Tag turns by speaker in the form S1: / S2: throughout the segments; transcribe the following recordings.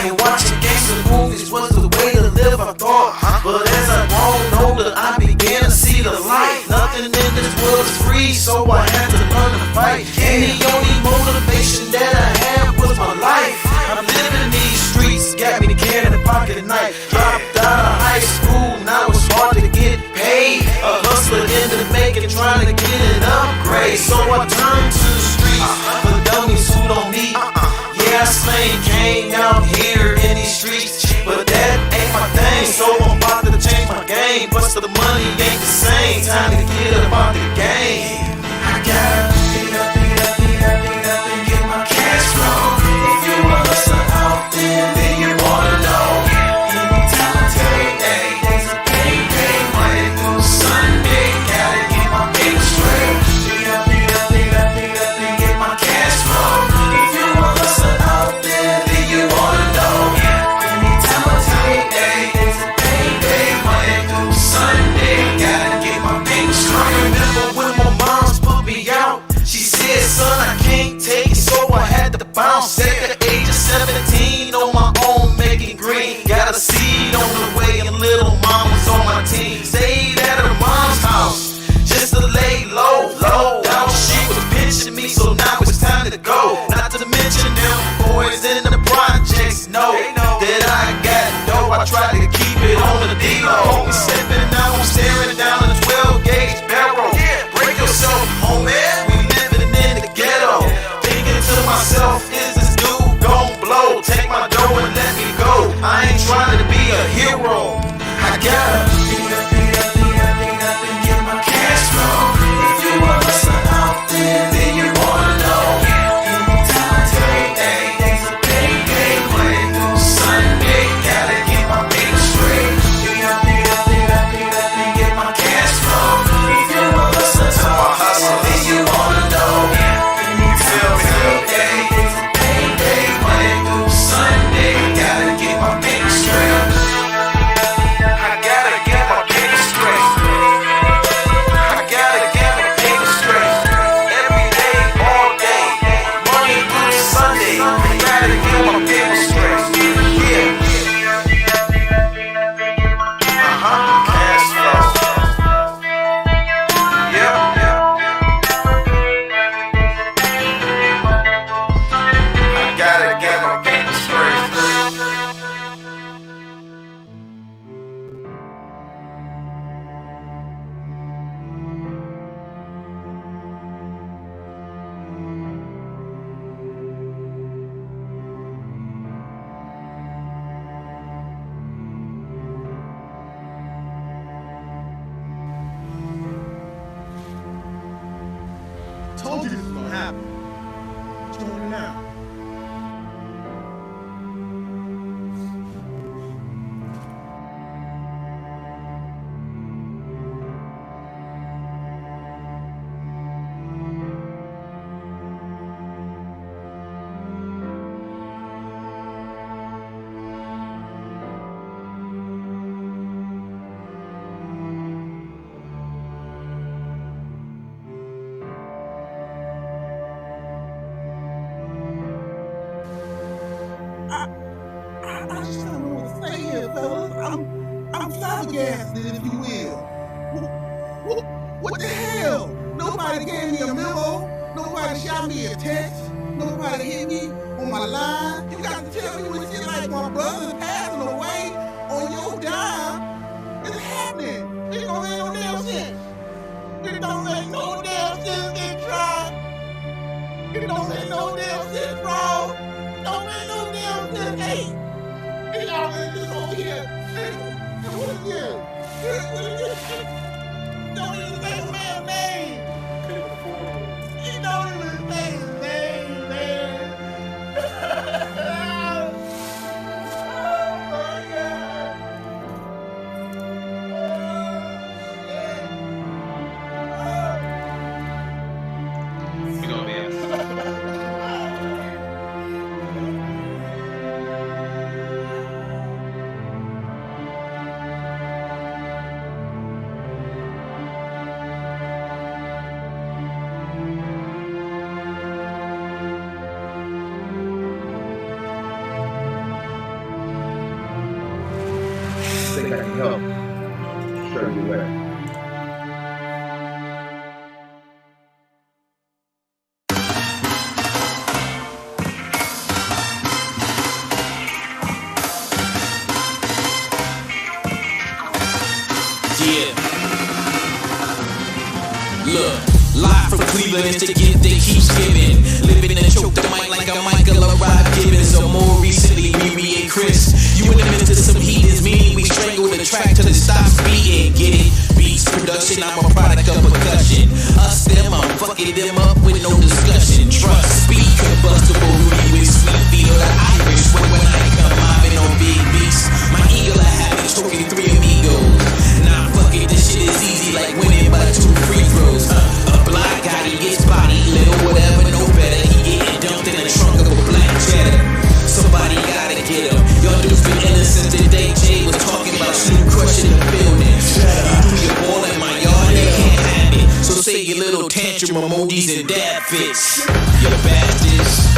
S1: And watching gangster movies was the way to live, I thought. But as I grown older, I began to see the light. Nothing in this world is free, so I had to learn to fight. And the only motivation that I had was my life. I'm living in these streets, got me the can in the pocket at night. Dropped out of high school, now it's hard to get paid. A hustler in the making, trying to get an upgrade. So I turned to the streets for dummies who don't need. Yeah, I slang cane out here in these streets, but that ain't my thing. So I'm about to change my game, but the money ain't the same. Time to get up out the game. I gotta get up and get my cash flow. If you a hustler out there, then you wanna know. Anytime I tell you, hey, there's a payday, Monday through Sunday, gotta get my paper straight. Get up and get my cash flow. If you a hustler out there, then you wanna know. Anytime I tell you, hey, there's a payday, Monday through Sunday, gotta get my paper straight. I remember when my mom's put me out, she said, son, I can't take it, so I had to bounce. At the age of 17, on my own, making green. Got a seed on the way, and little mom was on my team. Stayed at her mom's house, just to lay low. Now she was pinching me, so now it's time to go. Not to mention them boys in the projects know that I got dough. I try to keep it on the D-Lo. We stepping out, I'm staring down a 12-gauge barrel. Break yourself, homie, we living in the ghetto. Thinking to myself, is this dude gon' blow? Take my dough and let me go. I ain't trying to be a hero. I gotta beat up and get my cash flow. If you a hustler out there, then you wanna know. Anytime I tell you, hey, there's a payday, Monday through Sunday, gotta get my paper straight. Beat up and get my cash flow. If you a hustler, then you wanna know. Anytime I tell you, hey, there's a payday, Monday through Sunday, gotta get my paper straight. I gotta get my paper straight. I gotta get my paper straight. Every day, all day, Monday through Sunday, I gotta get my paper straight. Yeah. Cash flow. Yep. I gotta get my paper straight.
S2: Told you this was gonna happen. What you doing now? I just don't know what to say here, fellas. I'm flabbergasted, if you will. What the hell? Nobody gave me a memo. Nobody shot me a text. Nobody hit me on my line. You got to tell me when shit like my brother's passing away on your dime. It's happening. It don't make no damn sense. It don't make no damn sense, get tried. It don't make no damn sense, bro. Don't make no damn sense. Hey, y'all this over here. What is this? What is this? Don't even say the man's name. He don't even say his name, man. think I can help. Show you the way.
S3: Yeah. Look, live from Cleveland, it's the gift that keeps giving. Living and choke the mic like a Michael arrived giving. So more recently, Riri and Chris, you in the midst of some heathens, meaning we strangle the track till it stops beating. Get it? Beats production, I'm a product of percussion. Us, them, I'm fucking them up with no discussion. Trust, speed, combustible, Rudy with sweet feel the Irish. When I come mobbing on big beats, my eagle I have it choking 3 amigos. Nah, fuck it, this shit is easy like winning by 2 free throws. A black guy, he gets body, little whatever, no better. He getting dumped in the trunk of a black cheddar. Somebody gotta get him. Y'all dudes been innocent today. Jay was talking about Snoop crushing the building. You do your ball in my yard, they can't have it. So say your little tantrum emojis and dad fits. You bastards.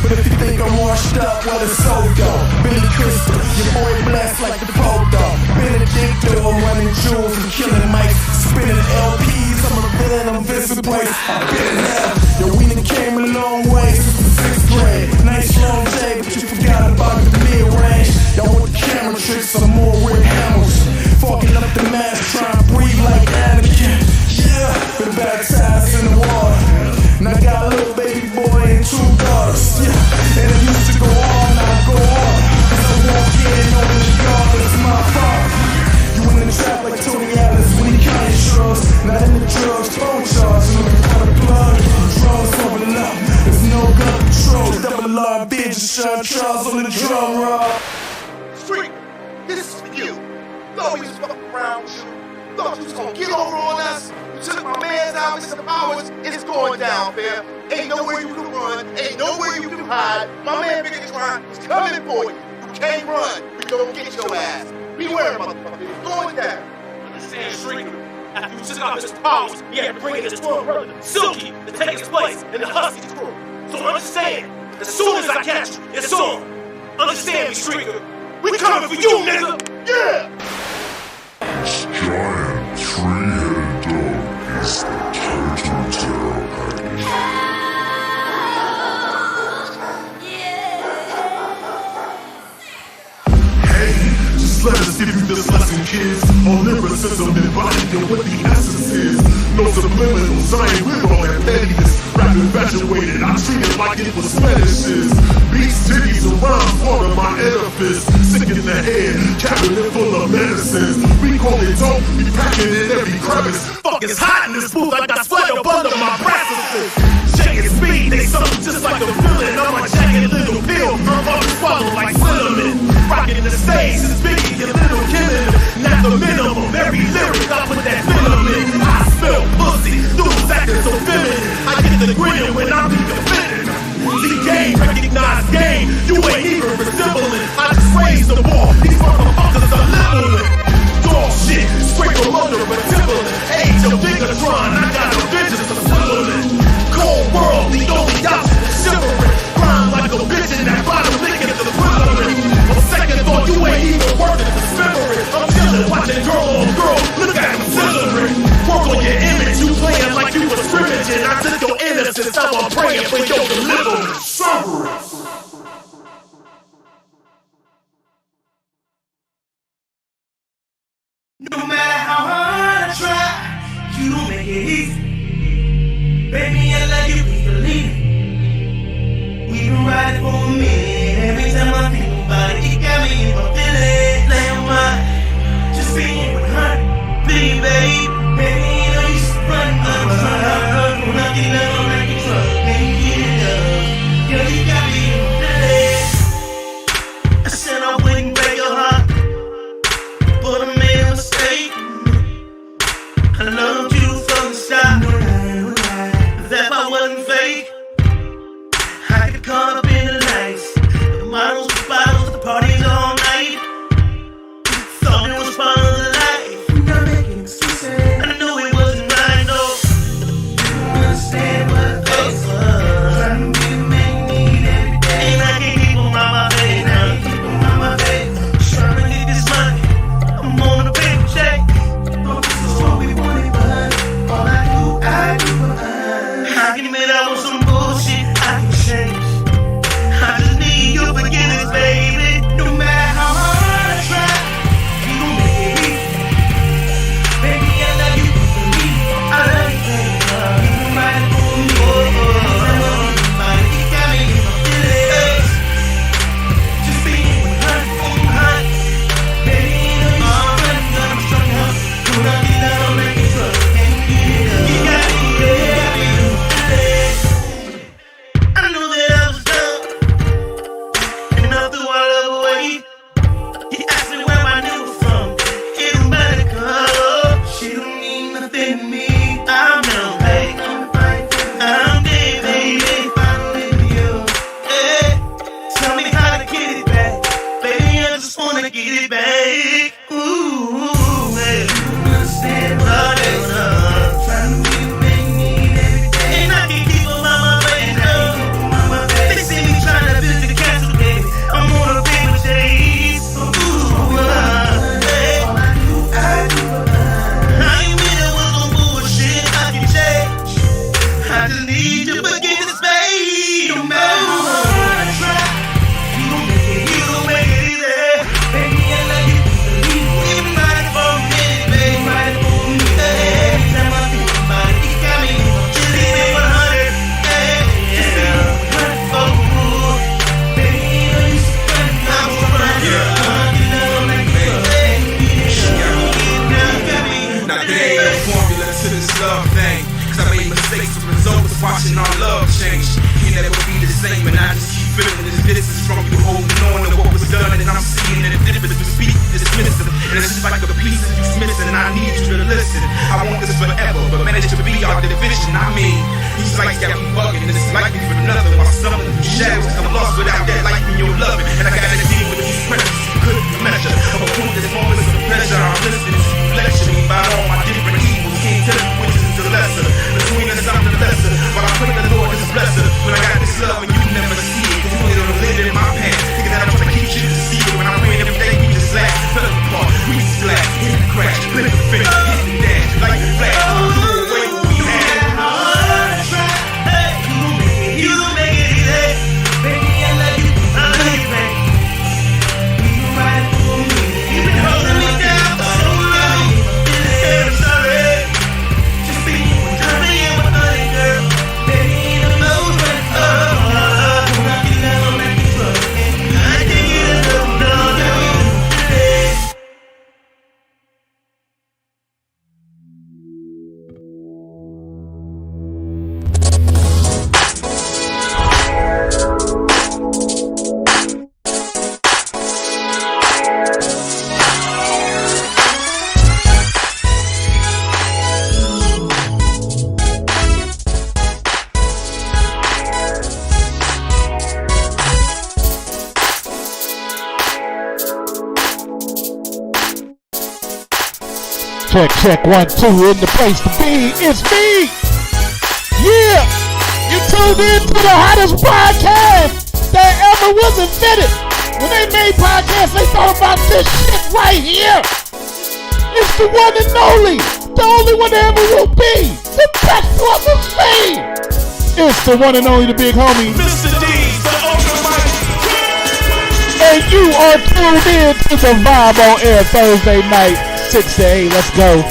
S4: But if you think I'm washed up, well it's so dope. Billy Crystal, your boy blessed like the Pogo. Benedicto, I'm running jewels and killing mics. Spinning LPs, I'm a villain, I'm Vincent Place. I've been in hell, yo, we done came a long way since the 6th grade. Nice long day, but you forgot about the mid-range. Y'all want the camera tricks, some more Rick Hamilton. Fogging up the mask, trying to breathe like Anakin. Yeah, been baptized in the water. And I got a little baby boy and 2 daughters. Yeah, and it used to go on, now I go on. Cause I walk in on the yard, but it's my fault. You in the trap like Tony Atlas when he counted shrugs. Not in the drugs, phone charge, looking for the plug. Drums open up, there's no gun control. Double R, bitch, Sean Charles on the drum roll.
S2: Street, this is for you. Thought we was fucking around with you. Thought you was gonna get over on us. You took my man's out in some hours. It's going down, fam. Ain't nowhere you can run. Ain't nowhere you can hide. My man Big Tron is coming for you. You can't run. We gonna get your ass. Beware, motherfucker. It's going down.
S5: Understand, Shrinker. After you took out Mr. Powers, he had to bring in his twin brother, Silky, to take his place in the Husky crew. So understand, as soon as I catch you, it's on. Understand me, Shrinker. We coming for you, nigga. Yeah!
S6: Giant three-headed dog is the total terror package.
S7: Hey, just let us give you this lesson, kids. On lyricism embodied and what the essence is. No subliminals, I ain't with all that pettiness. Rap infatuated, I treat it like it was fetishes. Beats, titties, and rhymes part of my edifice. Sick in the head, cabinet full of medicines. We call it dope, we pack it in every crevice.
S5: Fuck, it's hot in this booth, I got sweat up under my breasts. Shaking speed, they something just like a villain. I'm a jagged little pill, I'm up to swallow like cinnamon. Rocking the stage, it's Biggie and Little Kim. Not the minimum, every lyric I put that venom in. I smell pussy, dudes acting so feminine. I get the grin when I'm defending. See game, recognize game, you ain't even resembling. I just raised the ball, these motherfuckers are living with. Dog shit, scrape them under a Timberland. Age of Bigatron, I got a vengeance of Timberland. Cold world, the only option is shivering. Grind like a bitch in that bottom licking the equivalent. On second thought, you ain't even worth it to simmer it. I'm chillin', watching girl on girl, look at him sizzling. Work on your image, you playing like you was scrimmaging. I took your innocence, I'm praying for your deliverance. Cerberus.
S1: No matter how hard I try, you don't make it easy. Baby, I love you, please believe it. We've been riding for a minute. Every time I think about it, it got me in my feelings. Laying my, just being with her. Please, baby, you know you should run. I'm trying, I'm not getting up, I'm not getting drunk. Can you get it up? Girl, you got me in my feelings. I said I wouldn't break your heart, but I made a mistake. I loved you from the start.
S5: get it back. Ooh, man. Trying to make me every day. And I can keep on my face, girl. They see me trying to build the castle, baby. I'm on a paper chase. Ooh, hey. I ain't with it with no bullshit. I can change. I just need you to get this space. No matter what I try, you gon' make it easy. Baby, I love you. Even right for a minute, baby. Right for me. Every time I think about it, you got me. Just leave me 100.
S3: Love thing, cause I made mistakes, the result is watching our love change. You never be the same, and I just keep feeling this distance from you, holding on to what was done, and I'm seeing the difference between dismissing, and it's just like a piece of you's missing, and I need you to listen. I want this forever, but manage to be our division. I mean, these lights got me bugging, and it's like me for nothing, while stumbling through shadows, I'm lost without that light in your loving, and I gotta deal with these pressures, couldn't measure. I'm a fool, this moments of pleasure, I'm listening to you lecture me about all my different evils, can't tell you which is the lesser. Between us, I'm the lesser. But I pray the Lord is blessed. When I got this love and you never see it, cause you don't live in my past. Thinking that I'm trying to keep you to see it. When I pray every day, we just laugh. Fell apart, we just laugh. Hit the crash, flip the finger, hit the dash. Like the flash, we'll do away what we had.
S5: You gon' make it easy. Baby, I love you. I love you, baby. You right for me. You've been holding me down for so long. And I'm sorry. Just be trying to get my honey, girl. Baby, you know what's up. When I get down like a truck, I can't get enough, no.
S8: Check, 1, 2, in the place to be. It's me. Yeah, you tuned in to the hottest podcast that ever was invented. When they made podcasts, they thought about this shit right here. It's the one and only one that ever will be, the best one of me. It's the one and only, the big homie,
S5: Mr. D, the ultra mighty.
S8: and you are tuned in to the Vibe on Air Thursday night. 6 to 8, let's go.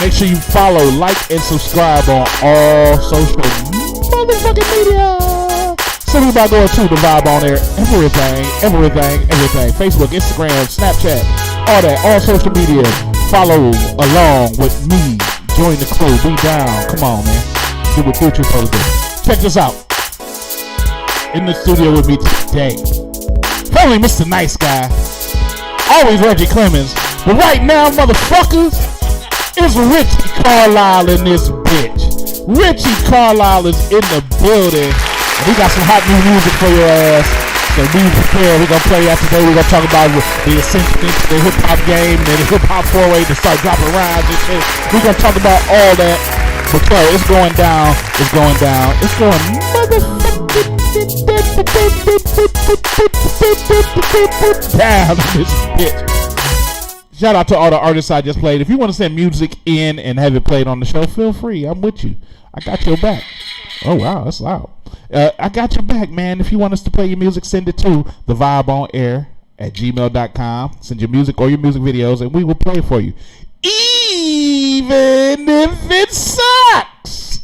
S8: Make sure you follow, like, and subscribe on all social motherfucking media. Simply by going to the Vibe on Air, everything. Facebook, Instagram, Snapchat, all that, all social media. Follow along with me. Join the crew. Be down. Come on, man. Do what you're supposed to do. Check this out. In the studio with me today, only Mr. Nice Guy. Always Reggie Clemens. But right now, motherfuckers, it's Ritchie Carlyle in this bitch. Ritchie Carlyle is in the building. And we got some hot new music for your ass. So be prepared. We're going to play that today. We're going to talk about the ascension into the hip-hop game and the hip-hop foray to start dropping rhymes and shit. We're going to talk about all that. But yo, it's going down. It's going down. It's going motherfucking down in this bitch. Shout out to all the artists I just played. If you want to send music in and have it played on the show, feel free. I'm with you. I got your back. Oh, wow. That's loud. I got your back, man. If you want us to play your music, send it to thevibeonair@gmail.com. Send your music or your music videos, and we will play it for you. Even if it sucks.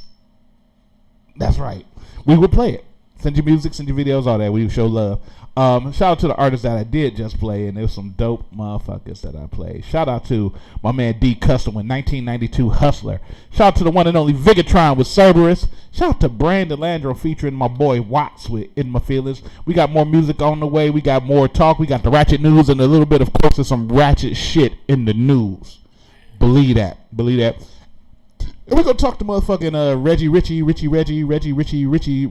S8: That's right. We will play it. Send your music, send your videos, all that. We will show love. Shout out to the artists that I did just play, and there's some dope motherfuckers that I played. Shout out to my man D Custom with 1992 Hustler. Shout out to the one and only Vigatron with Cerberus. Shout out to Brandon Landro featuring my boy Watts with In My Feelings. We got more music on the way. We got more talk. We got the ratchet news and a little bit, of course, of some ratchet shit in the news. Believe that. And we're going to talk to motherfucking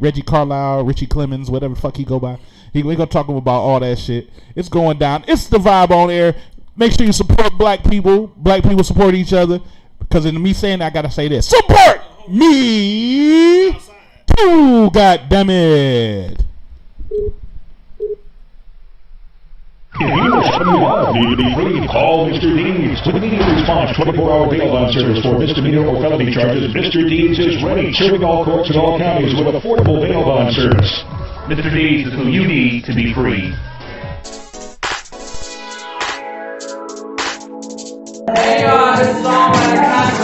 S8: Reggie Carlyle, Ritchie Clemens, whatever the fuck he go by. We gonna talk about all that shit. It's going down. It's the Vibe on Air. Make sure you support black people. Black people support each other. Because in me saying that, I gotta say this. Support me too, goddammit.
S9: If you or somebody you love need to be free, call Mr. Deeds. With immediate response, 24-hour bail bond service for misdemeanor or felony charges, Mr. Deeds is ready, serving all courts in all counties with affordable bail bond service.
S10: Mr. Deeds is who you need to be free.
S11: Hey y'all, this is all my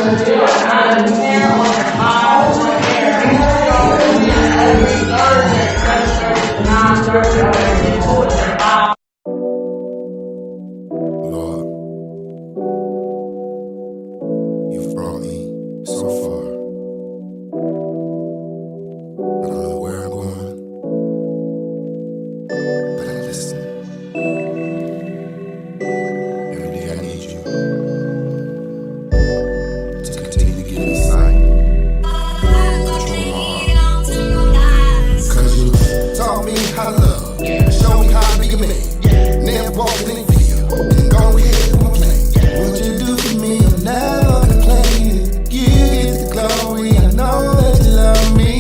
S11: I'm here on the Vibe on Air. Every Thursday, 7:30 to 9:30.
S12: Lord, you've brought me so far. I don't know where I'm going, but I'm listening. Every day I need you to continue to give me sight, control my heart. 'Cause you taught me how to love, show me how to be a man. Never walking in fear, and go ahead and complain. What you do for me, I'm never complaining. You get the glory, I know that you love me.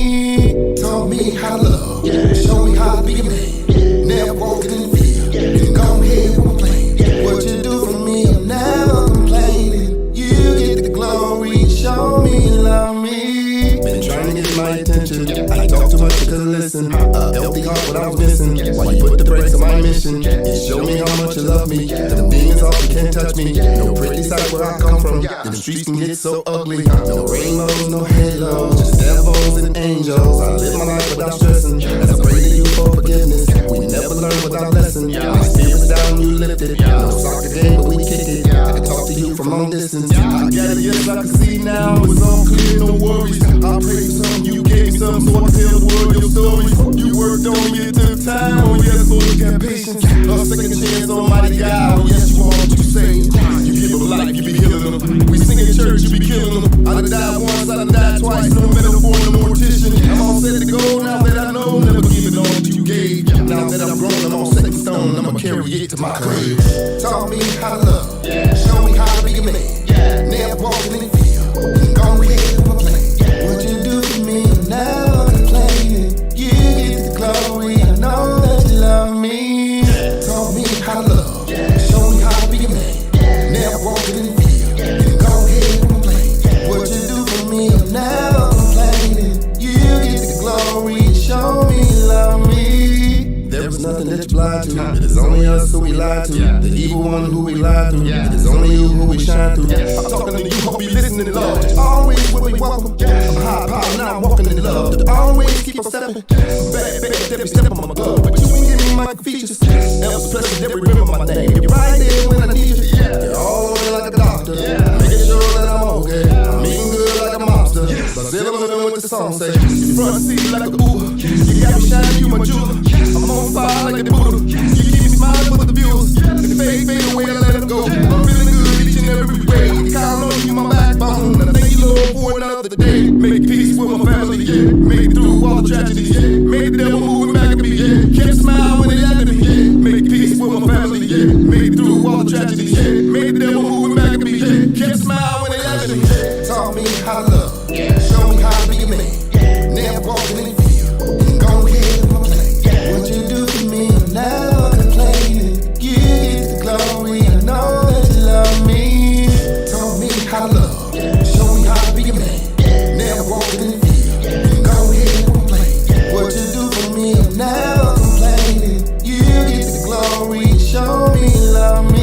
S12: Taught me how to love, show me how to be a man. Never walking in fear, and go ahead and complain. What you do for me, I'm never complaining. You get the glory, show me you love me. Been trying to get my attention, I talk too much because I listen. Healthy heart, what I was missing. Why you put the brakes on my mission? You show me how much you love me. Them demons off, you can't touch me. No pretty sight where I come from. Them streets can get so ugly. No rainbows, no halos, just devils and angels. I live my life without stressing. As I pray to you for forgiveness, we never learn without lesson. My spirit's down, you lifted. No soccer game, but we kick it. I can talk to you from long distance. I got it, yes, I can see now. It's all clear, no worries. I prayed some, you gave me some, so I tell the world your story. You worked on me, it took time. Oh yes, Lord, you got patience. A second chance, almighty God. Oh yes, you are what you say. You give them life, you be healing them. We sing in church, you be killing them. I done died once, I done died twice. No metaphor, no mortician. I'm all set to go now that I know. Never give it all that you gave. Now that I'm grown, I'm on second stone. I'ma carry it to my grave. Taught me how to love, show me how to be a man. Never walking in fear, go ahead and complain. What you do for me, I'm never complaining. You get the glory, I know that you love me. Taught me how to love, show me how to be a man. Never walking in fear, go ahead and complain. What you do for me, I'm never complaining. You get the glory, show me you love me. There was nothing that you lied to. It is only us who we lied to. The evil one who we lied to. It is only you who we shine through. I'm talking to you, hope you listening, Lord. Always when we welcome. I'm high power, now I'm walking in love. Always keep on stepping. Back, every step on my glove. But you ain't give me my features. Elvis Presley, never remember my name. You're right there when I need you. You're all over like a doctor. Making sure that I'm okay. I'm eating good like a monster. But still I'm living with the song say. Front seat like a Uber. You got me shining, you my jeweler. I'm on fire like a Buddha. You keep me smiling with the viewers. The fade away, I let it go. I'm feeling good each and every way. Count on you, my backbone. And I thank you, Lord, for another day. Make peace with my family, yeah. Made it through all the tragedies, yeah. Made the devil moving back at me, yeah. Kept smiling when they laughed at me, yeah. Make peace with my family, yeah. Made it through all the tragedies, yeah. Made the devil moving back at me, yeah. Kept smiling when they laughed at me, yeah. Taught me how to love, show me how to be a man. Never walking in fear, go ahead and complain. What you do for me, I'm never complaining. You get the glory, I know that you love me. Taught me how to love, show me how to be a man. Never walking in fear, go ahead and complain. What you do for me, I'm never complaining. You get the glory, show me you love me.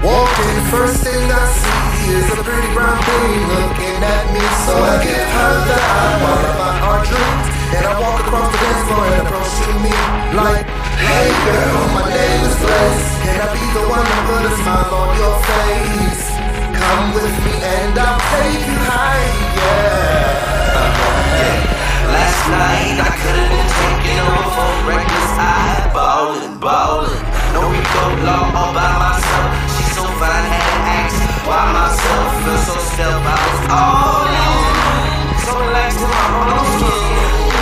S12: Walking, first thing I see is a pretty brown thing looking at me. So I give her the eyeball of my heart dreams. And I walk across the dance floor and approach to me like, hey girl, my name is Bless. Can I be the one to put a smile on your face? Come with me and I'll take you high, yeah.
S1: Last night I could've been taking off on reckless eye, ballin'. No record law all by myself. She's so fine, had to ask why myself. Feel so stealth, I was all in. So relaxed in my own skin.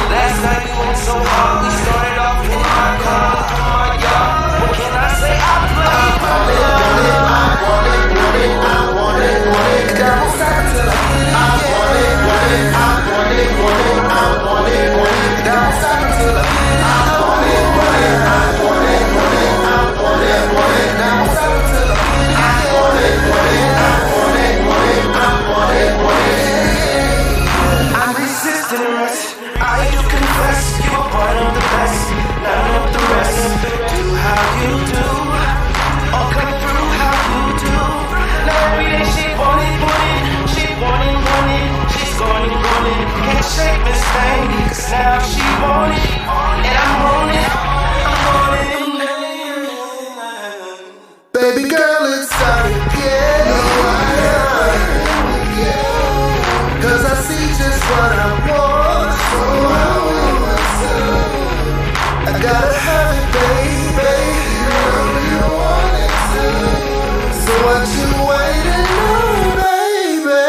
S1: Last night we went so hard, we started off in my car, in my yard. What can I say? I played my love. I want it. And I won't stop until I get it. I want it. And I won't stop until I get it. I want it. And I won't stop until I get it. I want it. I'm resisting arrest. I do confess you are part of the best. None of the rest. Do how you do, or come through how you do. Now every day she want it. She want it. She's going. Can't shake this thing, 'cause now she want it, and I want it.
S12: Baby girl, it's time again. 'Cause I see just what I want. So I gotta have it, baby. You want it too. So what you waiting on, baby?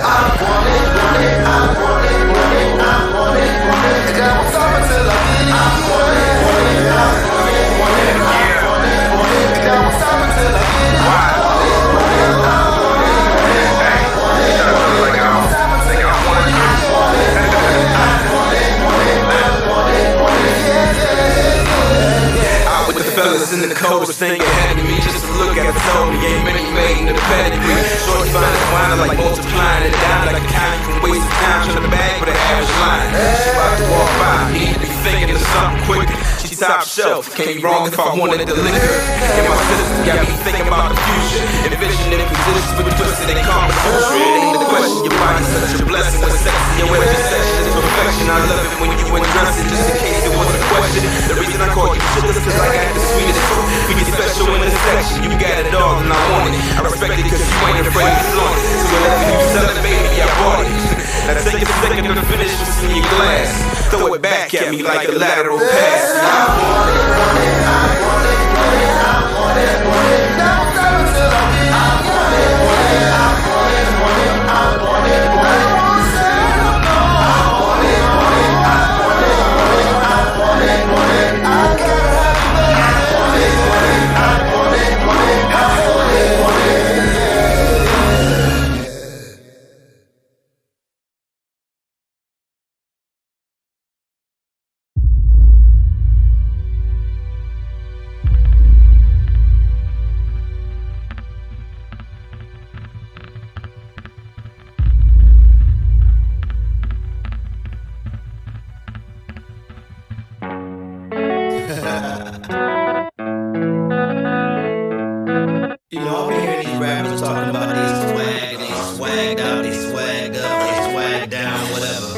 S12: I want it. And I won't stop until I get it. I want it. And I won't stop until I get it.
S3: Fellas in the coldest thing ahead of me, just to look at it told me ain't many made in the pedigree. Shorty find it whining like multiplying it down like a count. You can waste the time trying to bag with an average line. She about to walk by, need to be thinking of something quicker. She's top shelf, can't be wrong if I wanted the liquor. And my sisters got me thinking about the future, envisioning positions with twisted and conversation. It ain't the question, your body's such a blessing with sex and your intersection is perfection. I love it when you undress it, just in case there was a question. The reason I call you sugar is 'cause I got the sweetest tooth. We get special in this section, you got it all and I want it. I respect it 'cause you ain't afraid to flaunt it. So whatever you sell it, baby, I bought it. Now take a second to finish what's in your glass. Throw it back at me like a lateral pass.
S12: I want it. Now stop until I get it. I want it.
S3: You know, I've been hearing these rappers talking about they swag and they swagged out, they swagged up, they swagged down, whatever.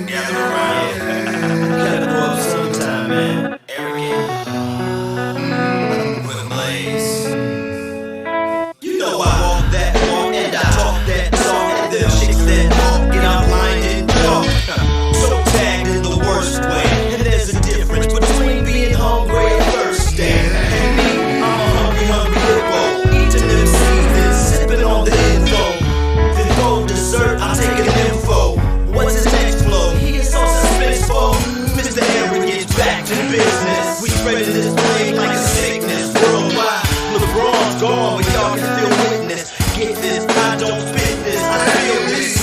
S3: Gather around. Gotta grow up sometime, man. Arrogant. With a blaze. You know I walk that walk and I talk that talk. And them chicks that walk and I'm blinded talk. So tagged in the worst way. And there's a difference between being hungry and thirsty. And me, I'm a hungry hippo. Eating them seeds, sipping on the info. Then go dessert, I'm taking info. What's his next flow? He is so suspenseful. Mr. Arrogant, back to business. We spreading this plague like a sickness worldwide. LeBron's gone, but y'all can still witness. Get this, I don't spit this, I feel this.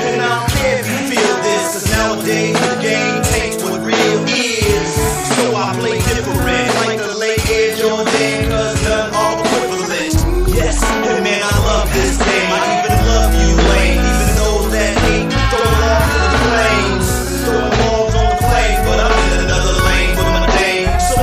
S3: And I don't care if you feel this, 'cause nowadays the game takes what real is. So I play different, like the late Air Jordan, 'cause none are equivalent. Yes, and man, I love this game. I even love you, Lane. Even those that hate, throw it off to the flames. Throwing balls on the flame, but I'm in another lane with my dame. So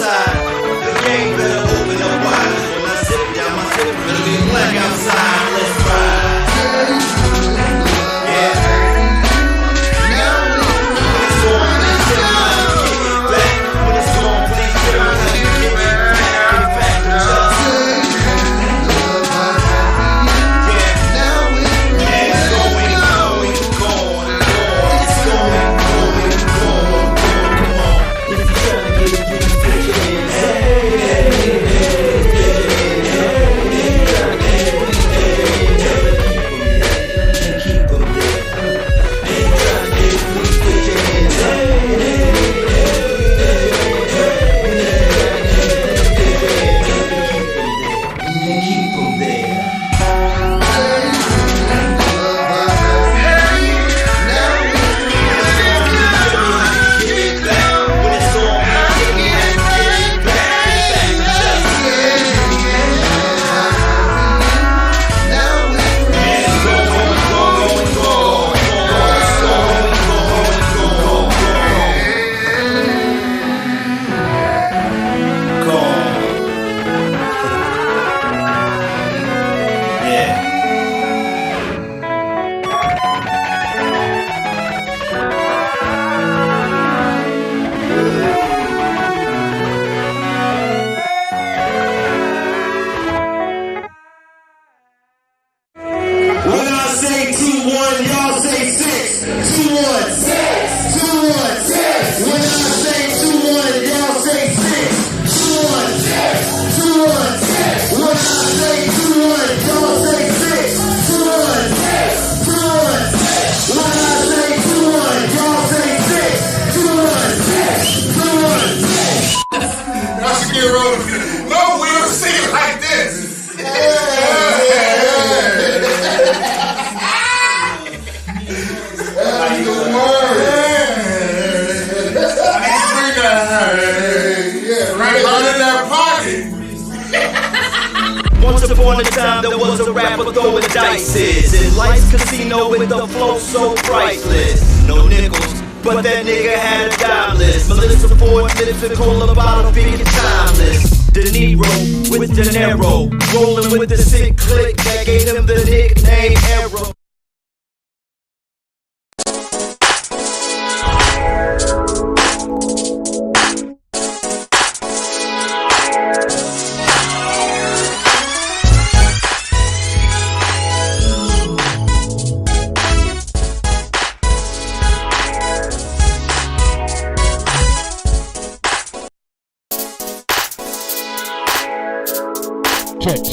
S1: outside. The game better open up wide. When I sit down, my zip better be black outside. Let's ride.
S13: Once upon a time there was a rapper throwing dices in life's casino with the flow so priceless. No nickels, but that nigga had a dime list. Melissa Ford lips and cola bottle being timeless. De Niro with De Niro, rolling with the sick click that gave him the nickname Arrow.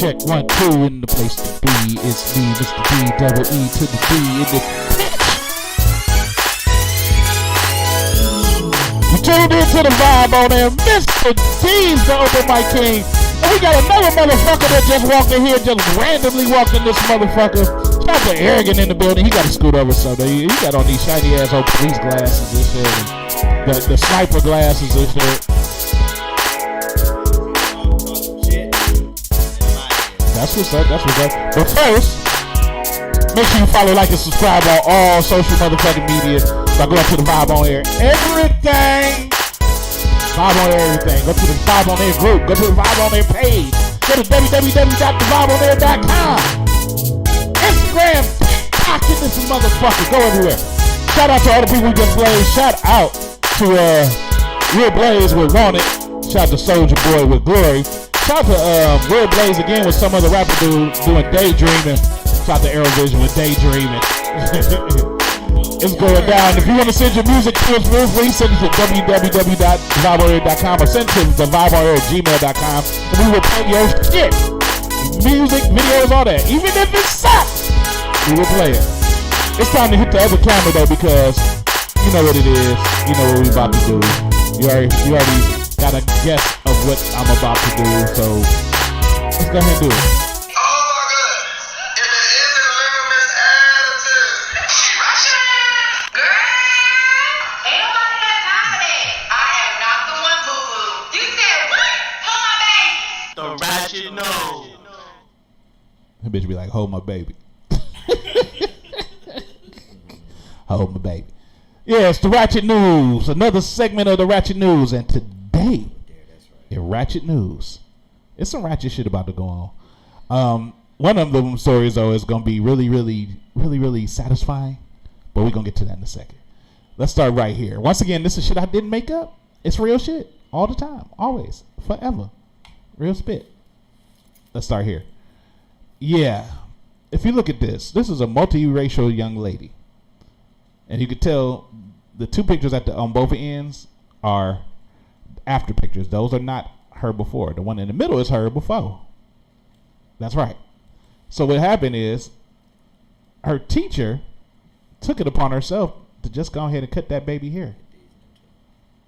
S8: Check, 1, 2 in the place to be. It's me, Mr. D, double E to the D in the bitch. You tuned into the vibe on there. Mr. D's the open mic king. And we got another motherfucker that just walked in here, just randomly walked in this motherfucker. Shout out to Arrogant in the building. He got to scoot over something. He got on these shiny ass old police glasses and shit. The sniper glasses and shit. That's what's up. But first, make sure you follow, like, and subscribe on all social motherfucking media. So go up to the Vibe on Air everything. Vibe on Air everything. Go to the Vibe on Air group. Go to the Vibe on Air page. Go to www.thevibeonair.com. Instagram, TikTok, get this motherfucker. Go everywhere. Shout out to all the people who just played. Shout out to Real Blaze with Wanted. Shout out to Soulja Boy with Glory. Shout out to Real Blaze again with some other rapper dude doing Daydreaming. Shout out to Aerovision with Daydreaming. It's going down. If you want to send your music to us, please send it to www.thevibeonair.com or send it to thevibeonair@gmail.com and we will play your shit. Music, videos, all that. Even if it sucks, we will play it. It's time to hit the other camera though, because you know what it is. You know what we about to do. You already got a guess of what I'm about to do, so let's go ahead and do it. That bitch be like, hold my baby. Hold my baby. Yeah, it's the Ratchet News. Another segment of the Ratchet News. And today, In ratchet news, it's some ratchet shit about to go on. One of them stories though is gonna be really satisfying, but we're gonna get to that in a second. Let's start right here. Once again, this is shit I didn't make up. It's real shit all the time, always, forever, real spit. Let's start here. Yeah, if you look at this is a multiracial young lady, and you can tell the two pictures on both ends are after pictures. Those are not her before. The one in the middle is her before. That's right. So what happened is her teacher took it upon herself to just go ahead and cut that baby hair.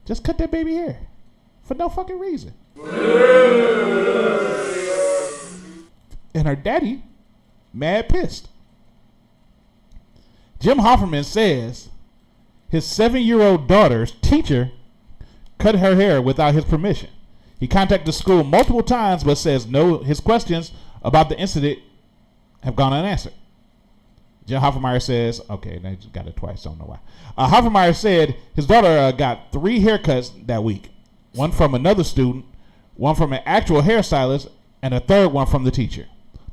S8: Just cut that baby hair for no fucking reason. And her daddy, mad pissed. Jim Hofferman says his 7-year-old daughter's teacher cut her hair without his permission. He contacted the school multiple times, but says no. His questions about the incident have gone unanswered. Jim Hoffenmeyer says, okay, they just got it twice, don't know why. Hoffenmeyer said his daughter got 3 haircuts that week. One from another student, one from an actual hairstylist, and a third one from the teacher.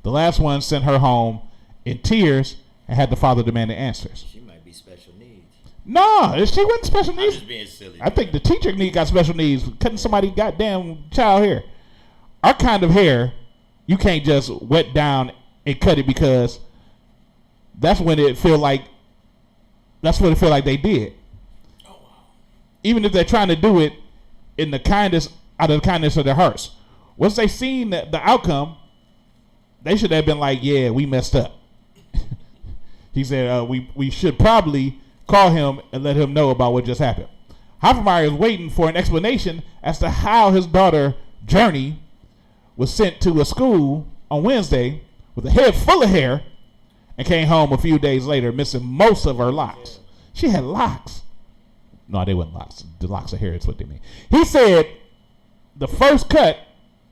S8: The last one sent her home in tears and had the father demanding answers.
S13: She might be special needs.
S8: No, she wasn't special needs.
S13: I'm just being silly.
S8: I think the teacher got special needs, cutting somebody's goddamn child hair. Our kind of hair, you can't just wet down and cut it because that's when it feel like they did. Oh, wow. Even if they're trying to do it in the kindness, out of the kindness of their hearts. Once they seen the outcome, they should have been like, yeah, we messed up. He said, we should probably call him and let him know about what just happened. Hoffenmeyer is waiting for an explanation as to how his daughter, Journey, was sent to a school on Wednesday with a head full of hair and came home a few days later missing most of her locks. She had locks. No, they weren't locks. The locks of hair is what they mean. He said the first cut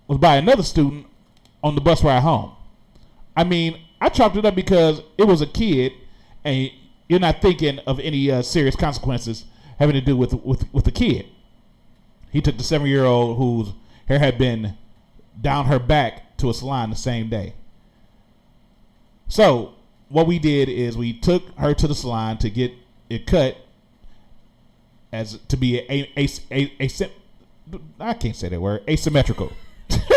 S8: was by another student on the bus ride home. I mean, I chalked it up because it was a kid and you're not thinking of any serious consequences having to do with the kid. He took the 7-year-old whose hair had been down her back to a salon the same day. So what we did is we took her to the salon to get it cut as to be I can't say that word, asymmetrical.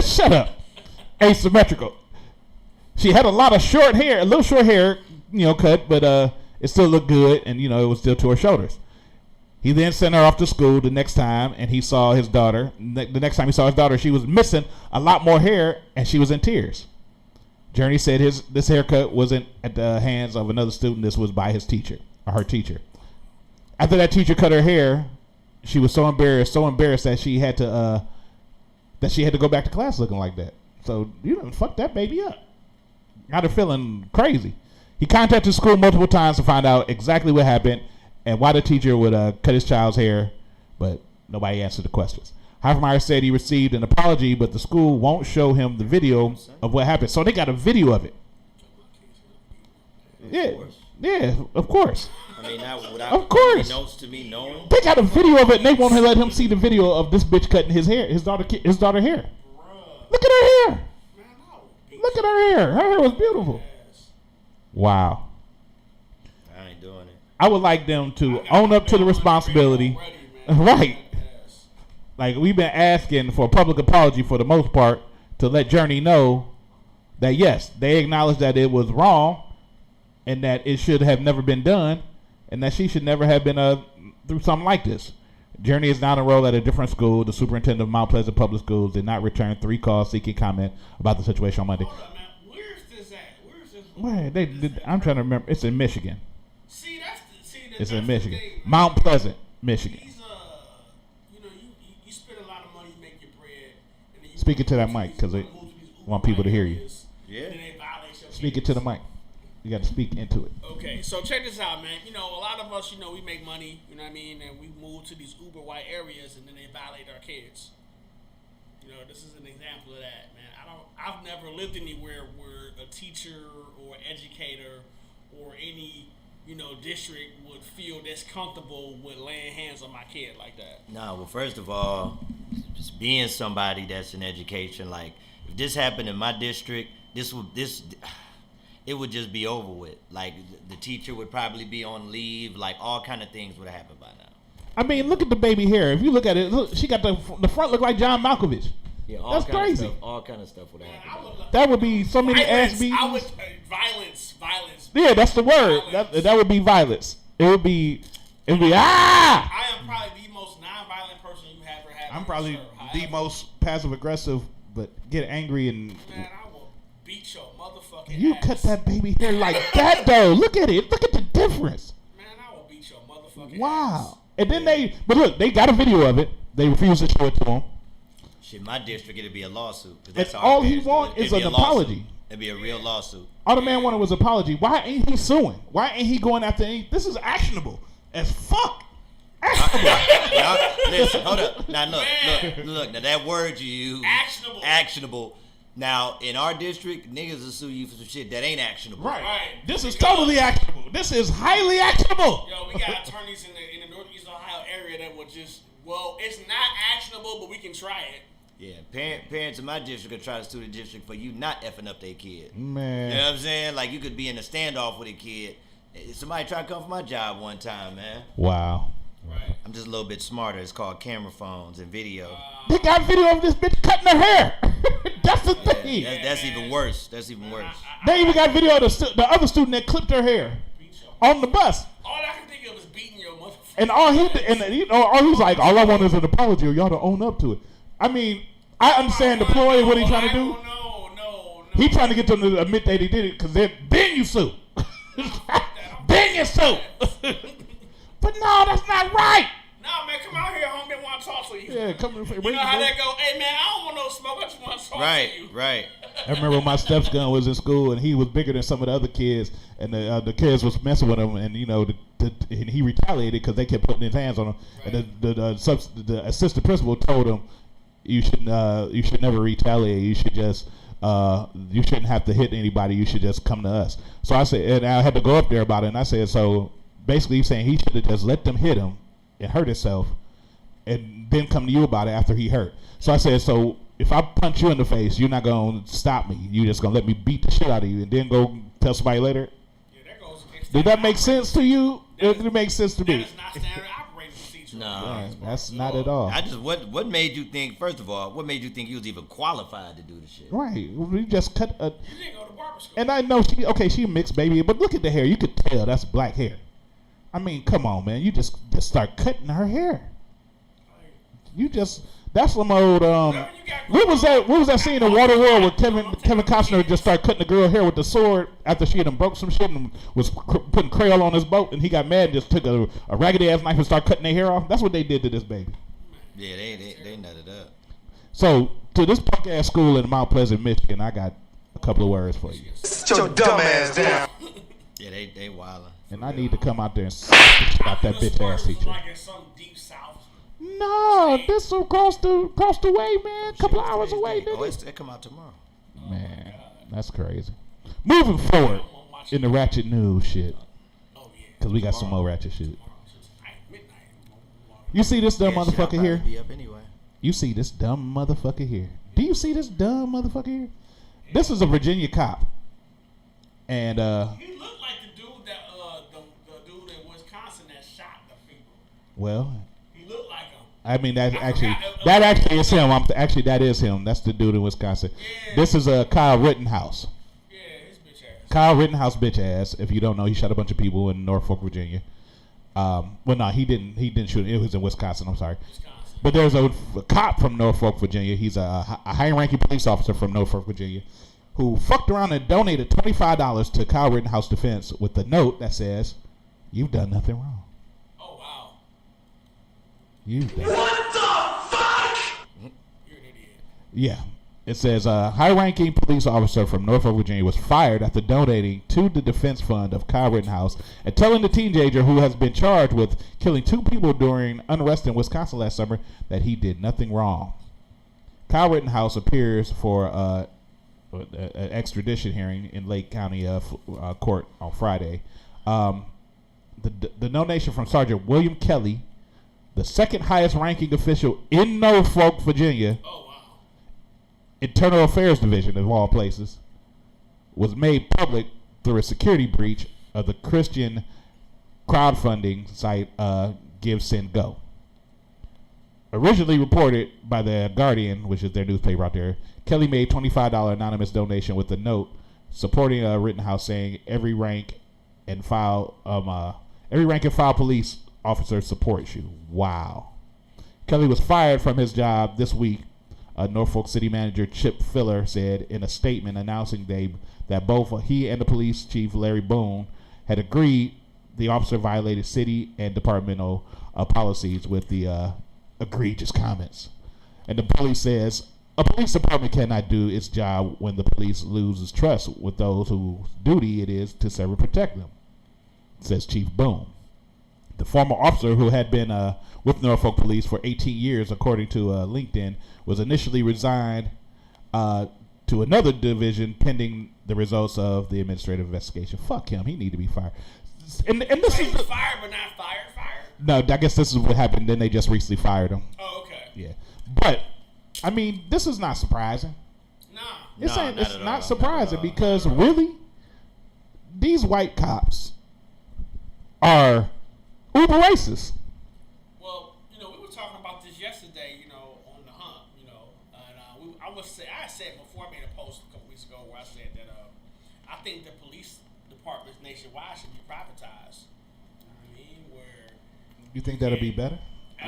S8: Shut up. Asymmetrical. She had a little short hair, cut, but it still looked good, and it was still to her shoulders. He then sent her off to school the next time, and he saw his daughter. The next time he saw his daughter, she was missing a lot more hair, and she was in tears. Journey said this haircut wasn't at the hands of another student. This was by his teacher, or her teacher. After that teacher cut her hair, she was so embarrassed that she had to go back to class looking like that. So you done fucked that baby up. Got her feeling crazy. He contacted the school multiple times to find out exactly what happened and why the teacher would cut his child's hair, but nobody answered the questions. Hoffenmeyer said he received an apology, but the school won't show him the video of what happened. So they got a video of it. Yeah, of course.
S13: I mean, now without
S8: of course.
S13: Notes to me knowing.
S8: They got a video of it, and they won't let him see the video of this bitch cutting his hair, his daughter hair. Look at her hair. Look at her hair. Her hair was beautiful. Wow.
S13: I ain't doing it.
S8: I would like them to own up to the responsibility. Right. Like, we've been asking for a public apology for the most part to let Journey know that, yes, they acknowledge that it was wrong and that it should have never been done and that she should never have been through something like this. Journey is now enrolled at a different school. The superintendent of Mount Pleasant Public Schools did not return 3 calls seeking comment about the situation on Monday.
S2: Where's this at?
S8: Where I'm trying to remember. It's in Michigan. It's in Michigan.
S2: Thing,
S8: Mount Pleasant, Michigan.
S2: These, you spend a lot of money to make your bread. And then
S8: Speak it to that mic because I want people to hear you.
S13: Yeah.
S8: Speak it to the mic. You got to speak into it.
S2: Okay, so check this out, man. A lot of us, we make money, you know what I mean, and we move to these uber white areas, and then they violate our kids. This is an example of that, man. I've never lived anywhere where a teacher or educator or any, district would feel this comfortable with laying hands on my kid like that.
S13: Nah, well, first of all,
S14: being somebody that's in education, like if this happened in my district, it would just be over with. Like the teacher would probably be on leave. Like all kind of things would have happened by now.
S8: I mean, look at the baby hair. If you look at it, look, she got the front look like John Malkovich.
S14: Yeah,
S8: that's crazy.
S14: All kind of stuff would happen.
S8: That would be so many ass beatings.
S15: Violence.
S8: Yeah, that's the word. That would be violence. It would be ah.
S15: I am probably the most non-violent person you have ever had.
S8: I'm probably the most passive aggressive, but get angry and.
S15: Man, I will beat your motherfucking
S8: You
S15: ass.
S8: cut that baby hair like that though. Look at it. Look at the difference.
S15: Man, I will beat your motherfucking ass.
S8: Wow. And then but look, they got a video of it. They refused to show it to him.
S14: Shit, my district, it'd be a lawsuit.
S8: And all he want is an apology.
S14: It'd be a real lawsuit.
S8: All the man wanted was apology. Why ain't he suing? Why ain't he going after any? This is actionable as fuck.
S14: Actionable. Listen, hold up. Now look. Now that word you use, actionable. Now in our district, niggas will sue you for some shit that ain't actionable.
S8: Right. This is totally actionable. This is highly actionable.
S15: Yo, we got attorneys in the Northeast Ohio area that will just, well, it's not actionable, but we can try it.
S14: Yeah, parents in my district could try to sue the district for you not effing up their kid.
S8: Man.
S14: You know what I'm saying? Like you could be in a standoff with a kid. Somebody tried to come for my job one time, man.
S8: Wow.
S15: Right.
S14: I'm just a little bit smarter. It's called camera phones and video.
S8: They got video of this bitch cutting her hair. That's the thing.
S14: That's even worse. That's even worse.
S8: They even got video of the other student that clipped her hair on the bus.
S15: All I can think of is beating your motherfucker.
S8: And all he's like, all I want is an apology or y'all to own up to it. I mean, I understand the ploy, what he trying to do.
S15: No.
S8: He trying to get them to admit that he did it, because then you sue. Then you sue. But no, that's not right.
S15: Nah, man, come out here, homie. I want to talk to you.
S8: Yeah, come here.
S15: You know how that go? Hey, man, I don't want no smoke. I just want to talk to you.
S14: Right.
S8: I remember when my stepson was in school and he was bigger than some of the other kids, and the kids was messing with him, and and he retaliated because they kept putting his hands on him. Right. And the assistant principal told him, you should never retaliate. You should just you shouldn't have to hit anybody. You should just come to us. So I said, and I had to go up there about it, and I said, so basically he's saying he should have just let them hit him and hurt himself, and then come to you about it after he hurt. So I said, so if I punch you in the face, you're not gonna stop me. You're just gonna let me beat the shit out of you, and then go tell somebody later.
S15: Yeah, that goes against.
S8: Did that make sense to you? It makes sense to me.
S15: That is not standard operating procedure.
S14: No,
S8: that's not at all.
S14: I just what made you think? First of all, what made you think you was even qualified to do the shit?
S8: Right, we just cut a.
S15: You didn't go to barber school.
S8: And I know she mixed baby, but look at the hair. You could tell that's black hair. I mean, come on, man. You just start cutting her hair. That's some old what was that scene in Waterworld where Kevin Costner just started cutting the girl hair with the sword after she had broke some shit and was putting Crayola on his boat, and he got mad and just took a raggedy ass knife and started cutting their hair off? That's what they did to this baby.
S14: Yeah, they nutted up.
S8: So to this punk ass school in Mount Pleasant, Michigan, I got a couple of words for you.
S12: Sit your dumb ass down.
S14: Yeah, they wildin'.
S8: And I need to come out there and stop that bitch ass teacher.
S15: Like in some deep south.
S8: No, this will cross the way, man. A couple of hours away, nigga.
S14: Oh, they come out tomorrow.
S8: Man, that's crazy. Moving forward in the ratchet news shit. Because we got some more ratchet shit. You see this dumb motherfucker here?
S14: Be up anyway.
S8: You see this dumb motherfucker here? Do you see this dumb motherfucker here? This is a Virginia cop. And
S15: he looked like the dude that the dude in Wisconsin that shot the people.
S8: Well,
S15: he looked like him.
S8: I mean that actually is him. That is him. That's the dude in Wisconsin. Yeah. This is Kyle Rittenhouse.
S15: Yeah, his bitch ass.
S8: Kyle Rittenhouse bitch ass. If you don't know, he shot a bunch of people in Norfolk, Virginia. Well, no, he didn't shoot. It was in Wisconsin. I'm sorry. But there's a cop from Norfolk, Virginia. He's a high-ranking police officer from Norfolk, Virginia, who fucked around and donated $25 to Kyle Rittenhouse defense with a note that says, "You've done nothing wrong."
S15: Oh wow.
S12: What the fuck?
S15: You're an idiot.
S8: Yeah. It says a high-ranking police officer from Norfolk, Virginia was fired after donating to the defense fund of Kyle Rittenhouse and telling the teenager who has been charged with killing 2 people during unrest in Wisconsin last summer that he did nothing wrong. Kyle Rittenhouse appears for an extradition hearing in Lake County court on Friday. The donation from Sergeant William Kelly the second highest ranking official in Norfolk, Virginia, Internal Affairs Division of all places, was made public through a security breach of the Christian crowdfunding site Give Send Go. Originally reported by the Guardian, which is their newspaper out there, Kelly made $25 anonymous donation with a note supporting Rittenhouse, saying every rank and file police officer supports you. Wow. Kelly was fired from his job this week. Norfolk City Manager Chip Filler said in a statement announcing that both he and the police chief Larry Boone had agreed the officer violated city and departmental policies with the egregious comments. And the police says a police department cannot do its job when the police loses trust with those whose duty it is to serve and protect them, says Chief Boone. The former officer, who had been with Norfolk Police for 18 years, according to LinkedIn, was initially resigned to another division pending the results of the administrative investigation. Fuck him. He need to be fired. And this is
S15: fired, but not fired.
S8: No, I guess this is what happened. Then they just recently fired him.
S15: Oh, okay.
S8: Yeah, but I mean, this is not surprising.
S15: Nah.
S8: It's not surprising because really, these white cops are uber racist.
S15: Well, we were talking about this yesterday, on the hump, and I said before I made a post a couple weeks ago where I said that I think the police departments nationwide should be privatized.
S8: You think that'll be better?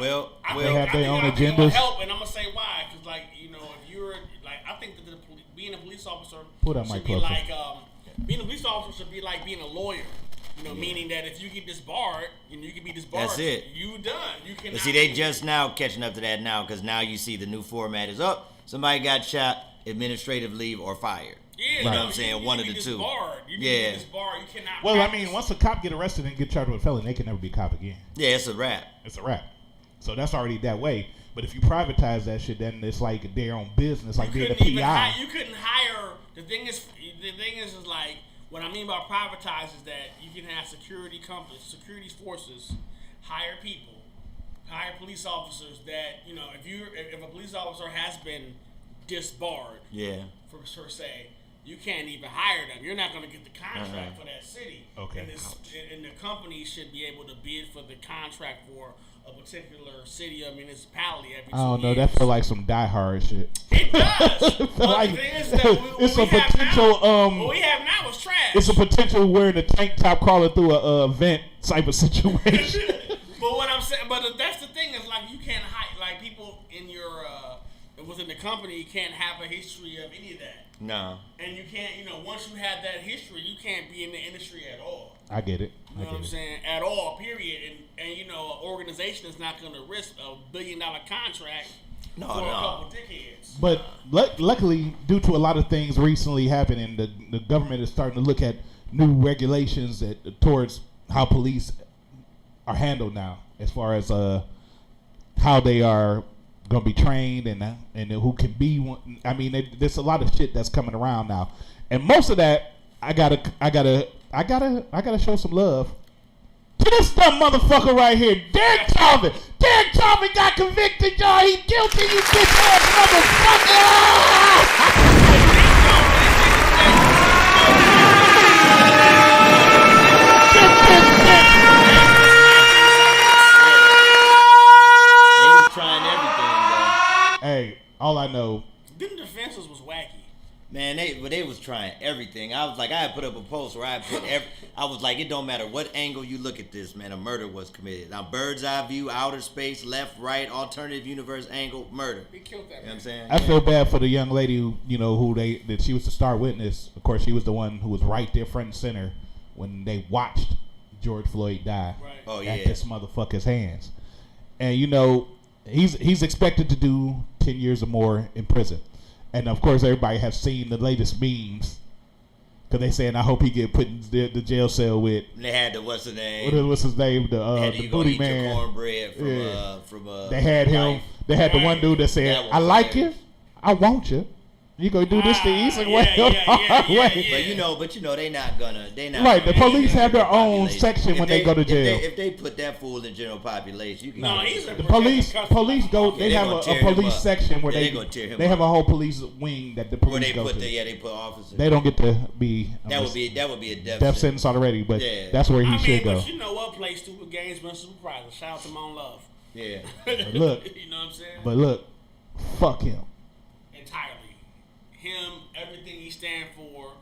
S14: Well,
S8: they have their own
S15: I think
S8: agendas.
S15: Help, and I'm gonna say why, because if you're I think that being a police officer should be like being a police officer should be like being a lawyer. Meaning that if you get disbarred, you can be disbarred.
S14: That's it.
S15: You done. You cannot.
S14: But see, they just now catching up to that now, because now you see the new format is up. Somebody got shot, administrative leave, or fired.
S15: Yeah,
S14: you know what I'm saying? One of the two.
S15: You can be disbarred. You cannot.
S8: Well, I mean, once a cop get arrested and get charged with a felony, they can never be a cop again.
S14: Yeah, it's a wrap.
S8: It's a wrap. So that's already that way. But if you privatize that shit, then it's like their own business, like being a PI.
S15: You couldn't hire. The thing is like what I mean by privatize is that you can have security companies, security forces, hire people, hire police officers that if a police officer has been disbarred, for say. You can't even hire them. You're not going to get the contract for that city.
S8: Okay.
S15: And the company should be able to bid for the contract for a particular city or municipality every 2 years.
S8: I don't know. That feel like some Die Hard shit.
S15: It does.
S8: Like,
S15: the thing is that
S8: it's a potential.
S15: What we have now is trash.
S8: It's a potential wearing a tank top crawling through a vent type of situation.
S15: But what I'm saying, that's the thing is like you can't hire like people in your within the company. You can't have a history of any of that.
S14: No.
S15: And you can't, once you have that history, you can't be in the industry at all.
S8: I get it.
S15: You know what I'm saying? At all, period. And an organization is not going to risk $1 billion contract for a couple dickheads.
S8: But luckily, due to a lot of things recently happening, the government is starting to look at new regulations towards how police are handled now, as far as how they are gonna be trained and who can be one. I mean, there's a lot of shit that's coming around now, and most of that I gotta show some love to this dumb motherfucker right here, Derek Chauvin. Derek Chauvin got convicted, y'all. He guilty, you bitch ass motherfucker. Hey, all I know.
S15: Them defenses was wacky.
S14: Man, they was trying everything. I was like, I had put up a post where I was like, it don't matter what angle you look at this, man, a murder was committed. Now, bird's eye view, outer space, left, right, alternative universe angle, murder.
S15: He killed that man.
S14: You know what I'm saying?
S8: I feel bad for the young lady that she was the star witness. Of course, she was the one who was right there front and center when they watched George Floyd die at this motherfucker's hands. And he's expected to do 10 years or more in prison. And of course, everybody has seen the latest memes because they saying, "I hope he get put in the jail cell with."
S14: They had the what's his name?
S8: What's his name? The booty man.
S14: Cornbread from
S8: They had him. They had the one dude that said, "I like you, I want you, You gonna do this the easy way or the hard way?
S14: But you know, they not gonna.
S8: Right, the police have their own section when they go to jail.
S14: If they put that fool in general population, you can.
S8: The police go. They have a police section where they have a whole police wing that the police go to.
S14: They put officers.
S8: They don't get to be.
S14: That would be a
S8: death sentence already, but that's where he should go.
S15: But you know what? Play stupid games, win super prizes. Shout out to Mon Love.
S14: Yeah.
S8: Look.
S15: You know what I'm saying?
S8: But look, fuck him.
S15: Entirely. Him, everything he stand for,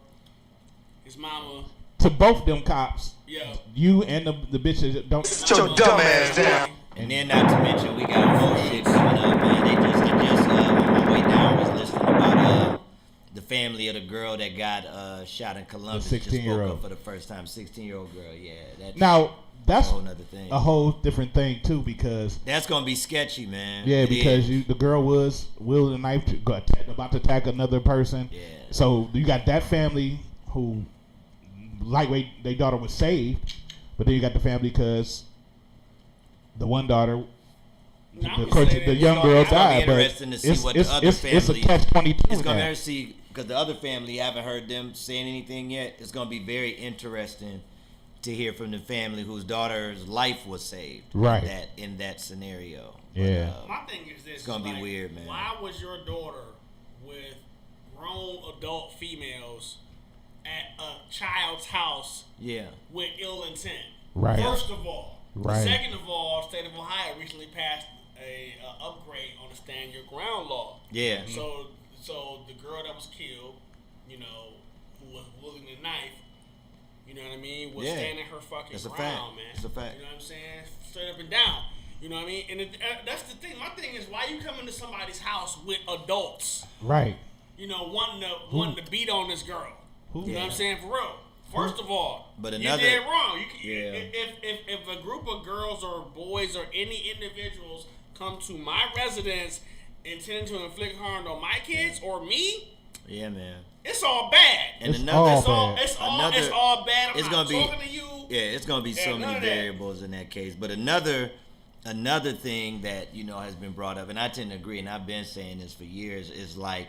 S15: his mama.
S8: To both them cops.
S15: Yeah.
S8: You and the bitches don't.
S12: Sit your dumb ass down.
S14: And then not to mention we got more shit coming up, man. I just on my way down was listening about the family of the girl that got shot in Columbus.
S8: The 16-year-old
S14: for the first time. 16-year-old girl. Yeah.
S8: That's
S14: a whole nother thing.
S8: A whole different thing too, because
S14: that's gonna be sketchy, man.
S8: Yeah, because the girl was wielding a knife about to attack another person.
S14: Yeah.
S8: So you got that family who lightweight, their daughter was saved, but then you got the family because the one daughter, the young girl died. But it's a catch-22.
S14: It's gonna see because the other family haven't heard them saying anything yet. It's gonna be very interesting to hear from the family whose daughter's life was saved,
S8: right?
S14: In that scenario.
S8: Yeah.
S15: But, my thing is this:
S14: it's gonna be weird, man.
S15: Why was your daughter with grown adult females at a child's house?
S14: Yeah.
S15: With ill intent.
S8: Right.
S15: First of all.
S8: Right.
S15: Second of all, state of Ohio recently passed a upgrade on the stand your ground law.
S14: Yeah.
S15: So the girl that was killed, who was wielding the knife. You know what I mean? Was standing her fucking ground, man.
S14: It's a fact.
S15: You know what I'm saying? Straight up and down. You know what I mean? And that's the thing. My thing is, why you coming to somebody's house with adults?
S8: Right.
S15: Wanting to beat on this girl. You know what I'm saying? For real. First of all, you did wrong. If a group of girls or boys or any individuals come to my residence intending to inflict harm on my kids or me,
S14: yeah, man.
S15: It's all bad.
S14: And
S15: it's all bad. I'm
S14: it's
S15: not
S14: gonna be,
S15: talking to you.
S14: Yeah, it's gonna be so many variables in that case. But another thing that has been brought up, and I tend to agree, and I've been saying this for years, is like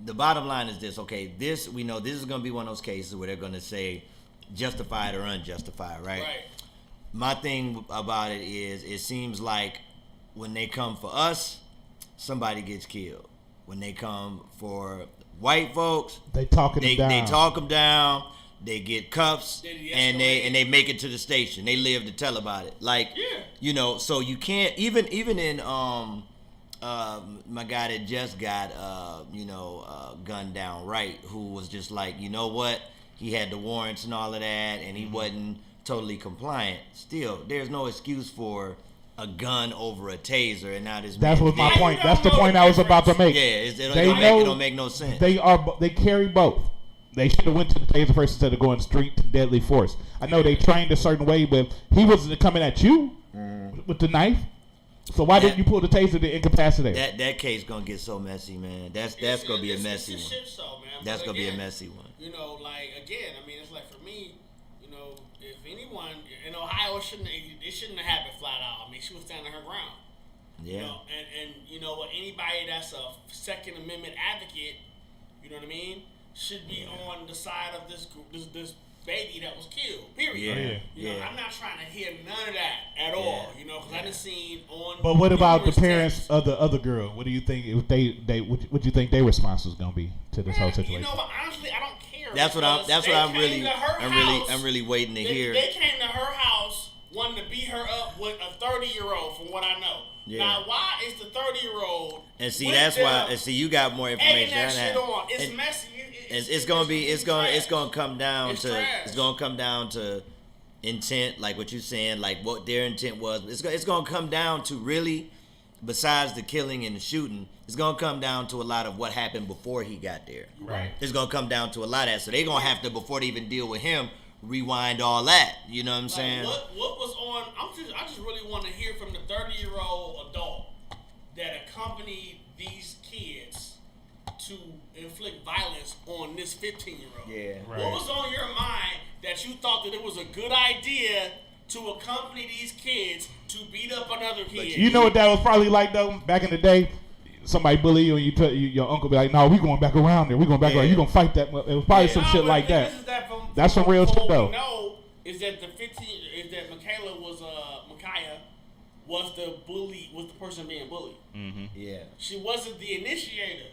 S14: the bottom line is this. Okay, we know this is gonna be one of those cases where they're gonna say justified or unjustified, right?
S15: Right.
S14: My thing about it is, it seems like when they come for us, somebody gets killed. When they come for white folks,
S8: they talk them down.
S14: They talk them down. They get cuffs, and they make it to the station. They live to tell about it. Like, so you can't even in my guy that just got gunned down, right? Who was just like, you know what? He had the warrants and all of that, and he wasn't totally compliant. Still, there's no excuse for a gun over a taser, and now this.
S8: That's what my point. That's the point I was about to make.
S14: Yeah, it don't make no sense.
S8: They carry both. They should have went to the taser first instead of going straight to deadly force. I know they trained a certain way, but he wasn't coming at you with the knife. So why didn't you pull the taser to incapacitate?
S14: That case gonna get so messy, man. That's gonna be a messy one. That's gonna be a messy one.
S15: Again, I mean, it's like for me, if anyone in Ohio, it shouldn't have happened flat out. I mean, she was standing her ground.
S14: Yeah.
S15: And you know what? Anybody that's a Second Amendment advocate, you know what I mean, should be on the side of this baby that was killed. Period.
S14: Yeah.
S15: I'm not trying to hear none of that at all. Because I done seen on.
S8: But what about the parents of the other girl? What do you think? If what you think their response was gonna be to this whole situation?
S15: You know what? Honestly, I don't care.
S14: That's what I'm really waiting to hear.
S15: They came to her house wanting to beat her up with a 30-year-old, from what I know.
S14: Yeah.
S15: Now, why is the 30-year-old?
S14: And see, that's why. And see, you got more information.
S15: That shit on. It's messy.
S14: It's gonna come down to intent, like what you're saying, like what their intent was. It's gonna come down to really, besides the killing and the shooting, it's gonna come down to a lot of what happened before he got there.
S8: Right.
S14: It's gonna come down to a lot of that. So they're gonna have to, before they even deal with him, rewind all that. You know what I'm saying?
S15: What was on? I just really want to hear from the 30-year-old adult that accompanied these kids to inflict violence on this 15-year-old.
S14: Yeah.
S8: Right.
S15: What was on your mind that you thought that it was a good idea to accompany these kids to beat up another kid?
S8: You know what that was probably like though? Back in the day, somebody bully you and your uncle be like, no, we going back around there. We going back around. You gonna fight that? It was probably some shit like that. That's some real shit though.
S15: What we know is that Michaela was the bully, was the person being bullied.
S14: Mm-hmm. Yeah.
S15: She wasn't the initiator.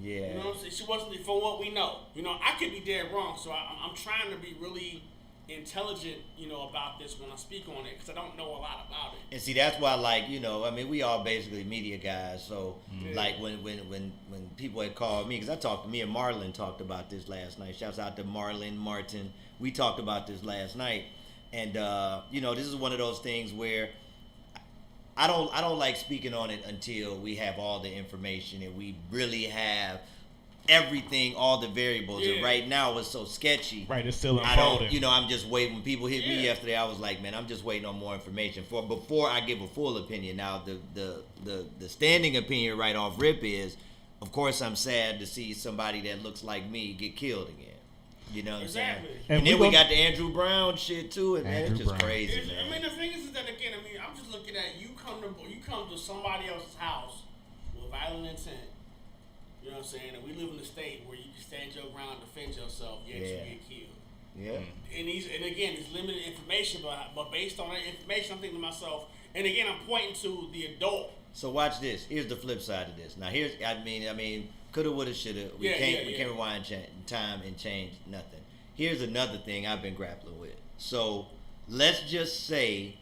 S14: Yeah.
S15: You know what I'm saying? She wasn't, from what we know. You know, I could be dead wrong, so I'm trying to be really intelligent, about this when I speak on it, because I don't know a lot about it.
S14: And see, that's why, we all basically media guys. So, like, when people had called me, because me and Marlon talked about this last night. Shouts out to Marlon, Martin. We talked about this last night, and this is one of those things where I don't like speaking on it until we have all the information and we really have everything, all the variables. And right now it's so sketchy.
S8: Right, it's still unfolding.
S14: I'm just waiting. When people hit me yesterday, I was like, man, I'm just waiting on more information before I give a full opinion. Now the standing opinion right off rip is, of course, I'm sad to see somebody that looks like me get killed again. You know what I'm saying? And then we got the Andrew Brown shit too, and man, it's just crazy, man.
S15: I mean, the thing is that again, I'm just looking at you come to somebody else's house with violent intent. You know what I'm saying? And we live in a state where you can stand your ground, defend yourself, yet you get killed.
S14: Yeah.
S15: And again, it's limited information, but based on that information, I'm thinking to myself, and again, I'm pointing to the adult.
S14: So watch this. Here's the flip side of this. Now I mean, coulda, woulda, shoulda. We can't rewind time and change nothing. Here's another thing I've been grappling with. So let's just say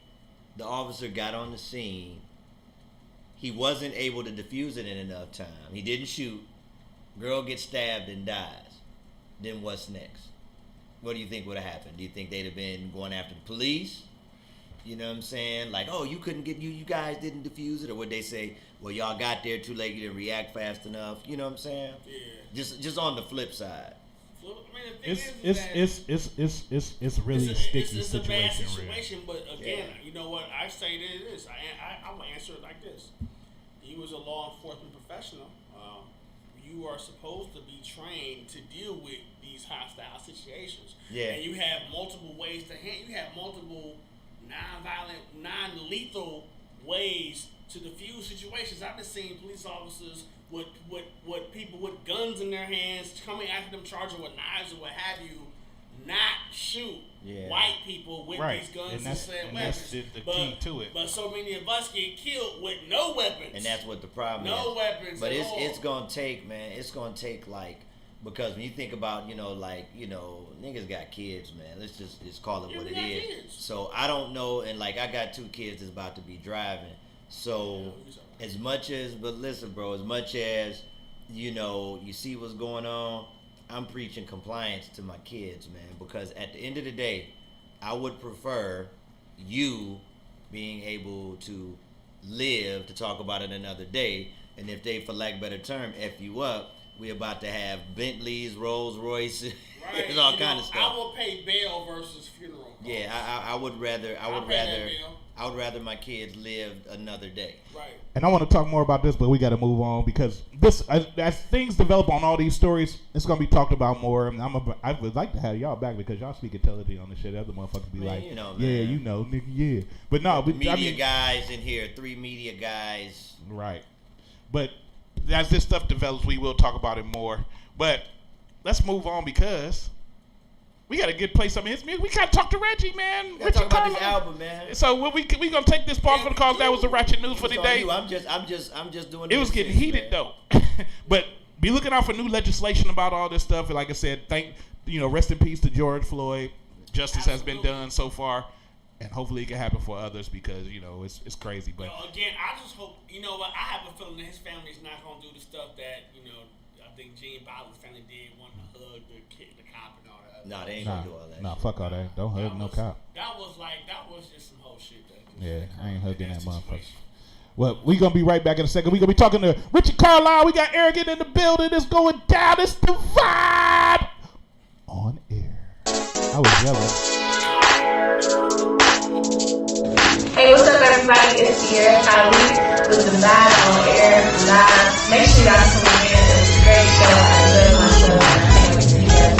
S14: the officer got on the scene. He wasn't able to defuse it in enough time. He didn't shoot. Girl gets stabbed and dies. Then what's next? What do you think would have happened? Do you think they'd have been going after the police? You know what I'm saying? Like, oh, you couldn't get you guys didn't defuse it, or would they say, well, y'all got there too late, you didn't react fast enough? You know what I'm saying?
S15: Yeah.
S14: Just on the flip side.
S8: It's really a sticky
S15: it's
S8: situation.
S15: It's a bad situation, but again, you know what? I say this. I will answer it like this. You as a law enforcement professional, you are supposed to be trained to deal with these hostile situations.
S14: Yeah.
S15: And you have multiple ways to handle. You have multiple non-violent, non-lethal ways to diffuse situations. I've been seeing police officers with people with guns in their hands coming after them, charging with knives or what have you, not shoot white people with these guns and said weapons.
S8: That's the key to it.
S15: But so many of us get killed with no weapons.
S14: And that's what the problem is.
S15: No weapons.
S14: But it's gonna take, man. It's gonna take because when you think about niggas got kids, man. Let's just call it what it is.
S15: Kids.
S14: So I don't know, and I got 2 kids that's about to be driving. So as much as you see what's going on, I'm preaching compliance to my kids, man, because at the end of the day, I would prefer you being able to live to talk about it another day, and if they, for lack of a better term, F you up, we about to have Bentleys, Rolls Royce, and all kind of stuff.
S15: I will pay bail versus funeral costs.
S14: Yeah, I would rather my kids live another day.
S15: Right.
S8: And I want to talk more about this, but we got to move on because as things develop on all these stories, it's going to be talked about more. And I would like to have y'all back because y'all speak intelligently on this shit. Other motherfuckers be like, nigga, yeah. But no,
S14: media guys in here, 3 media guys.
S8: Right. But as this stuff develops, we will talk about it more. But let's move on because we got to play some of his music. We got to talk to Reggie, man.
S14: Ritchie talk about this album, man.
S8: So we gonna take this part for the cause that was the ratchet news for the day.
S14: I'm just doing.
S8: It was getting heated though, but be looking out for new legislation about all this stuff. Like I said, rest in peace to George Floyd. Justice has been done so far, and hopefully it can happen for others because it's crazy. But
S15: again, I just hope what I have a feeling that his family is not gonna do the stuff that I think Gene Bowden's family did, wanting to hug the cop and all that.
S14: Nah, they ain't gonna do all that.
S8: Nah, fuck all that. Don't hug no cop.
S15: That was just some whole shit.
S8: I ain't hugging that motherfucker. Well, we gonna be right back in a second. We gonna be talking to Ritchie Carlyle. We got Arrogant in the building. It's going down. It's the vibe on air. I was jealous.
S11: Hey, what's up, everybody? It's Sierra Kylie with the vibe on air live. Make sure y'all tune in. It's a great show. I love my show. I can't wait to be there.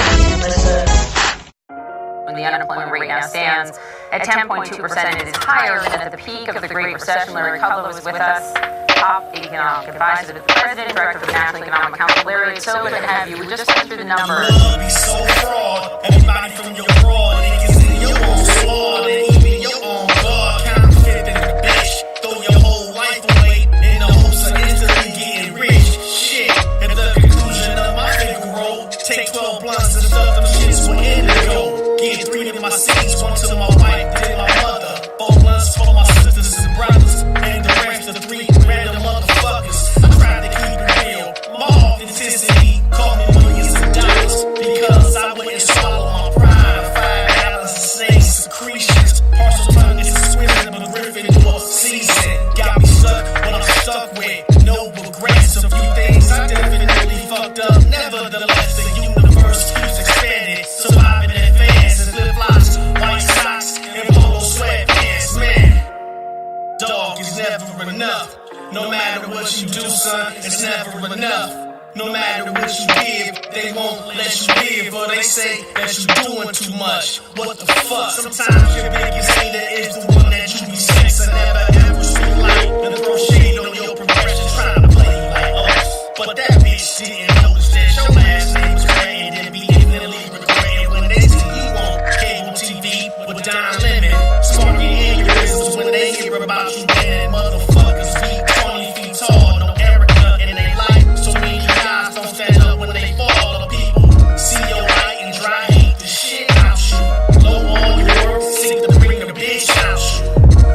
S11: When the unemployment rate now stands
S16: At 10.2%, it is higher than at the peak of the Great Recession. Larry Kudlow is with us, top economic advisor to the president, director of the National Economic Council. Larry, it's so good to have you. We just went through the numbers.
S5: Be so fraud. Everybody from your fraud niggas in your own squad and even your own God counterfeit in the bitch. Throw your whole life away in the hopes of instantly getting rich. Shit, at the conclusion of my finger roll, take 12 blunts and stuff them shits with indigo. Get 3 of my seeds, 1 to my wife, then my mother. 4 blunts for my sisters and brothers, and the rest of 3 random motherfuckers. I tried to keep it real. My authenticity cost me millions of dollars because I wouldn't swallow my pride. 5 gallons of snake secretions. Partial tongue is a swimmer, but Gryffindor season. Got me stuck what I'm stuck with. No regrets. A few things I definitely fucked up. Nevertheless, the universe keeps expanding. Surviving in advance and flip flops, white socks, and polo sweatpants. Man, dog is never enough. No matter what you do, son, it's never enough. No matter what you give, they won't let you live, or they say that you're doing too much. What the fuck? Sometimes your biggest hater is the one that you be sexing. Never ever speak light and throw shade on your progression, trying to play you like us. But that bitch didn't notice that your last name was Ray and be infinitely regretted when they see you on cable TV with Don Lemon. Sparking aneurysms when they hear about you dead. Motherfuckers be 20 feet tall, no Erica in their life. So many guys don't stand up when they fall. The people see your light and dry heat the shit out you. Low all your work, seek to bring the bitch out you.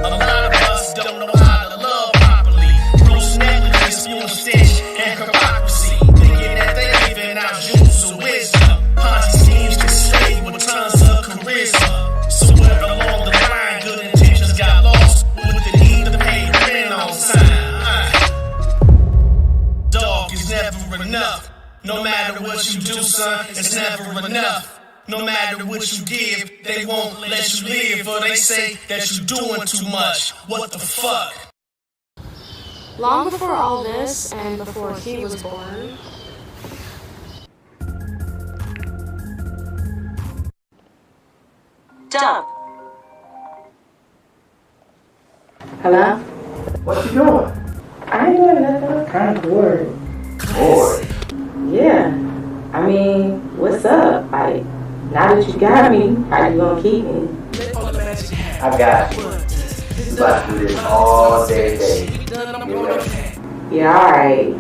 S5: A lot of us don't know how to love properly. Gross negligence, fuel stitch, and hypocrisy. Thinking that they living out jewels of wisdom. Ponzi schemes can slay with tons of charisma. Somewhere along the line, good intentions got lost with the need to pay rent on time. Dog is never enough. No matter what you do, son, it's never enough. No matter what you give, they won't let you live, or they say that you're doing too much. What the fuck?
S17: Long before all this, and before he was born,
S16: Dump.
S18: Hello?
S19: What you doing?
S18: I ain't doing nothing. I'm kind of bored.
S19: Bored?
S18: Yeah. I mean, what's up? Like, now that you got me, how you gonna keep me?
S19: I got you. You about to do this all day, baby. You ready?
S18: Yeah, alright.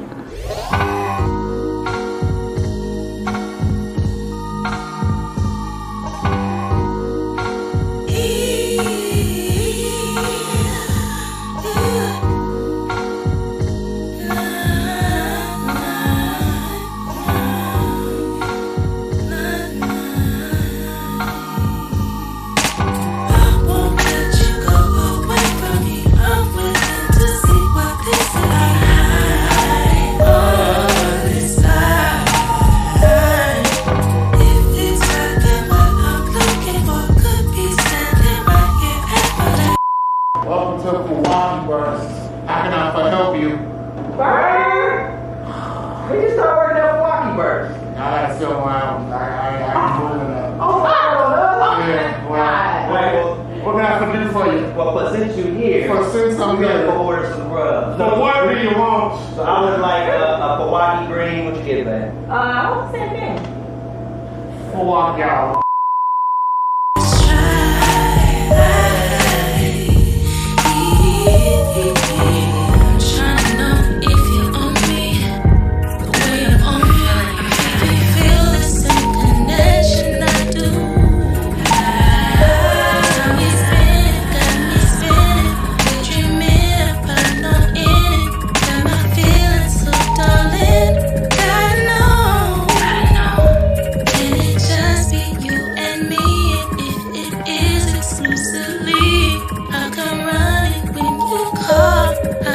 S2: Welcome to Milwaukee Burst. How can I help you?
S19: Burn! We just started working at Milwaukee Burst.
S2: I gotta sit around. I'm moving up.
S19: Oh,
S2: Yeah, well, what can I do for you?
S19: Well, since you're here,
S2: Since I'm
S19: we're
S2: here.
S19: gonna order some grub.
S2: So what do you want?
S19: So I would like a Milwaukee green. What you get back?
S18: I want the same thing.
S2: Milwaukee out.
S17: I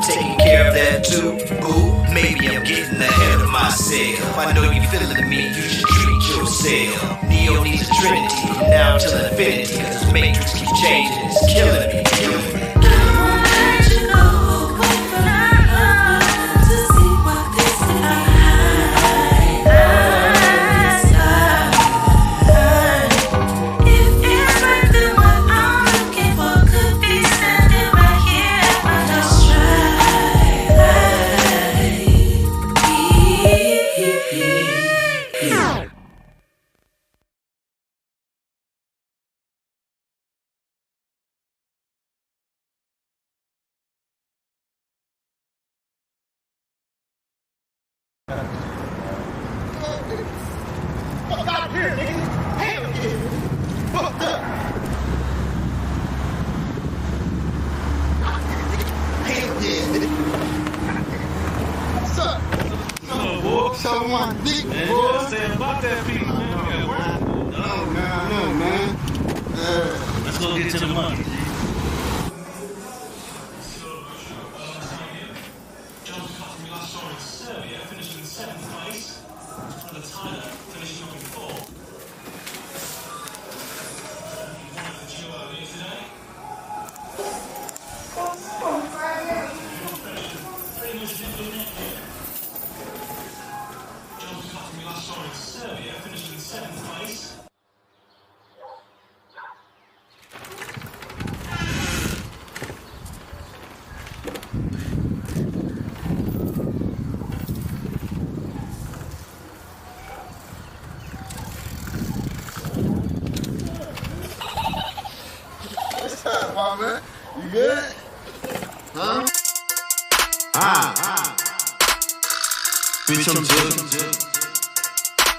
S13: taking care of that too, boo. Maybe I'm getting ahead of myself. I know you feeling me, you should treat yourself. Neo needs a trinity from now till infinity, cause this matrix keep changing, it's killing me, killing me.
S2: Fuck out here, nigga. Hell yeah. Fucked up. Hell yeah, nigga. What's up? No, boy. Show my dick,
S5: Man,
S2: boy.
S5: you say about that people, man.
S2: No, man.
S5: Let's go get to the money.
S2: What's up, my man? You good? Huh?
S12: Bitch, I'm jugging.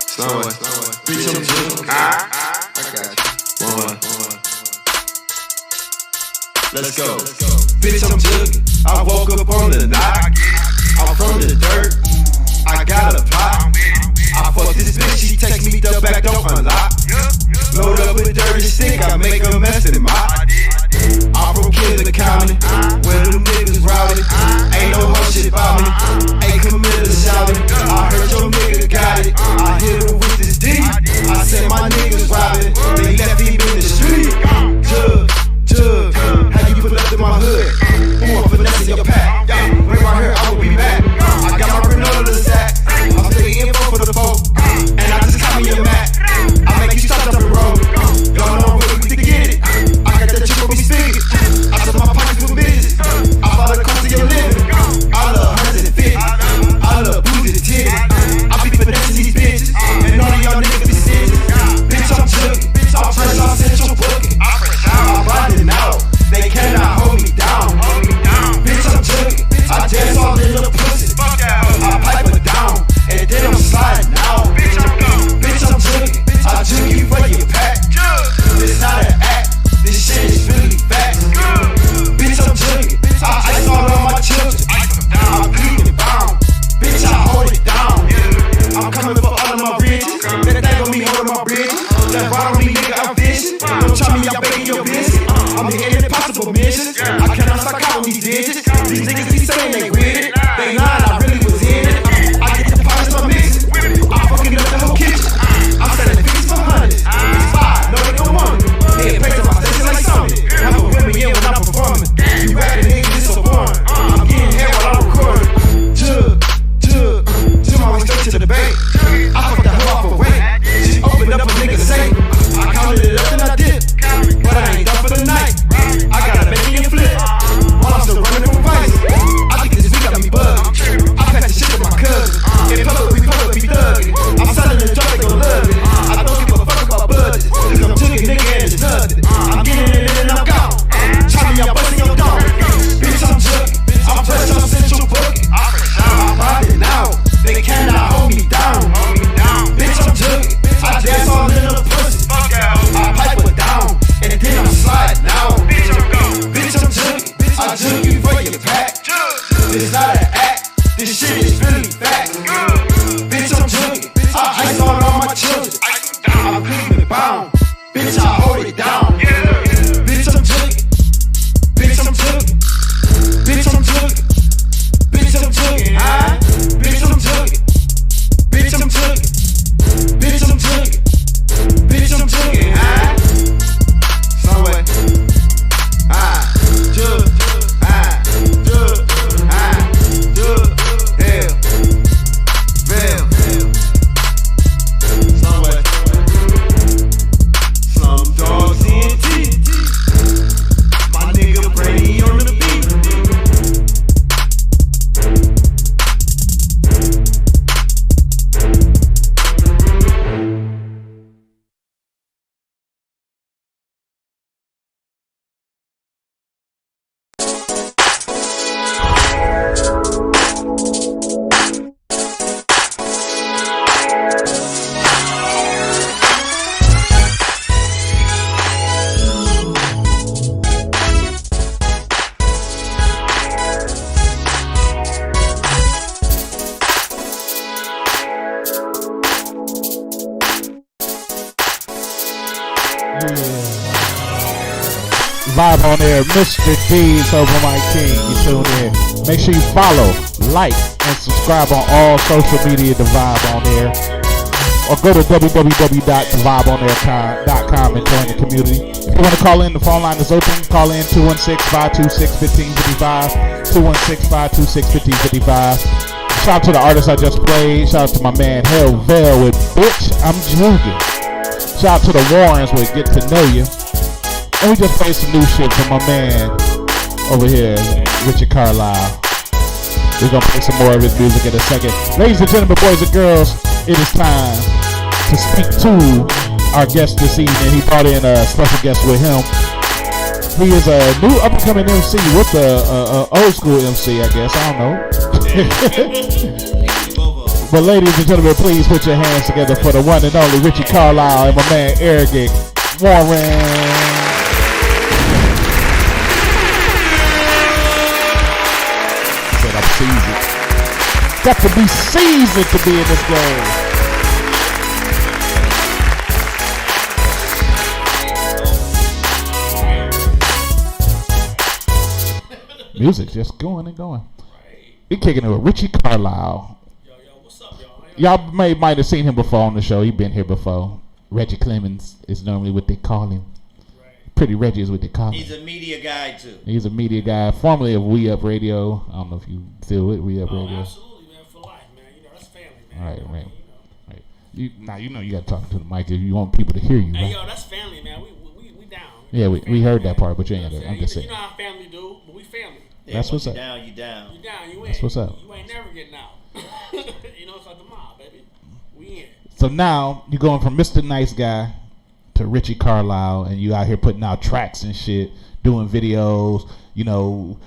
S12: Slow way. Bitch, I'm jugging. I got you. One. Let's go. Bitch, I'm jugging. I woke up on the night. I'm from the dirt. I got a pot. I fuck this bitch. She text me the back door unlock. Load up a dirty stick. I make a mess in my. I'm from Kinder County, where them niggas rowdy. Ain't no whole shit about me. Ain't committed shouting. I heard your nigga got it. I hit him with this D. I said my niggas robbing. They left him in the street. Jug, how you put up in my hood? Ooh, I'm finessing your pack. Bring my hair, I will be back. I got my granola sack. I'm taking info for the folk. And I just caught me a Mac. I make you stop and roll. Don't know where we to get it. I got that chick with me spigot. I took my pockets with bitches. I bought a cost of your living. I love 150. I love boozy titties. I be finessing these bitches. And all of y'all niggas be serious. Bitch, I'm jugging. I'm fresh off Central Booking. I'm riding out. They cannot hold me down. Bitch, I'm jugging. I dance all in the pussy. I pipe her down. And then I'm sliding out. Bitch, I'm jugging. I jug you for your pack. This not an act. This shit is really facts. Bitch, I'm jugging. I ice all on my children. I'm clean and bound. Bitch, I hold it down. I'm coming for all of my bridges. That thing on me holding my bridges. That ride on me, nigga, I'm fishing. Don't try me, I'm begging your business. I'm hitting impossible missions. I cannot stop counting these digits. These niggas be saying they with it. They lying, I really was in it. I get the parts, I'm mixing. I'm fucking up the whole kitchen. I'm selling 50s for hundreds. It's fire, no, they don't want it. They pace on my station like something. I'm a women, yeah, when I'm performing. You rapping, nigga, this so boring. I'm getting hair while I'm recording. Jug, my way straight to the bank. I fucked that hoe off a weight. She opened up a nigga safe. I counted it up and I did. But I ain't done for the night. I gotta make me a flip. While I'm still running from vice. I think this beat got me bugged. I packed
S8: Vibe on Air, Mr. D's over Mike King. You tune in. Make sure you follow, like, and subscribe on all social media to Vibe on Air. Or go to www.thevibeonair.com and join the community. If you want to call in, the phone line is open. Call in 216-526-1555. 216-526-1555. Shout out to the artist I just played. Shout out to my man Hell Veil with Bitch, I'm Jugging. Shout out to the Warrens with Get to Know You. And we just played some new shit from my man over here, Ritchie Carlyle. We're going to play some more of his music in a second. Ladies and gentlemen, boys and girls, it is time to speak to our guest this evening. He brought in a special guest with him. He is a new up-and-coming MC with the old school MC, I guess. I don't know. But ladies and gentlemen, please put your hands together for the one and only Ritchie Carlyle and my man Eric Warren. I'm seasoned. Got to be seasoned to be in this game. Music just going and going. We kicking it with Ritchie Carlyle.
S15: Yo, what's up, y'all?
S8: Y'all might have seen him before on the show. He been here before. Reggie Clemens is normally what they call him. Pretty Reggie is what they call him.
S14: He's a media guy too.
S8: He's a media guy, formerly of We Up Radio. I don't know if you still with We Up Radio.
S15: Absolutely, man, for life, man. You know, that's family, man.
S8: All right, right. Right. You know you got to talk to the mic if you want people to hear you.
S15: Hey,
S8: right?
S15: yo, that's family, man. We down.
S8: Yeah, we heard that part, but you ain't got to. I'm just saying.
S15: You know how family do, but we family.
S14: Yeah,
S8: that's what's up.
S14: You down, you down.
S15: You down, you in.
S8: That's what's up.
S15: You ain't never getting out. You know, it's like the mob, baby. We in.
S8: So now you're going from Mr. Nice Guy to Ritchie Carlyle, and you out here putting out tracks and shit, doing videos, you know,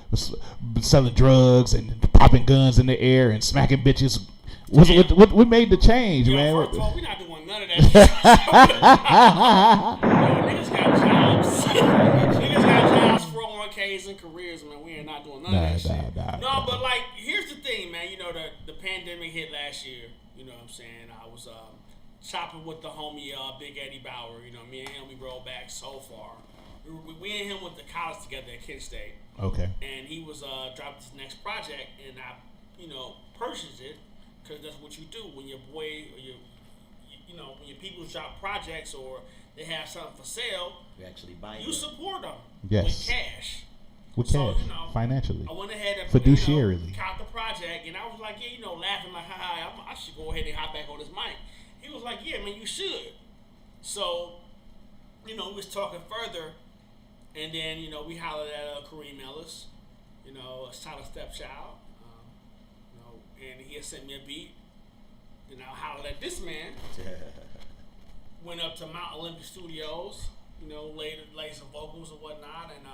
S8: selling drugs and popping guns in the air and smacking bitches. What made the change, man?
S15: First of all, we not doing none of that shit. Niggas got jobs. Niggas got jobs, 401ks and careers, man. We ain't not doing none of that shit. No, but like, here's the thing, man. You know, the pandemic hit last year. You know what I'm saying? I was chopping with the homie Big Eddie Bauer. You know, me and him, we rolled back so far. We and him went to college together at Kent State.
S8: Okay.
S15: And he was dropping this next project, and I, you know, purchased it because that's what you do when your boy or you know, when your people drop projects or they have something for sale.
S14: You actually buy it.
S15: You support them.
S8: Yes.
S15: With cash.
S8: With
S15: so,
S8: cash,
S15: you know,
S8: financially.
S15: I went ahead and
S8: fiduciarily.
S15: Caught the project, and I was like, yeah, you know, laughing like, I should go ahead and hop back on this mic. He was like, yeah, man, you should. So, you know, we was talking further, and then, you know, we hollered at Kareem Ellis, you know, a Tyler Stepchild, you know, and he had sent me a beat. Then I hollered at this man. Went up to Mount Olympus Studios, you know, laid some vocals and whatnot, and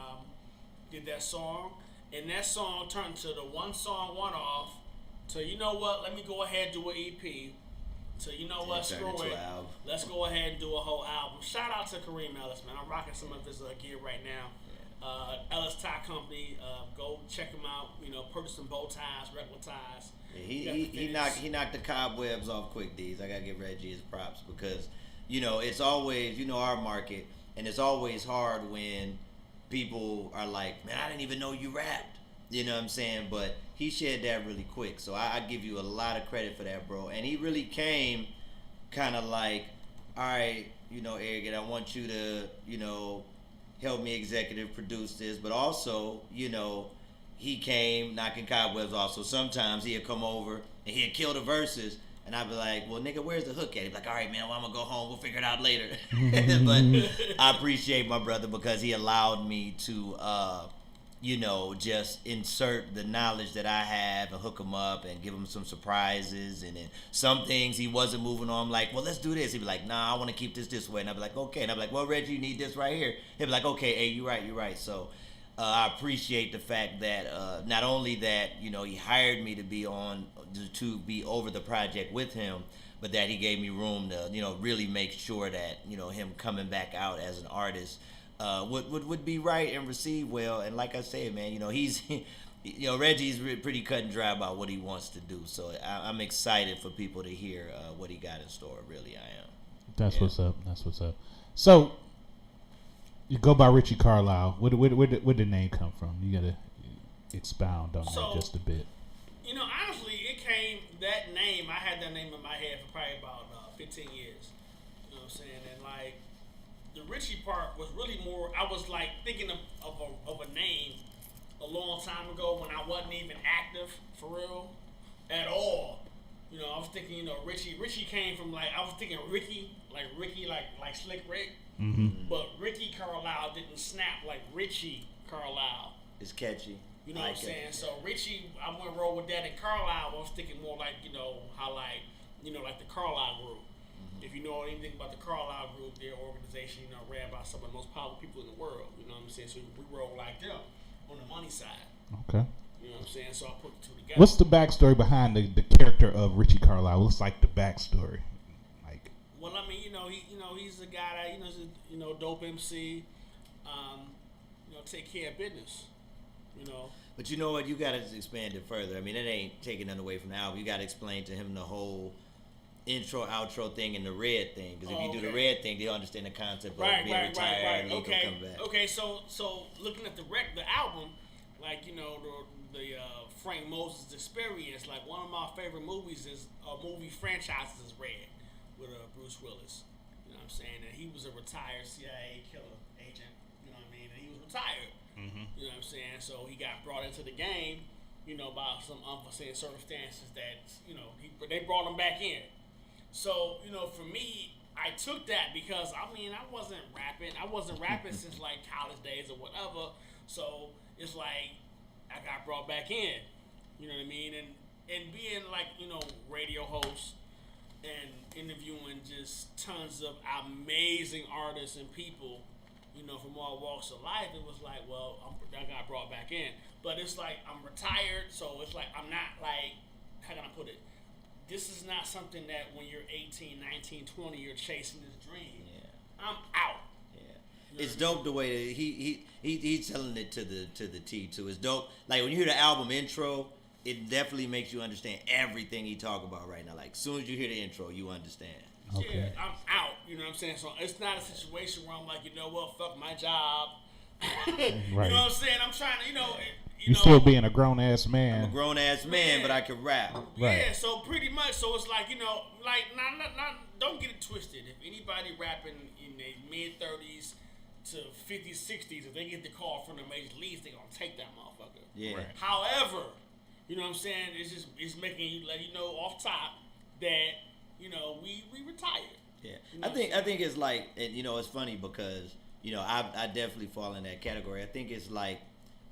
S15: did that song. And that song turned to the one song, one off, to, you know what, let me go ahead and do an EP. So, you know what, screw it. Let's go ahead and do a whole album. Shout out to Kareem Ellis, man. I'm rocking some of his gear right now. Ellis Tie Company, go check him out. You know, purchase some bow ties, regular ties.
S14: Yeah, he knocked the cobwebs off quick, D's. I gotta give Reggie his props because, you know, it's always, you know, our market, and it's always hard when people are like, man, I didn't even know you rapped. You know what I'm saying? But he shared that really quick. So I give you a lot of credit for that, bro. And he really came kind of like, all right, you know, Eric, I want you to, you know, help me executive produce this. But also, you know, he came knocking cobwebs off. So sometimes he'd come over and he'd kill the verses. And I'd be like, well, nigga, where's the hook at? He'd be like, all right, man, well, I'm going to go home. We'll figure it out later. But I appreciate my brother because he allowed me to, you know, just insert the knowledge that I have and hook him up and give him some surprises. And then some things he wasn't moving on. I'm like, well, let's do this. He'd be like, nah, I want to keep this way. And I'd be like, okay. And I'd be like, well, Reggie, you need this right here. He'd be like, okay, hey, you're right. So I appreciate the fact that not only that, you know, he hired me to be over the project with him, but that he gave me room to, you know, really make sure that, you know, him coming back out as an artist would be right and received well. And like I said, man, you know, he's, you know, Reggie's pretty cut and dry about what he wants to do. So I'm excited for people to hear what he got in store. Really, I am.
S8: That's what's up. So You go by Ritchie Carlyle. Where the name come from? You gotta expound on that just a bit.
S15: You know, honestly, it came, that name, I had that name in my head for probably about 15 years. You know what I'm saying? And like, the Ritchie part was really more, I was like thinking of a name a long time ago when I wasn't even active for real at all. You know, I was thinking, you know, Ritchie came from like, I was thinking Ricky, like Slick Rick.
S8: Mm-hmm.
S15: But Ricky Carlyle didn't snap like Ritchie Carlyle.
S14: It's catchy.
S15: You know what I'm saying? So Ritchie, I went roll with that. And Carlyle, I was thinking more like, you know, how like, you know, like the Carlyle Group. Mm-hmm. If you know anything about the Carlyle Group, their organization, you know, ran by some of the most powerful people in the world. You know what I'm saying? So we roll like them on the money side.
S8: Okay.
S15: You know what I'm saying? So I put the two together.
S8: What's the backstory behind the character of Ritchie Carlyle? What's like the backstory? Like.
S15: Well, I mean, he's a guy that, you know, dope MC, you know, take care of business. You know.
S14: But you know what? You got to expand it further. I mean, it ain't taking nothing away from the album. You got to explain to him the whole intro, outro thing and the red thing. Because if you do the red thing, they'll understand the concept of being retired and
S15: okay.
S14: come back.
S15: Okay, so looking at the album, like, you know, the Frank Moses Experience, like one of my favorite movies is movie franchises is Red with Bruce Willis. You know what I'm saying? And he was a retired CIA killer agent. You know what I mean? And he was retired.
S8: Mm-hmm.
S15: You know what I'm saying? So he got brought into the game, you know, by some unforeseen circumstances that, you know, they brought him back in. So, you know, for me, I took that because, I mean, I wasn't rapping since like college days or whatever. So it's like I got brought back in. You know what I mean? And being like, you know, radio host and interviewing just tons of amazing artists and people, you know, from all walks of life, it was like, well, I got brought back in. But it's like, I'm retired, so it's like, I'm not like, how can I put it? This is not something that when you're 18, 19, 20, you're chasing this dream.
S14: Yeah.
S15: I'm out.
S14: Yeah. You know it's dope the way that he's telling it to the T too. It's dope. Like when you hear the album intro, it definitely makes you understand everything he talk about right now. Like as soon as you hear the intro, you understand.
S8: Okay.
S15: Yeah, I'm out. You know what I'm saying? So it's not a situation where I'm like, you know what, fuck my job.
S8: Right.
S15: You know what I'm saying? I'm trying to,
S8: you still being a grown ass man.
S14: I'm a grown ass man, but I can rap.
S8: Right.
S15: Yeah, so pretty much. So it's like, you know, like, not don't get it twisted. If anybody rapping in their mid-30s to 50s, 60s, if they get the call from the major leagues, they gonna take that motherfucker.
S14: Yeah. Right.
S15: However, you know what I'm saying? It's making you, let you know off top that, you know, we retired.
S14: Yeah.
S15: You know
S14: I think it's like, and you know, it's funny because, you know, I definitely fall in that category. I think it's like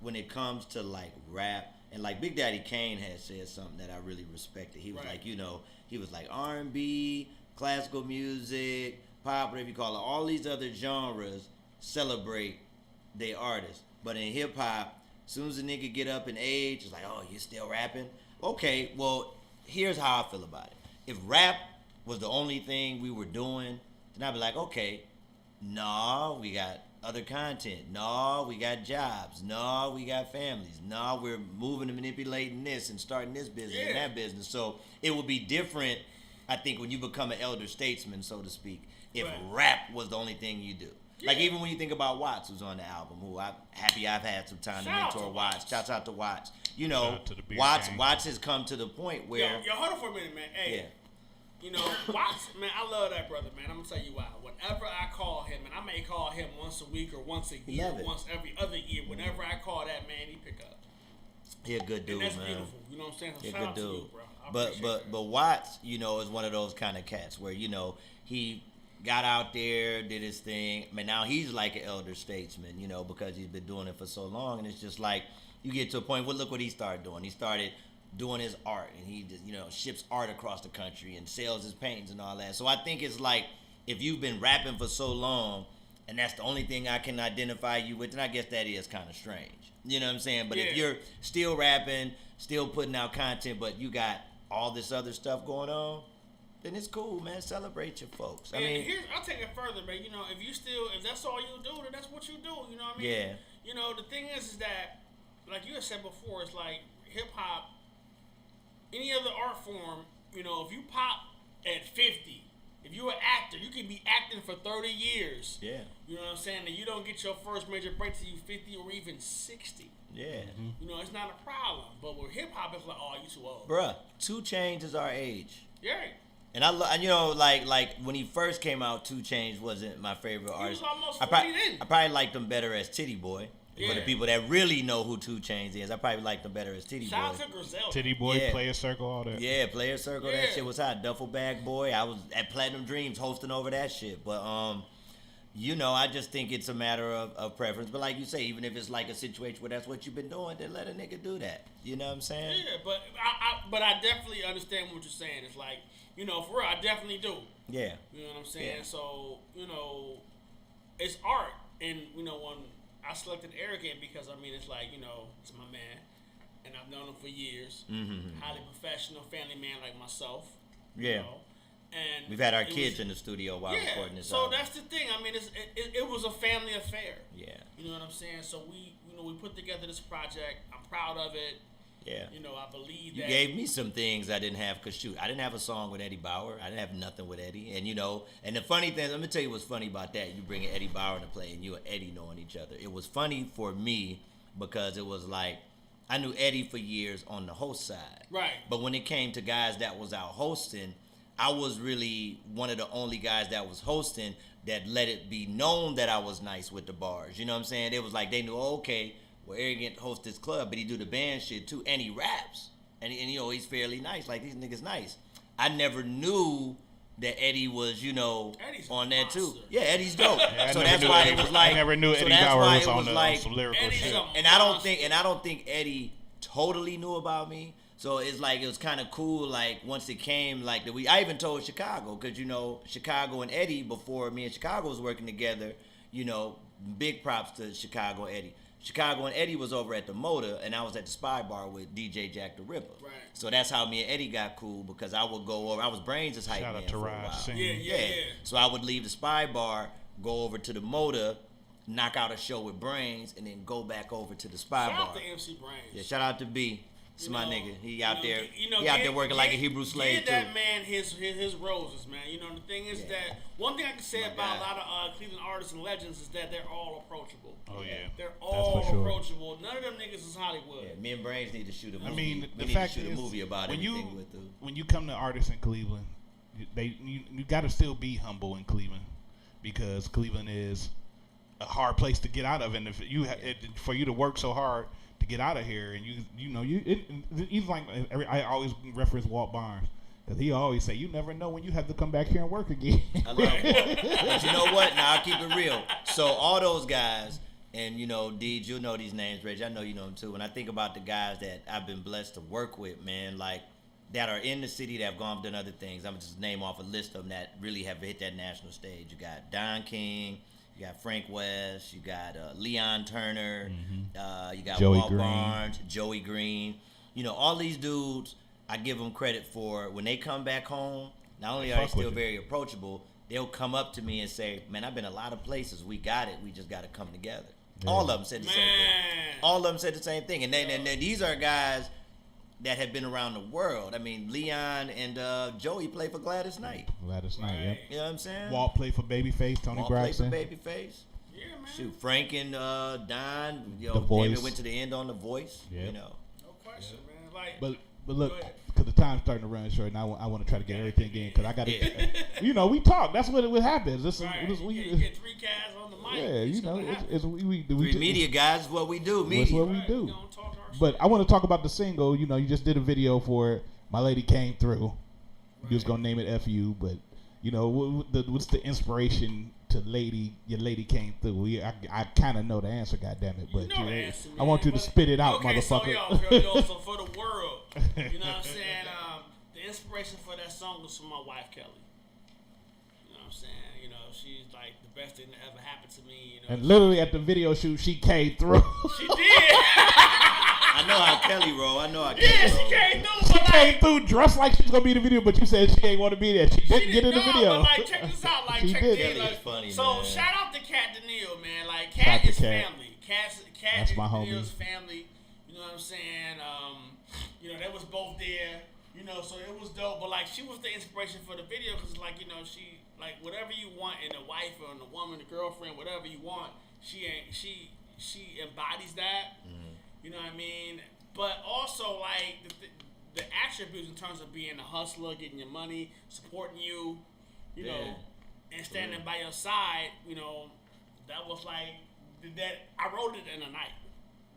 S14: when it comes to like rap, and like Big Daddy Kane had said something that I really respected. He was like, you know, he was like R&B, classical music, pop, whatever you call it, all these other genres celebrate their artists. But in hip hop, as soon as a nigga get up in age, it's like, oh, you still rapping? Okay, well, here's how I feel about it. If rap was the only thing we were doing, then I'd be like, okay, nah, we got other content. Nah, we got jobs. Nah, we got families. Nah, we're moving and manipulating this and starting this business and that business. So it would be different, I think, when you become an elder statesman, so to speak, if rap was the only thing you do. Yeah. Like even when you think about Watts, who's on the album, who I'm happy I've had some time to mentor Watts. Shouts out to Watts. You know, Watts has come to the point where...
S15: Yo, hold on for a minute, man. Hey.
S14: Yeah.
S15: You know, Watts, man, I love that brother, man. I'm going to tell you why. Whenever I call him, and I may call him once a week or once a year, once every other year, whenever I call that man, he pick up.
S14: He a good dude,
S15: and that's
S14: man.
S15: beautiful. You know what I'm saying? So
S14: he a
S15: shout
S14: good
S15: out
S14: dude.
S15: to you, bro.
S14: But Watts, you know, is one of those kind of cats where, you know, he got out there, did his thing. I mean, now he's like an elder statesman, you know, because he's been doing it for so long. And it's just like, you get to a point, well, look what he started doing. He started doing his art, and he just, you know, ships art across the country and sells his paintings and all that. So I think it's like, if you've been rapping for so long, and that's the only thing I can identify you with, then I guess that is kind of strange. You know what I'm saying? But if you're still rapping, still putting out content, but you got all this other stuff going on, then it's cool, man. Celebrate your folks. I mean,
S15: I'll take it further, man. You know, if that's all you do, then that's what you do. You know what I mean?
S14: Yeah.
S15: You know, the thing is that, like you had said before, it's like hip hop, any other art form, you know, if you pop at 50 If you're an actor, you can be acting for 30 years.
S14: Yeah.
S15: You know what I'm saying? And you don't get your first major break till you 50 or even 60.
S14: Yeah.
S15: You know, it's not a problem. But with hip hop, it's like, oh, you too old.
S14: Bruh, 2 Chainz is our age.
S15: Yeah.
S14: And I you know, like when he first came out, 2 Chainz wasn't my favorite artist.
S15: He was almost
S14: I
S15: 40 then.
S14: probably liked him better as Titty Boy.
S15: Yeah.
S14: For the people that really know who 2 Chainz is, I probably liked him better as Titty
S15: Shout
S14: Boy.
S15: out to Griselda.
S8: Titty Boy,
S14: Yeah.
S8: Player Circle, all that.
S14: Yeah, Player Circle,
S15: Yeah.
S14: that shit was hot. Duffel Bag Boy, I was at Platinum Dreams hosting over that shit. But you know, I just think it's a matter of preference. But like you say, even if it's like a situation where that's what you've been doing, then let a nigga do that. You know what I'm saying?
S15: Yeah, but I definitely understand what you're saying. It's like, you know, for real, I definitely do.
S14: Yeah.
S15: You know what I'm saying?
S14: Yeah.
S15: So, you know, it's art. And, you know, when I selected Arrogant because, I mean, it's like, you know, it's my man. And I've known him for years.
S14: Mm-hmm.
S15: Highly professional, family man like myself.
S14: Yeah.
S15: You know? And
S14: we've had our kids in the studio while recording this.
S15: So that's the thing. I mean, it was a family affair.
S14: Yeah.
S15: You know what I'm saying? So we put together this project. I'm proud of it.
S14: Yeah.
S15: You know, I believe
S14: You
S15: that.
S14: gave me some things I didn't have, because shoot, I didn't have a song with Eddie Bauer. I didn't have nothing with Eddie. And you know, and the funny thing, let me tell you what's funny about that. You bringing Eddie Bauer into play and you and Eddie knowing each other. It was funny for me because it was like, I knew Eddie for years on the host side.
S15: Right.
S14: But when it came to guys that was out hosting, I was really one of the only guys that was hosting that let it be known that I was nice with the bars. You know what I'm saying? It was like they knew, okay, well, Arrogant hosts this club, but he do the band shit too, and he raps. And you know, he's fairly nice. Like, these niggas nice. I never knew that Eddie was, you know,
S15: Eddie's
S14: on that too.
S15: monster.
S14: Yeah, Eddie's dope.
S8: Yeah,
S14: so that's why it was like,
S8: I never knew
S14: so
S8: Eddie
S14: that's
S8: Bauer
S14: why
S8: was
S14: it
S8: on
S14: like,
S8: some lyrical
S15: Eddie's
S8: shit.
S14: and I don't think Eddie totally knew about me. So it's like, it was kind of cool. Like, once it came, like I even told Chicago, because you know, Chicago and Eddie, before me and Chicago was working together, you know, big props to Chicago and Eddie. Chicago and Eddie was over at the Motor, and I was at the Spy Bar with DJ Jack the Ripper.
S15: Right.
S14: So that's how me and Eddie got cool, because I would go over. I was Brains' hype
S8: Shout
S14: man
S8: out to
S14: for a
S8: Raj
S14: while.
S8: Singh.
S15: Yeah.
S14: So I would leave the Spy Bar, go over to the Motor, knock out a show with Brains, and then go back over to the Spy
S15: Shout
S14: Bar.
S15: out to MC Brains.
S14: Yeah, shout out to B. It's my nigga. He out there.
S15: He
S14: He out there working like a Hebrew slave
S15: give
S14: too.
S15: that man his roses, man. You know, the thing is that one thing I can say
S14: My
S15: about
S14: guy.
S15: a lot of Cleveland artists and legends is that they're all approachable.
S8: Oh yeah,
S15: They're
S8: That's
S15: all
S8: for sure.
S15: approachable. None of them niggas is Hollywood.
S14: Yeah, me and Brains need to shoot a movie.
S8: I mean,
S14: we
S8: the
S14: need
S8: fact
S14: to shoot
S8: is,
S14: a movie about
S8: when
S14: everything
S8: you
S14: with them.
S8: when you come to artists in Cleveland, you got to still be humble in Cleveland, because Cleveland is a hard place to get out of, and if you for you to work so hard to get out of here, and even like I always reference Walt Barnes, because he always say, you never know when you have to come back here and work again.
S14: I love it. But you know what? Now I'll keep it real. So all those guys, and you know, Deej, you know these names, Reg. I know you know them too. When I think about the guys that I've been blessed to work with, man, like that are in the city that have gone and done other things. I'm just name off a list of them that really have hit that national stage. You got Don King. You got Frank West, you got Leon Turner, you got
S8: Joey
S14: Walt
S8: Green.
S14: Barnes, Joey Green. You know, all these dudes, I give them credit for when they come back home, not only are they
S8: Fuck
S14: still
S8: with you.
S14: very approachable, they'll come up to me and say, man, I've been a lot of places. We got it. We just got to come together.
S8: Yeah.
S14: All of them said the same thing. All of them said the same thing. And then these are guys that have been around the world. I mean, Leon and Joey play for Gladys Knight.
S8: Gladys Knight, yep.
S14: You know what I'm saying?
S8: Walt played for Babyface, Tony
S14: Walt played for
S8: Braxton.
S14: Babyface.
S15: Yeah, man.
S14: Shoot, Frank and Don, you know,
S8: The Voice.
S14: David went to the end on The Voice.
S8: Yep.
S14: You know.
S15: No question, man. Like,
S8: But
S15: Go
S8: look,
S15: ahead.
S8: because the time's starting to run short, and I want to try to get everything in, because I got to, you know, we talk. That's what happens. This
S15: right.
S8: is,
S15: you get three cats on the mic.
S8: yeah, you know, we
S14: Three media guys is what we do.
S8: That's
S14: Media.
S8: what we do. But I want to talk about the single. You know, you just did a video for it. My Lady Came Through. You was gonna name it FU, but you know, what's the inspiration to Your Lady Came Through? I kind of know the answer, goddammit, but
S15: You know the answer,
S8: I want you to spit it out,
S15: okay,
S8: motherfucker.
S15: So for the world, you know what I'm saying? The inspiration for that song was from my wife, Kelly. You know what I'm saying? You know, she's like the best thing that ever happened to me. You know,
S8: And literally at the video shoot, she came through.
S15: she did.
S14: I know how Kelly roll.
S15: Yeah, she came through.
S8: She came through dressed like she was gonna be in the video, but you said she ain't want to be there. She didn't get in the video.
S15: But like, check this out. Like,
S8: She
S15: check
S8: did.
S15: this
S14: Kelly
S15: out.
S14: is funny,
S15: So
S14: man.
S15: shout out to Kat Daniil, man. Like,
S8: Shout
S15: Kat
S8: to
S15: is
S8: Kat.
S15: family. Kat
S8: That's
S15: is
S8: my homie.
S15: Daniil's family. You know what I'm saying? You know, they was both there. You know, so it was dope. But like, she was the inspiration for the video because, like, you know, she like whatever you want in a wife or in a woman, a girlfriend, whatever you want, she embodies that. Mm-hmm. You know what I mean? But also like the attributes in terms of being a hustler, getting your money, supporting you, you know, and standing by your side. You know, that was like that. I wrote it in a night.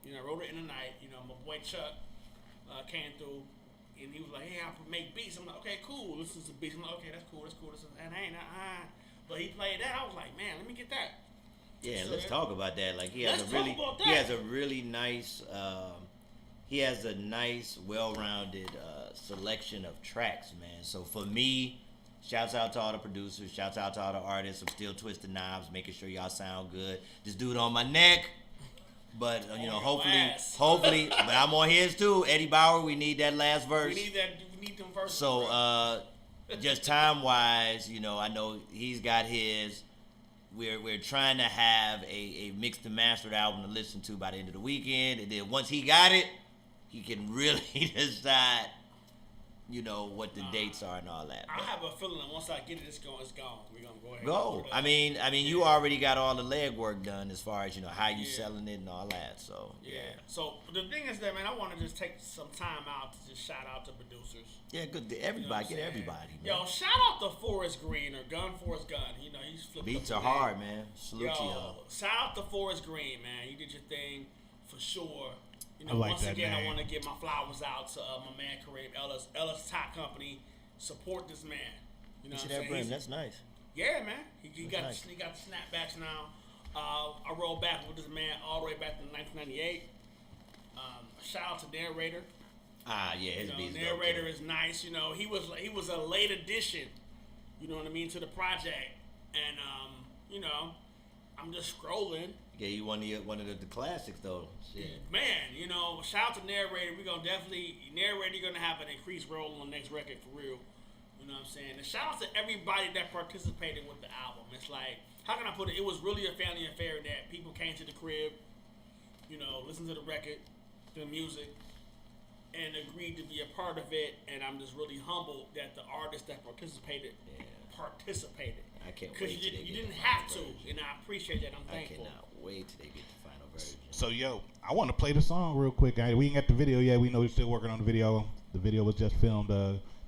S15: You know, I wrote it in a night. You know, my boy Chuck came through. And he was like, hey, I make beats. I'm like, okay, cool. This is a beat. I'm like, okay, that's cool. And I ain't, but he played that. I was like, man, let me get that.
S14: Yeah, so let's talk about that. Like, he has a really nice, well-rounded selection of tracks, man. So for me, shouts out to all the producers. Shouts out to all the artists. I'm still twisting knobs, making sure y'all sound good. This dude on my neck. But you know, hopefully, but I'm on his too. Eddie Bauer, we need that last verse.
S15: We need them verses.
S14: So, just time wise, you know, I know he's got his. We're trying to have a mixed and mastered album to listen to by the end of the weekend, and then once he got it, he can really decide, you know, what the dates are and all that.
S15: I have a feeling that once I get it, it's gone. We're gonna go ahead.
S14: Go. I mean, you already got all the legwork done as far as, you know, how you selling it and all that. So
S15: yeah. So the thing is that, man, I want to just take some time out to just shout out to producers.
S14: Yeah, good. Everybody, you know get everybody. Man.
S15: Yo, shout out to Forrest Green or Gun Forrest Gun. You know, he's flipped.
S14: Beats are hard, man. Salute to y'all.
S15: Shout out to Forrest Green, man. You did your thing for sure. You know,
S8: like
S15: once again,
S8: name.
S15: I want to give my flowers out to my man Kareem Ellis Top Company. Support this man. You know what I'm saying?
S14: That's nice.
S15: Yeah, man. He got the snapbacks now. I rolled back with this man all the way back to 1998. Shout out to Narrator.
S14: Yeah, his beats.
S15: Narrator is nice. You know, he was a late addition. You know what I mean, to the project, and you know, I'm just scrolling.
S14: Yeah, you one of the classics though. Shit.
S15: Man, you know, shout out to Narrator. We're gonna Narrator gonna have an increased role on the next record for real. You know what I'm saying? And shout out to everybody that participated with the album. It's like, how can I put it? It was really a family affair that people came to the crib, you know, listened to the record, the music, and agreed to be a part of it. And I'm just really humbled that the artists that participated.
S14: I can't wait.
S15: Because you didn't have to, and I appreciate that. I'm thankful.
S14: I cannot wait till they get the final version.
S8: So, yo, I want to play the song real quick. We ain't got the video yet. We know we're still working on the video. The video was just filmed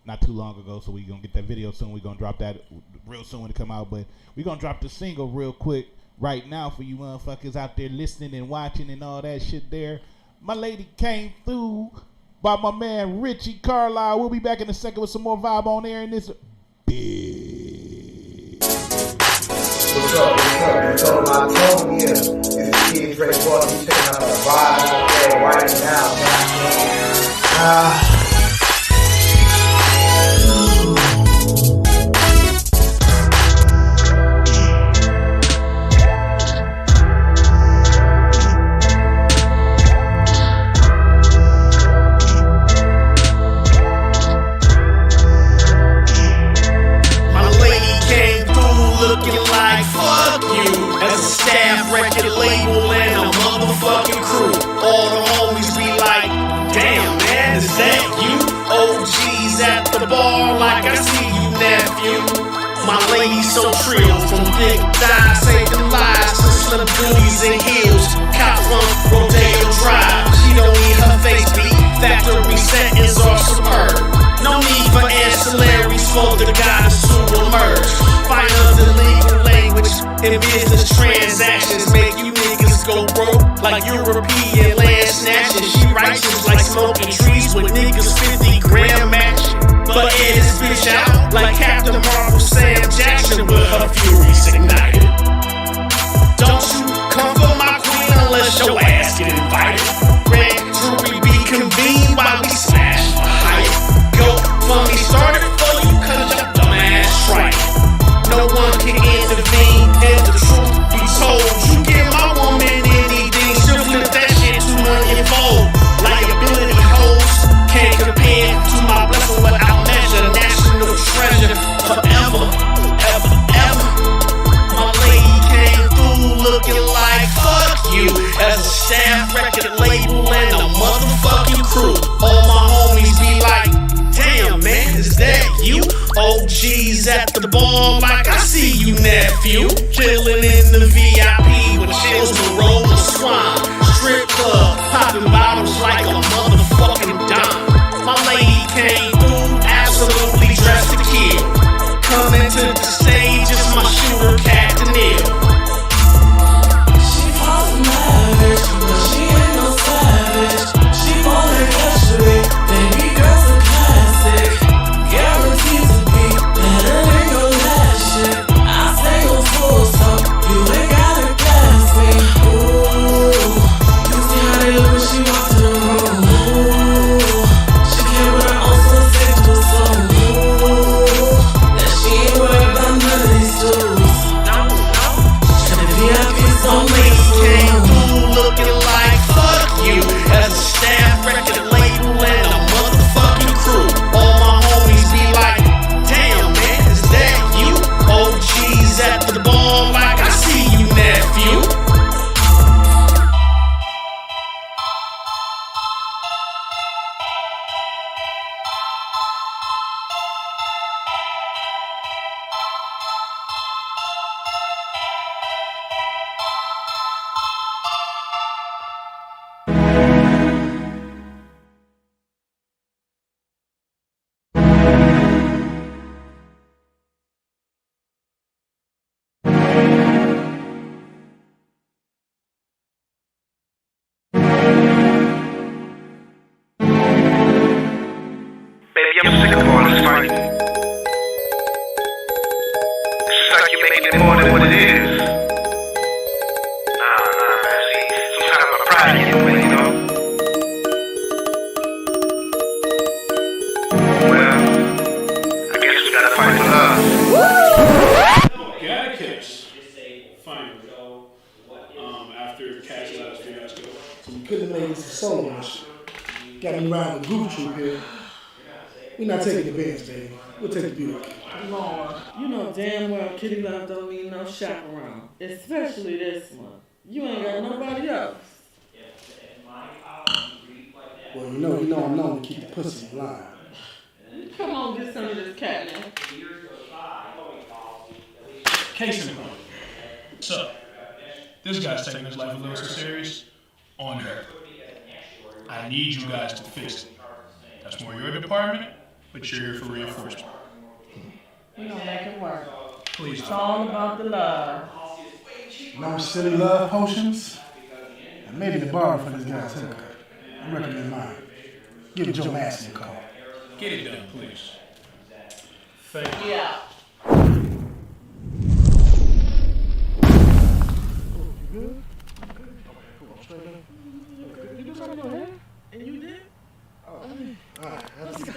S8: not too long ago, so we're going to get that video soon. We're going to drop that real soon when it come out. But we're going to drop the single real quick right now for you motherfuckers out there listening and watching and all that shit there. My lady came through by my man Ritchie Carlyle. We'll be back in a second with some more vibe on air in this big.
S12: What's up? You told my tone, yeah. It's Kid Dre Boy. You checking out the vibe out there right now.
S5: Looking like fuck you as a staff record label and a motherfucking crew. All the homies be like, damn man, is that you? OGs at the bar like I see you, nephew. My lady so trill from thick thighs, saving lives to slim goodies and heels. Cop from Rodeo Drive, she don't need her face beat. Factory settings are superb. No need for ancillaries for the goddess to emerge. Finance and legal language and business transactions make you niggas go broke like European land snatchers. She righteous like smoking trees with niggas 50 gram matching. But it is bitch out like Captain Marvel Sam Jackson with her furies ignited. Don't you come for my queen unless your ass get invited. Grand jury be convened while we smash for hire. Go funny started for you cause your dumb ass right. No one can intervene and the truth be told. You give my woman anything, she'll flip that shit to $1,000,000. Liability hoes can't compare to my blessing without measure. National treasure forever, ever, ever. My lady came through looking like fuck you as a staff record label and a motherfucking crew. All my homies be like, damn is that you? OGs at the ball, like I see you, nephew. Chillin' in the VIP with chills to roll the swine. Strip club, popping bottles like a motherfucking dime. My lady came through, absolutely dressed to kill. Coming to the stage is my shooter, Captain Neil.
S20: She falling lavish, but she ain't no savage. She more than luxury, baby girl's a classic. Guaranteed to be better than your last shit. I say go full, so you ain't gotta class me. Ooh, you see how they look when she walks in the room. Ooh, she came with her own sensational soul. Ooh, that she ain't worried about none of these dudes. And the VIP's on me.
S5: Came through looking like fuck you. As a staff record label and a motherfucking crew. All my homies be like, damn man, is that you? OGs at the ball, like I see you, nephew.
S21: Baby, I'm sick of all this fighting. It's just like you making it more than what it is. Nah, man, see, sometimes my pride gets in the way, you know? Well, I guess we gotta fight for love.
S22: Got a kiss. Finally. After Cash last fiasco.
S23: So we couldn't make this a solo shit. Got me riding the group troop here. We're not taking the Benz, baby. We'll take the Buick.
S20: Lord, you know damn well Kitty Love don't need no chaperone. Especially this one. You ain't got nobody else.
S23: Well, you know I'm known to keep the pussy in line.
S20: Come on, get some of this cat now.
S22: Case in point. So, this guy's taking his life a little too serious. On her. I need you guys to fix it. That's more your department, but you're here for reinforcement.
S20: We gonna make it work.
S22: Please.
S20: It's all about the love.
S23: No silly love potions. And maybe the bar for this guy's haircut. I recommend mine. Give Joe Massey a call.
S22: Get it done, please. Thank you.
S20: Yeah.
S23: Good? Okay, cool. Straight up. You do something on your hair?
S20: And you did?
S23: Oh, alright, let's go.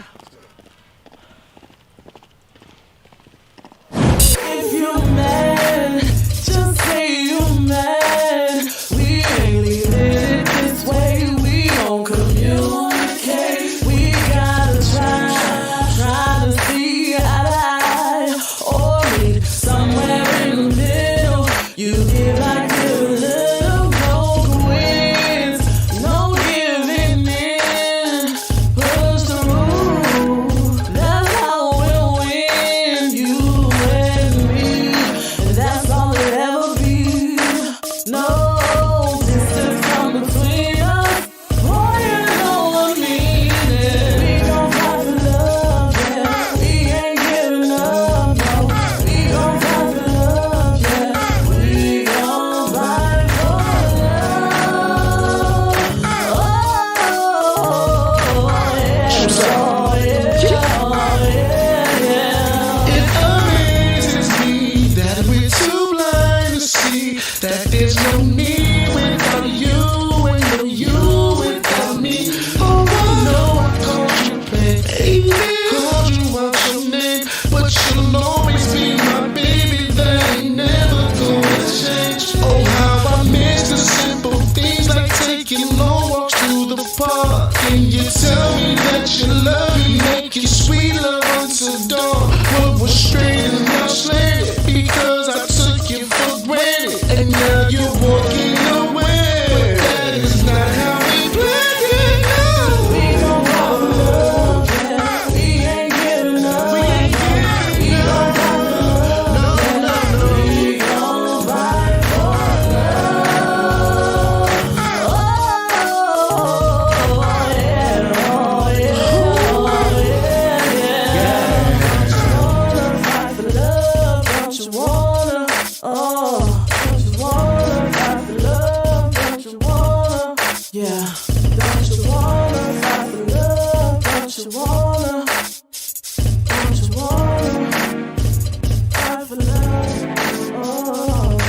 S20: If you're mad, just say you're mad. We ain't leaving it this way. We don't communicate. We gotta try to see eye to eye. Or meet somewhere in the middle. You give, I give a little. No quiz, no giving in. Push the rule. That's how we'll win. You and me, and that's all it ever be. No distance come between us. Boy, you know what I mean. We gon' fight for love, yeah. We ain't giving up, no. We gon' fight for love, yeah. We gon' fight for love. Oh, yeah.
S1: It amazes me that we're too blind to see that there's no me without you and no you without me. Oh, I know I called you baby, called you out your name, but you'll always be my baby. That ain't never gonna change. Oh, how I miss the simple things like taking long walks to the park. Can you tell me that you love me, making sweet love until dawn? What was straight and now slanted because I took you for granted, and now you're walking away. But that is not how we planned it. No.
S20: We gon' fight for love, yeah. We ain't giving you wanna, don't you wanna fight for love? Oh.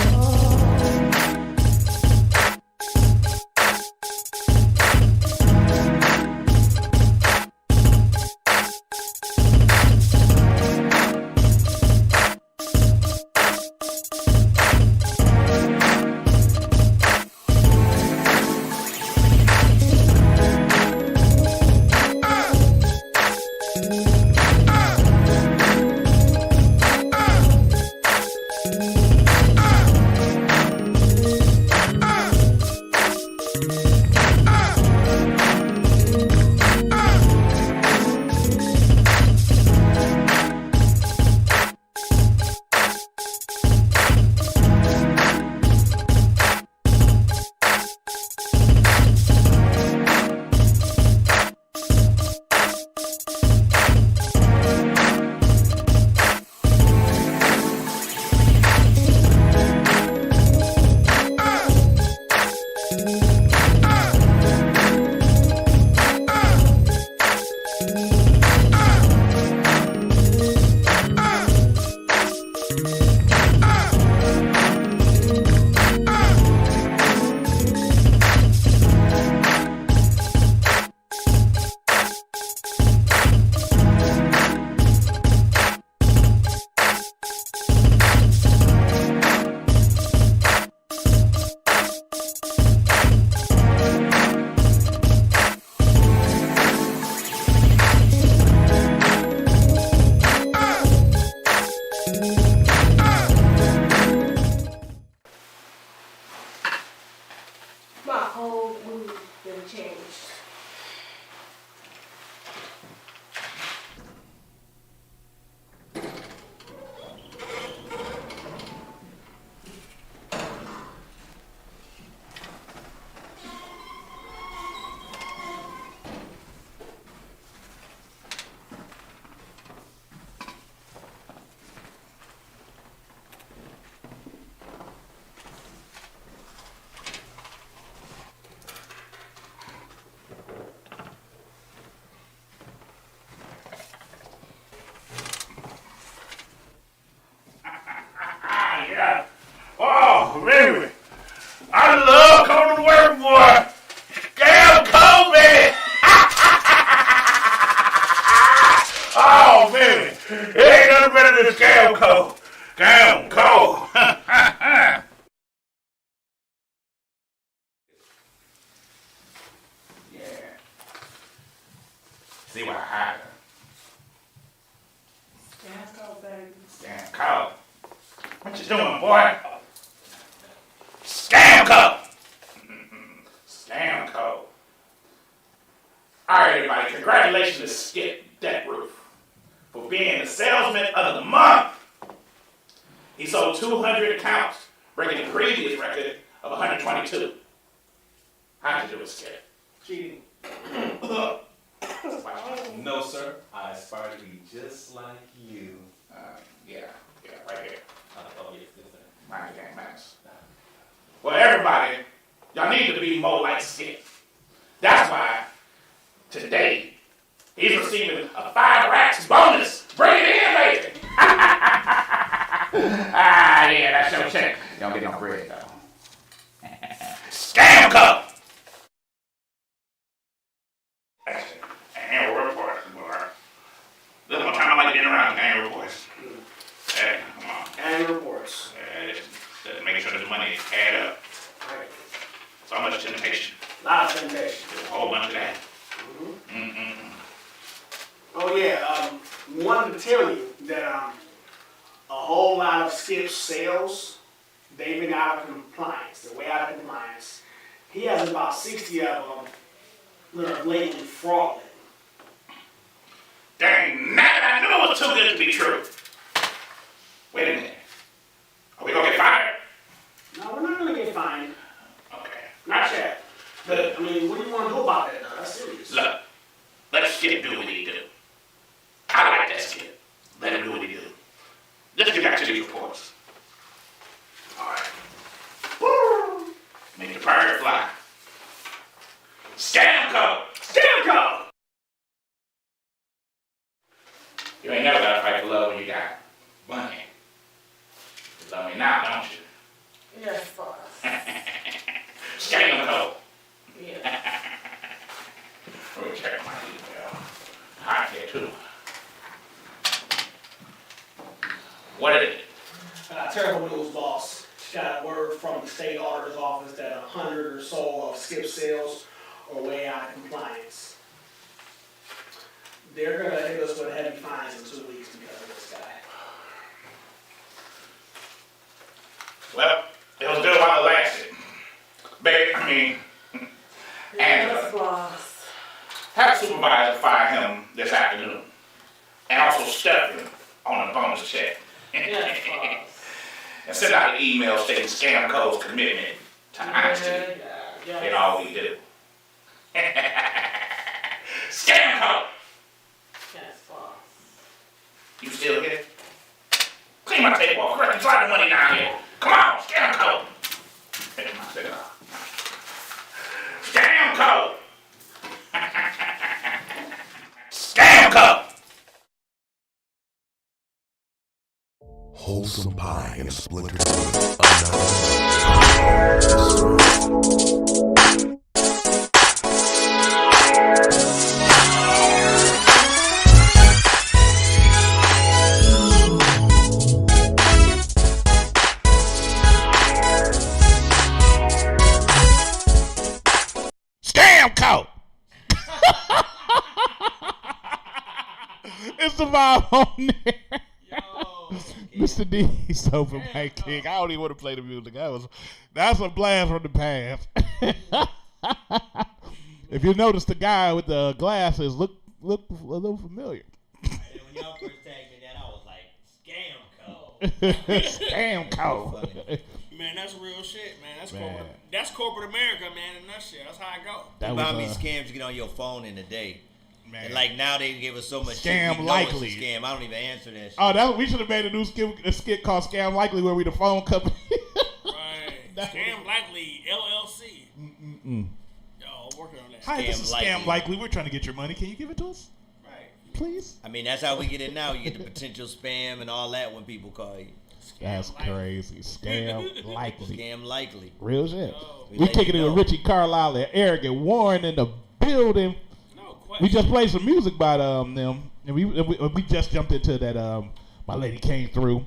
S17: My whole mood been changed.
S5: Yeah. Oh, baby. I love coming to work, boy. Damn COVID. Oh, baby. It ain't nothing better than Scam Code. Scam Code. Yeah. See what happened.
S20: Scam code, baby.
S5: Scam Code. What you doing, boy? Scam Code. Scam Code. All right, everybody. Congratulations to Skip Deck Roof for being the salesman of the month. He sold 200 accounts, breaking the previous record of 122. How'd you do it, Skip?
S4: Cheating. No, sir. I aspire to be just like you.
S5: Yeah, right here.
S4: Oh, yes, yes, sir.
S5: Mind your game, manners. Well, everybody, y'all need to be more like Skip. That's why today he's receiving a 5 racks bonus. Bring it in, baby. Yeah, that's your check. You don't get no bread, though. Scam Code. Annual report. This is one time I like getting around the annual reports. Hey, come on.
S15: Annual reports.
S5: Just make sure this money add up.
S15: Right.
S5: So much temptation.
S15: A lot of temptation.
S5: A whole bunch of that.
S15: Oh yeah, wanted to tell you that a whole lot of Skip's sales, they've been out of compliance. They're way out of compliance. He has about 60 of them that are blatantly fraudulent.
S5: Dang, I knew it was too good to be true. Wait a minute. Are we gonna get fired?
S15: No, we're not gonna get fined.
S5: Okay.
S15: Not yet. But I mean, what do you want to do about that? Though? That's serious.
S5: Look, let Skip do what he do. I like that Skip. Let him do what he do. Let's get back to these reports. All right. Woo! Make the bird fly. Scam Code. Scam Code.
S6: You ain't never got to fight for love when you got money. You love me now, don't you?
S20: Yes, boss.
S6: Scam code.
S20: Yeah.
S6: Let me check my email. Hot here too. What is it?
S7: Terrible news, boss. Just got word from the state auditor's office that 100 or so of skip sales are way out of compliance. They're going to hit us with heavy fines in 2 weeks because of this guy.
S6: Well, it was good while it lasted. Babe, Angela.
S20: Boss.
S6: Have the supervisor fire him this afternoon. And also stuff him on a bonus check.
S20: Yes, boss.
S6: And send out an email stating scam code's commitment to honesty in all we do. Scam code!
S20: Yes, boss.
S6: You still here? Clean my table off, correct, slide the money down here. Come on, scam code! Take my cigar. Scam code! Scam code!
S12: Wholesome pie and splintered
S8: Scam code. It's the vibe on there. Mr. D's open mic king. I don't even want to play the music. That's a blast from the past. If you notice, the guy with the glasses look a little familiar.
S14: When y'all first tagged me that, I was like, scam code.
S8: Scam code.
S15: Man, that's real shit, man. That's corporate America, man, and that shit. That's how I go.
S14: Think about how many scams you get on your phone in a day. Man. And like now they give us so much
S8: scam
S14: shit.
S8: Likely.
S14: It's a scam. I don't even answer that shit.
S8: Oh, we should have made a new skit called Scam Likely where we the phone company.
S15: Right. Scam Likely LLC. Yo, working on that.
S8: Hi, this is Scam Likely. We're trying to get your money. Can you give it to us?
S15: Right.
S8: Please?
S14: I mean, that's how we get it now. You get the potential spam and all that when people call you.
S8: That's crazy. Scam Likely.
S14: Scam Likely.
S8: Real shit. We kicking it with Ritchie Carlyle and Arrogant Warren in the building. We just played some music by them, and we just jumped into that. My lady came through.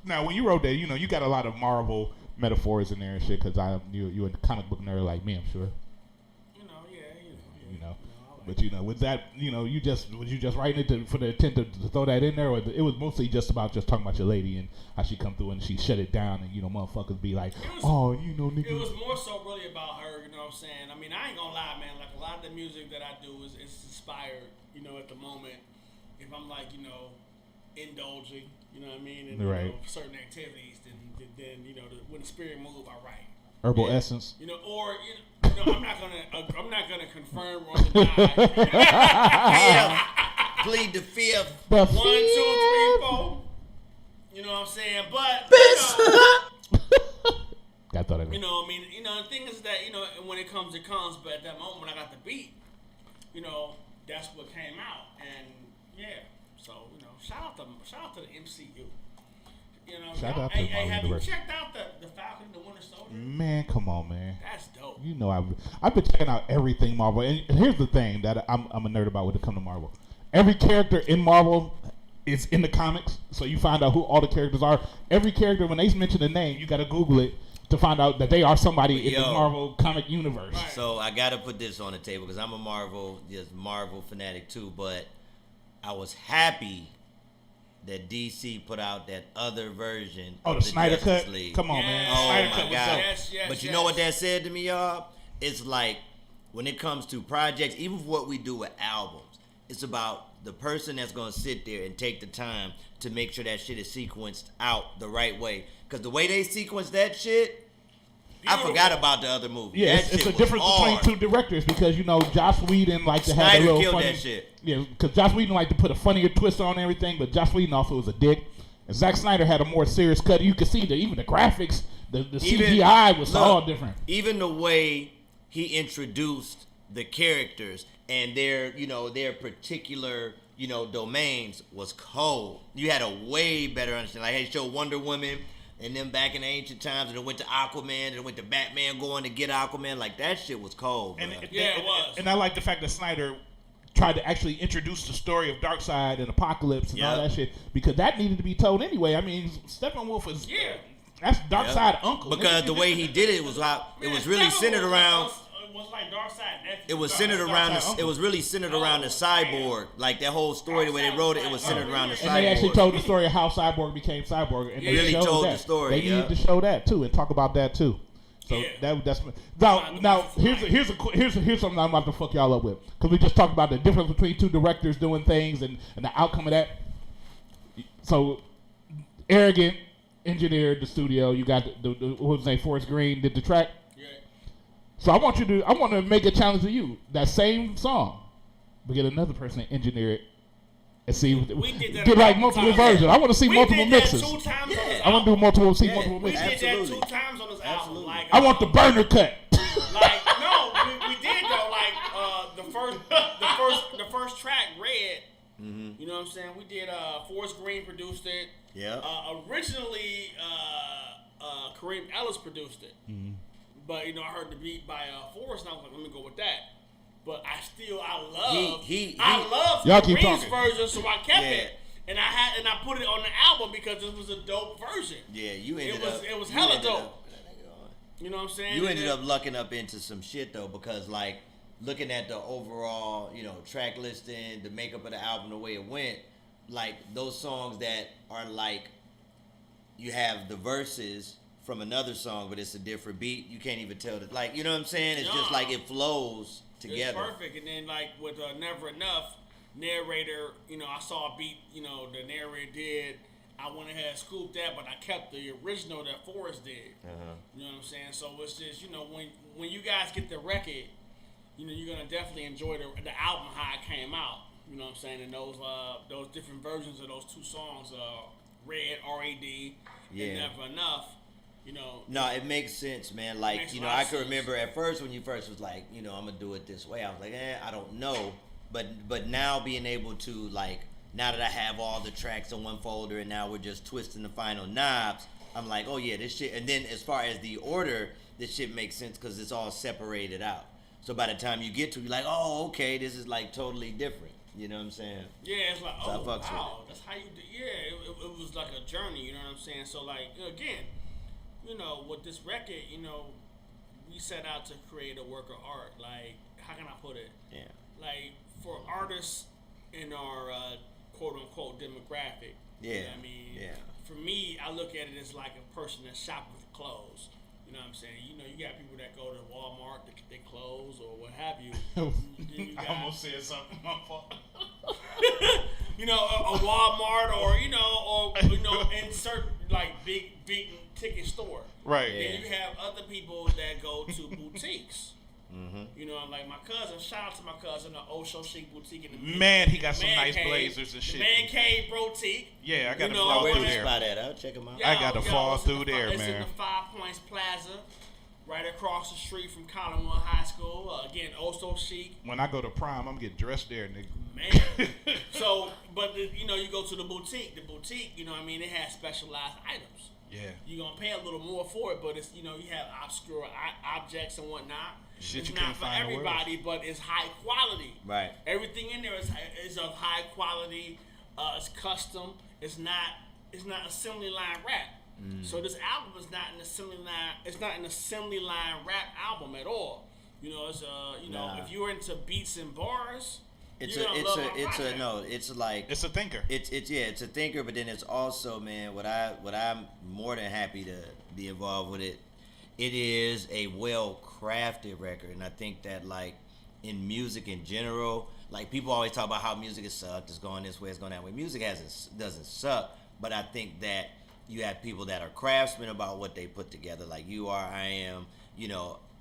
S8: Now, when you wrote that, you got a lot of Marvel metaphors in there and shit. Cause you a comic book nerd like me, I'm sure. But was that was you just writing it for the intent to throw that in there, or it was mostly just talking about your lady and how she come through and she shut it down and motherfuckers be like, nigga.
S15: It was more so really about her, you know what I'm saying? I mean, I ain't gonna lie, man. Like a lot of the music that I do is inspired, at the moment. If I'm like, indulging, you know what I mean, in certain activities, then when the spirit move, I write.
S8: Herbal essence.
S15: Or I'm not gonna confirm or deny.
S14: Plead the fifth.
S15: 1, 2, 3, 4. You know what I'm saying? But
S8: I thought
S15: the thing is that when it comes, it comes. But at that moment when I got the beat, that's what came out, and yeah. So shout out to the MCU.
S8: Shout out to
S15: have you checked out the Falcon and the Winter Soldier?
S8: Man, come on, man.
S15: That's dope.
S8: I've been checking out everything Marvel, and here's the thing that I'm a nerd about when it comes to Marvel. Every character in Marvel is in the comics, so you find out who all the characters are. Every character, when they mention a name, you got to Google it to find out that they are somebody in the Marvel comic universe.
S14: Right. So I got to put this on the table because I'm a Marvel fanatic too, but I was happy that DC put out that other version of the
S8: Snyder
S14: Justice
S8: Cut.
S14: League.
S8: Come on, man.
S14: Oh
S8: Snyder
S14: my
S8: Cut was
S14: God.
S8: dope.
S14: But you know what that said to me, y'all? It's like when it comes to projects, even for what we do with albums, it's about the person that's going to sit there and take the time to make sure that shit is sequenced out the right way. Because the way they sequenced that shit, I forgot about the other movie.
S8: Yeah, it's a difference between two directors because Joss Whedon liked to have a little
S14: killed
S8: funny.
S14: That shit.
S8: Yeah, because Joss Whedon liked to put a funnier twist on everything, but Joss Whedon also was a dick. And Zack Snyder had a more serious cut. You could see that even the graphics, the CGI was all different.
S14: Even the way he introduced the characters and their particular, domains was cold. You had a way better understanding. Like, hey, show Wonder Woman and them back in the ancient times, and it went to Aquaman, and it went to Batman going to get Aquaman. Like, that shit was cold, bro.
S15: It was.
S8: And I like the fact that Snyder tried to actually introduce the story of Darkseid and Apocalypse and all that shit, because that needed to be told anyway. I mean, Steppenwolf is that's Darkseid uncle.
S14: Because the way he did it was it was really centered around.
S15: Was like Darkseid nephew.
S14: It was centered around. It was really centered around the cyborg. Like that whole story, the way they wrote it, it was centered around the cyborg.
S8: And they actually told the story of how Cyborg became Cyborg, and they
S14: really
S8: showed
S14: told
S8: that.
S14: the story.
S8: They needed to show that too and talk about that too. So that's now here's something I'm about to fuck y'all up with, because we just talked about the difference between two directors doing things and the outcome of that. So Arrogant engineered the studio. You got the what was his name? Forrest Green did the track. So I want to make a challenge to you. That same song, but get another person to engineer it and see. Get like multiple versions. I want to see multiple mixes. I want to do multiple mixes.
S15: We did that 2 times on this album. Like,
S8: I want the burner cut.
S15: Like, no, we did though. Like the first track, Red.
S14: Mm-hmm.
S15: You know what I'm saying? We did. Forrest Green produced it.
S14: Yeah.
S15: Originally, Kareem Ellis produced it.
S8: Mm-hmm.
S15: But I heard the beat by Forrest, and I was like, let me go with that. But I love Kareem's version, so I kept it, and I put it on the album because it was a dope version.
S14: Yeah, it
S15: was hella dope. You know what I'm saying?
S14: You ended up lucking up into some shit though, because like looking at the overall, track listing, the makeup of the album, the way it went, like those songs that are like you have the verses from another song, but it's a different beat. You can't even tell that. Like, you know what I'm saying? It's just like it flows together.
S15: It's perfect. And then like with Never Enough, narrator, I saw a beat, the narrator did. I went ahead and scooped that, but I kept the original that Forrest did. You know what I'm saying? So it's just, when you guys get the record, you're gonna definitely enjoy the album how it came out. You know what I'm saying? And those different versions of those 2 songs, Red, R.A.D. and Never Enough.
S14: No, it makes sense, man. Like, I can remember at first when you first was like, I'm gonna do it this way. I was like, I don't know. But now being able to, like, now that I have all the tracks in one folder and now we're just twisting the final knobs, I'm like, oh yeah, this shit. And then as far as the order, this shit makes sense because it's all separated out. So by the time you get to it, you're like, oh, okay, this is like totally different. You know what I'm saying?
S15: Yeah, it's like,
S14: so
S15: wow, that's how you do. Yeah, it was like a journey. You know what I'm saying? So like, again, with this record, we set out to create a work of art. Like, how can I put it?
S14: Yeah.
S15: Like, for artists in our quote unquote demographic.
S14: Yeah.
S15: You know what I mean?
S14: Yeah.
S15: For me, I look at it as like a person that shopping for clothes. You know what I'm saying? You got people that go to Walmart to get their clothes or what have you.
S8: I almost said something. My fault.
S15: A Walmart or insert like big ticket store.
S8: Right.
S15: Then you have other people that go to boutiques.
S14: Mm-hmm.
S15: Like my cousin. Shout out to my cousin, the Osho Chic Boutique.
S8: Man, he got some nice blazers and shit.
S15: Man Cave Boutique.
S8: Yeah, I got to fall through there.
S14: I'll check him out.
S8: I got to fall through there, man.
S15: It's in the 5 Points Plaza, right across the street from Collinwood High School. Again, Osho Chic.
S8: When I go to Prime, I'm getting dressed there, nigga.
S15: Man. So, but you go to the boutique. The boutique, it has specialized items.
S8: Yeah.
S15: You're gonna pay a little more for it, but it's you have obscure objects and whatnot.
S8: Shit,
S15: it's not for everybody, but it's high quality.
S14: Right.
S15: Everything in there is of high quality. It's custom. It's not assembly line rap. So this album is not an assembly line. It's not an assembly line rap album at all. It's if you're into beats and bars.
S14: It's a thinker. It's a thinker, but then it's also, man, what I'm more than happy to be involved with it. It is a well-crafted record, and I think that like in music in general, like people always talk about how music is sucked, it's going this way, it's going that way. Music doesn't suck, but I think that you have people that are craftsmen about what they put together, like you are, I am.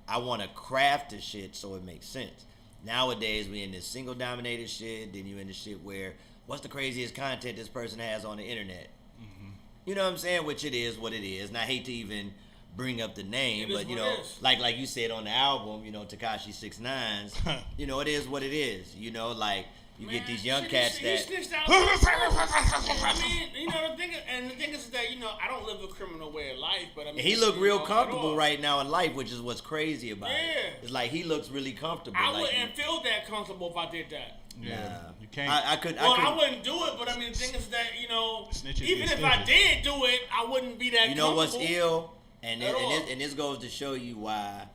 S14: I want to craft the shit so it makes sense. Nowadays, we in this single-dominated shit. Then you in the shit where, what's the craziest content this person has on the internet? Mm-hmm. You know what I'm saying? Which it is what it is. And I hate to even bring up the name,
S15: It is
S14: but you
S15: what
S14: know,
S15: it is.
S14: like you said on the album, you know, Tekashi 6ix9ine's, you know, it is what it is. You know, like you get these young cats
S15: He
S14: that.
S15: snitched out. I mean, you know, the thing is that, you know, I don't live a criminal way of life, but I mean,
S14: He look real
S15: know,
S14: comfortable right now in life, which is what's crazy about it.
S15: Yeah.
S14: It's like he looks really comfortable.
S15: I
S14: like
S15: wouldn't feel that comfortable if I did that.
S14: Yeah,
S23: you can't.
S14: I could.
S15: I wouldn't do it, but I mean, the thing is that, you know,
S23: Snitches
S15: even
S23: get
S15: if I
S23: stitches.
S15: did do it, I wouldn't be that.
S14: You know what's
S15: comfortable.
S14: ill, and
S15: At all.
S14: this goes to show you why,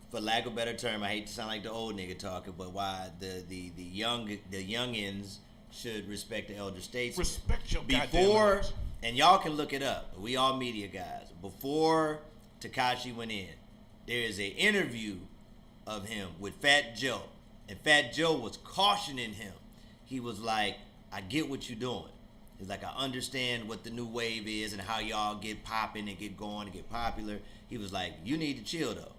S14: for lack of a better term, I hate to sound like the old nigga talking, but why the youngins should respect the elder statesmen.
S23: Respect your goddamn
S14: Before,
S23: elders.
S14: and y'all can look it up. We all media guys. Before Tekashi went in, there is an interview of him with Fat Joe, and Fat Joe was cautioning him. He was like, "I get what you're doing." He's like, "I understand what the new wave is and how y'all get popping and get going and get popular." He was like, "You need to chill though."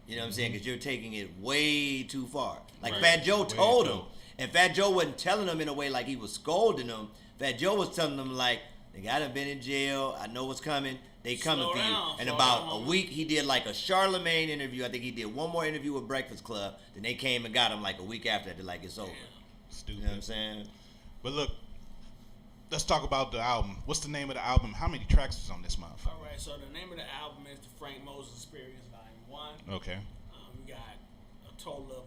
S14: You know what I'm saying? Because you're taking it way too far. Like
S23: Right.
S14: Fat Joe
S23: Way
S14: told
S23: too.
S14: him. And Fat Joe wasn't telling him in a way like he was scolding him. Fat Joe was telling him like, "Nigga, I done been in jail. I know what's coming. They coming
S15: Slow
S14: for
S15: down,
S14: you." And
S15: slow
S14: about
S15: down.
S14: a week, he did like a Charlemagne interview. I think he did one more interview with Breakfast Club. Then they came and got him like a week after that. They're like, "It's over."
S23: Stupid.
S14: You know what I'm saying?
S23: But look, let's talk about the album. What's the name of the album? How many tracks is on this motherfucker?
S15: All right, so the name of the album is The Frank Moses Experience Volume 1.
S23: Okay.
S15: We got a total of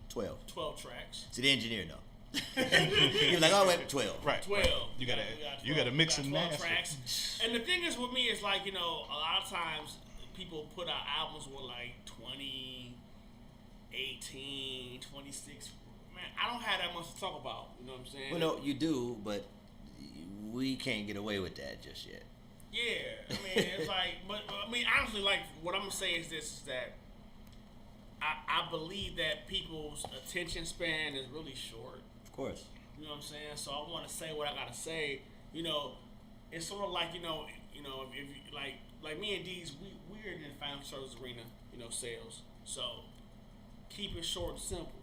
S15: 12 tracks.
S14: See, the engineer know. He was like, "Oh wait, 12."
S23: Right.
S15: 12.
S23: You gotta
S15: We got
S23: mix and
S15: 12
S23: master.
S15: tracks. And the thing is with me is like, you know, a lot of times people put out albums with like 20, 18, 26. Man, I don't have that much to talk about. You know what I'm saying?
S14: Well, no, you do, but we can't get away with that just yet.
S15: Yeah, I mean, it's like, but I mean, honestly, like, what I'm gonna say is this: is that I believe that people's attention span is really short.
S14: Of course.
S15: You know what I'm saying? So I want to say what I gotta say. You know, it's sort of like if you, like me and D's, we're in the financial service arena. You know, sales. So keep it short and simple.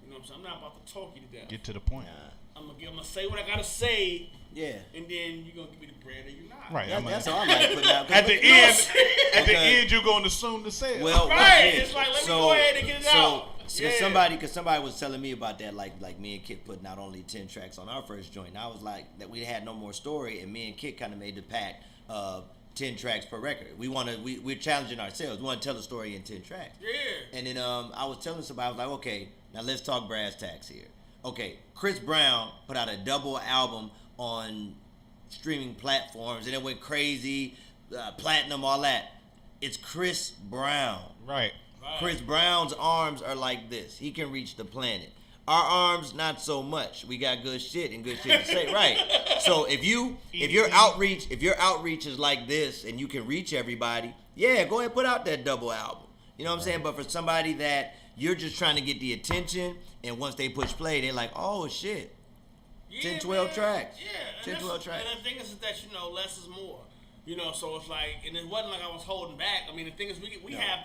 S15: You know what I'm saying? I'm not about to talk you to death.
S23: Get to the point.
S15: I'm gonna say what I gotta say.
S14: Yeah.
S15: And then you're gonna give me the bread or you're not.
S23: Right.
S14: That's all I like putting out.
S23: At the end, you're going to assume the sale.
S14: Well,
S15: right. It's like, let me go ahead and get it out.
S14: Cause somebody was telling me about that, like me and Kit putting out only 10 tracks on our first joint. And I was like, that we had no more story, and me and Kit kind of made the pact of 10 tracks per record. We're challenging ourselves. We want to tell a story in 10 tracks.
S15: Yeah.
S14: And then I was telling somebody, I was like, okay, now let's talk brass tacks here. Okay, Chris Brown put out a double album on streaming platforms, and it went crazy, platinum, all that. It's Chris Brown.
S23: Right.
S14: Chris Brown's arms are like this. He can reach the planet. Our arms, not so much. We got good shit and good shit to say, right? So if your outreach is like this, and you can reach everybody, yeah, go ahead and put out that double album. You know what I'm saying? But for somebody that you're just trying to get the attention, and once they push play, they're like, oh shit, 10, 12 tracks.
S15: Yeah.
S14: 10, 12 tracks.
S15: And the thing is that, you know, less is more. You know, so it's like, and it wasn't like I was holding back. I mean, the thing is, we have,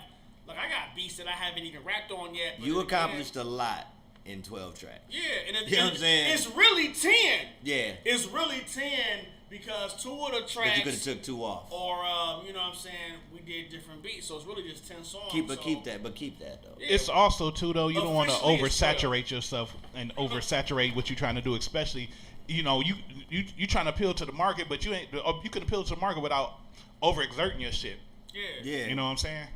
S15: like, I got beats that I haven't even rapped on yet. But
S14: You accomplished a lot in 12 tracks.
S15: Yeah, and
S14: You know what I'm saying?
S15: It's really 10.
S14: Yeah.
S15: It's really 10 because 2 of the tracks.
S14: But you could have took 2 off.
S15: Or, you know what I'm saying, we did different beats, so it's really just 10 songs.
S14: Keep that though.
S15: Yeah.
S23: It's also too though, you don't want to
S15: Officially, it's
S23: oversaturate yourself and oversaturate what you're trying to do, especially, you know, you trying to appeal to the market, but you can appeal to the market without overexerting your shit.
S15: Yeah.
S23: You know what I'm saying?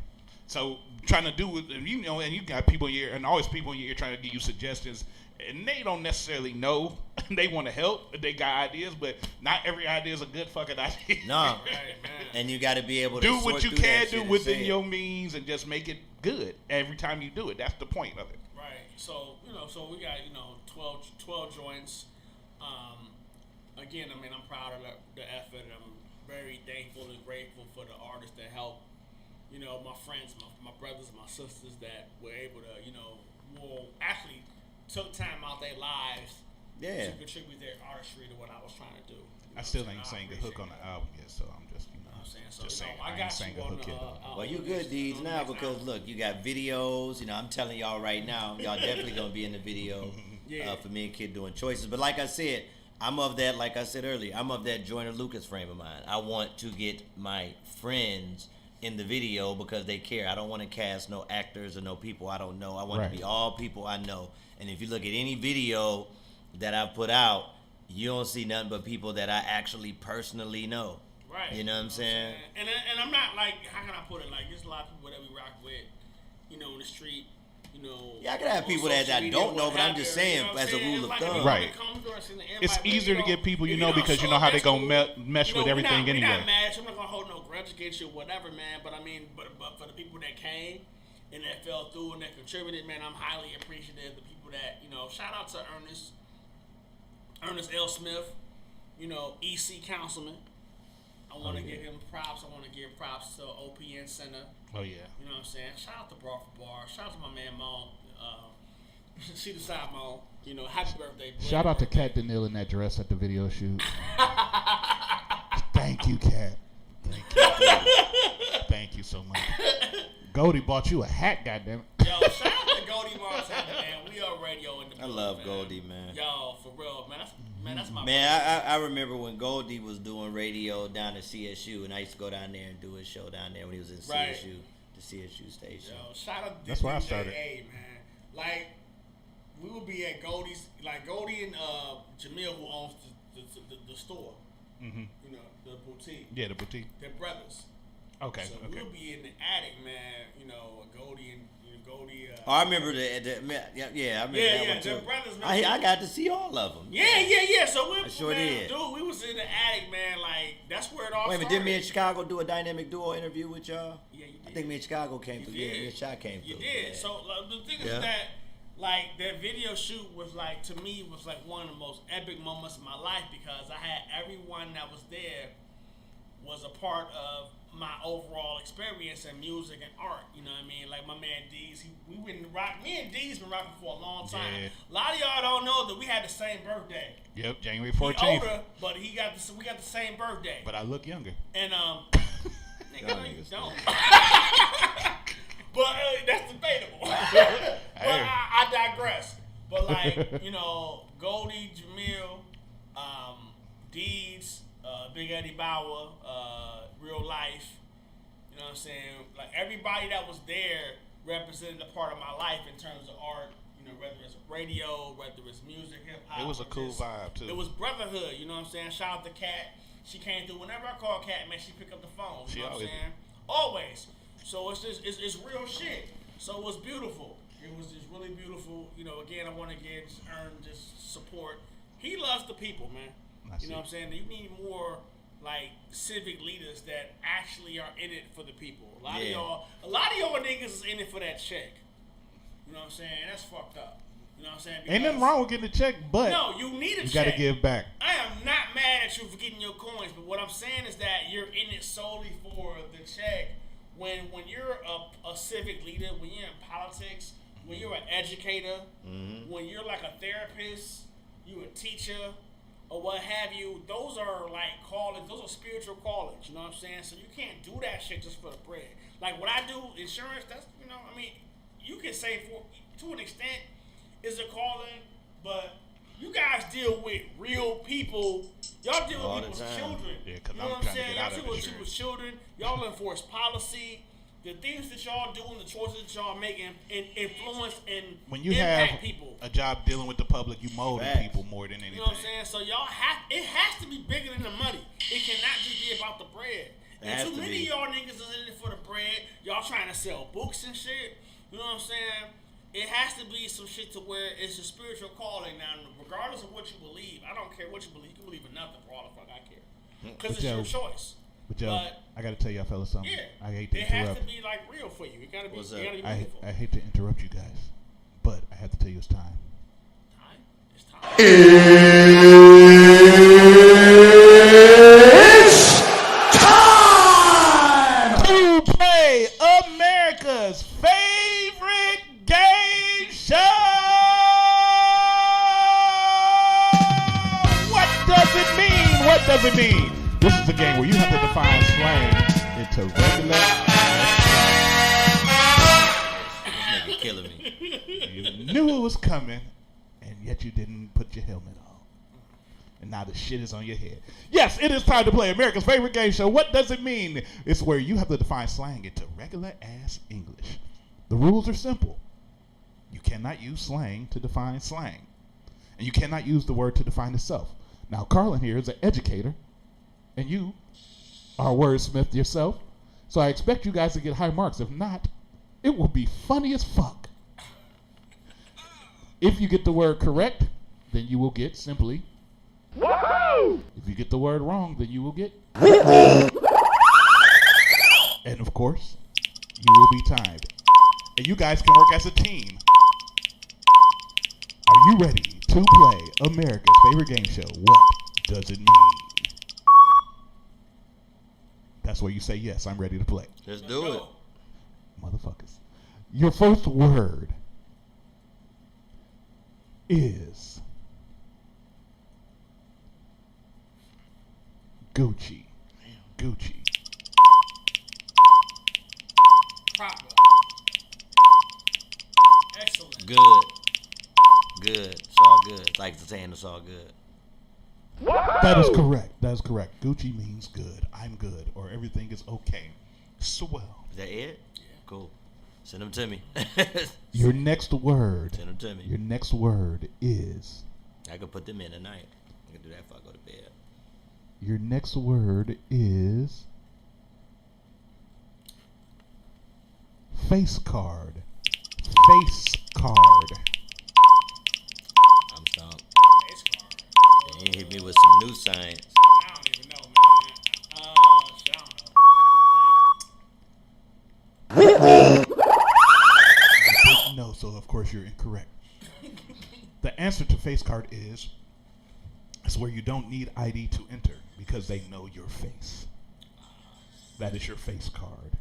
S23: So trying to do with, you know, and you got people in your ear, and always people in your ear trying to give you suggestions, and they don't necessarily know. They want to help. They got ideas, but not every idea is a good fucking idea.
S14: No. And you got to be able to
S23: do
S14: sort
S23: what you
S14: through
S23: can
S14: that
S23: do
S14: shit and
S23: within
S14: say it.
S23: your means, and just make it good every time you do it. That's the point of it.
S15: Right. So, you know, so we got, you know, 12 joints. Again, I mean, I'm proud of the effort. I'm very thankful and grateful for the artists that helped. You know, my friends, my brothers, my sisters that were able to, you know, actually took time out their lives to contribute their artistry to what I was trying to do.
S23: I still ain't sang the hook on the album yet, so I'm just, you know, just saying. I ain't sang the hook yet.
S14: Well, you good, Deeds, now because look, you got videos. You know, I'm telling y'all right now, y'all definitely gonna be in the video for me and Kid doing choices. But like I said, I'm of that, like I said earlier, I'm of that Joyner Lucas frame of mind. I want to get my friends in the video because they care. I don't want to cast no actors or no people I don't know. I want it to be all people I know. And if you look at any video that I've put out, you don't see nothing but people that I actually personally know.
S15: Right.
S14: You know what I'm saying?
S15: And I'm not like, how can I put it? Like, there's a lot of people that we rock with, you know, in the street. You know,
S14: yeah, I could have people that I don't know, but I'm just saying, as a rule of thumb.
S23: Right. It's easier to get people you know because you know how they're going to mesh with everything anyway.
S15: We're not mad. I'm not going to hold no grudge against you or whatever, man. But I mean, but for the people that came and that fell through and that contributed, man, I'm highly appreciative. The people that, you know, shout out to Ernest L. Smith, you know, EC councilman. I want to give him props. I want to give props to OPN Center.
S23: Oh, yeah.
S15: You know what I'm saying? Shout out to Bar for Bar. Shout out to my man, Mo. See the side, Mo. You know, happy birthday.
S8: Shout out to Kat Daniil in that dress at the video shoot. Thank you, Kat. Thank you. Thank you so much. Goldie bought you a hat, goddammit.
S15: Yo, shout out to Goldie Montana, man. We are radio in the building,
S14: I love
S15: man.
S14: Goldie, man.
S15: Yo, for real, man. That's my
S14: man. I remember when Goldie was doing radio down at CSU, and I used to go down there and do his show down there when he was in CSU, the CSU station.
S15: Yo, shout out to
S8: That's where I started.
S15: man. Like, we would be at Goldie's, like Goldie and Jamil, who owns the store.
S23: Mm-hmm.
S15: You know, the boutique.
S23: Yeah, the boutique.
S15: They're brothers.
S23: Okay.
S15: So we'll be in the attic, man. You know, Goldie and Goldie.
S14: Oh, I remember I remember that one too.
S15: They're brothers.
S14: I got to see all of them.
S15: Yeah. So we
S14: did.
S15: Dude, we was in the attic, man. Like, that's where it all
S14: Wait a minute,
S15: started.
S14: didn't me and Chicago do a Dynamic Duo interview with y'all?
S15: Yeah, you did.
S14: I think me and Chicago came through. Yeah, me and Chicago came through.
S15: You did.
S14: Yeah.
S15: So the thing is that, like, that video shoot was like, to me, was like one of the most epic moments of my life because I had everyone that was there was a part of my overall experience in music and art. You know what I mean? Like my man D's, me and D's been rocking for a long time.
S23: Yeah.
S15: A lot of y'all don't know that we had the same birthday.
S23: Yep, January
S15: He
S23: 14th.
S15: older, but we got the same birthday.
S23: But I look younger.
S15: And nigga, no, you don't. But that's debatable. But I digress. But like, you know, Goldie, Jamil, Deeds, Big Eddie Bauer, Real Life, you know what I'm saying? Like everybody that was there represented a part of my life in terms of art, you know, whether it's radio, whether it's music, hip hop.
S23: It was a cool vibe too.
S15: It was brotherhood, you know what I'm saying? Shout out to Kat. She came through. Whenever I call Kat, man, she pick up the phone. You know what I'm saying? Always. So it's just it's real shit. So it was beautiful. It was just really beautiful. You know, again, I want to earn just support. He loves the people, man. You know what I'm saying? You need more like civic leaders that actually are in it for the people. A lot of y'all niggas is in it for that check. You know what I'm saying? That's fucked up. You know what I'm saying?
S8: Ain't nothing wrong with getting a check, but
S15: no, you need a check.
S8: You got to give back.
S15: I am not mad at you for getting your coins, but what I'm saying is that you're in it solely for the check. When you're a civic leader, when you're in politics, when you're an educator, when you're like a therapist, you're a teacher, or what have you, those are like callings, those are spiritual callings, you know what I'm saying? So you can't do that shit just for the bread. Like what I do, insurance, that's, you know, I mean, you can say to an extent, it's a calling, but you guys deal with real people. Y'all deal with people's children.
S23: Yeah,
S15: you know what I'm saying? Y'all deal with people's children. Y'all enforce policy. The things that y'all do and the choices that y'all make and influence and
S23: when you
S15: impact
S23: have
S15: people.
S23: A job dealing with the public, you mold people more than anything.
S15: You know what I'm saying? So y'all it has to be bigger than the money. It cannot just be about the bread. And too many of y'all niggas is in it for the bread. Y'all trying to sell books and shit. You know what I'm saying? It has to be some shit to where it's a spiritual calling. Now, regardless of what you believe, I don't care what you believe. You can believe in nothing for all the fuck I care. Because it's your choice.
S8: But Joe, I got to tell y'all fellas something.
S15: Yeah,
S8: I hate to
S15: it
S8: interrupt.
S15: has to be like real for you. It gotta be. Meaningful.
S8: I hate to interrupt you guys, but I have to tell you it's time.
S15: It's time.
S8: It's time to play America's favorite game show. What does it mean? What does it mean? This is a game where you have to define slang into regular.
S14: This nigga killing me.
S8: You knew it was coming, and yet you didn't put your helmet on.
S23: And now the shit is on your head. Yes, it is time to play America's favorite game show. What does it mean? It's where you have to define slang into regular ass English. The rules are simple. You cannot use slang to define slang. And you cannot use the word to define itself. Now, Carlin here is an educator, and you are a wordsmith yourself. So I expect you guys to get high marks. If not, it will be funny as fuck. If you get the word correct, then you will get simply. If you get the word wrong, then you will get. And of course, you will be timed. And you guys can work as a team. Are you ready to play America's favorite game show? What does it mean? That's where you say, yes, I'm ready to play.
S14: Let's do it.
S23: Motherfuckers. Your first word is Gucci. Gucci.
S15: Proper. Excellent.
S14: Good. Good. It's all good. It's like the saying it's all good.
S23: That is correct. That is correct. Gucci means good. I'm good. Or everything is okay. Swell.
S14: Is that it? Yeah. Cool. Send them to me.
S23: Your next word.
S14: Send them to me.
S23: Your next word is.
S14: I could put them in tonight. I can do that if I go to bed.
S23: Your next word is. Face card. Face card.
S14: I'm stumped. You hit me with some new science.
S15: I don't even know, man. I don't know.
S23: No, so of course you're incorrect. The answer to face card is where you don't need ID to enter because they know your face. That is your face card.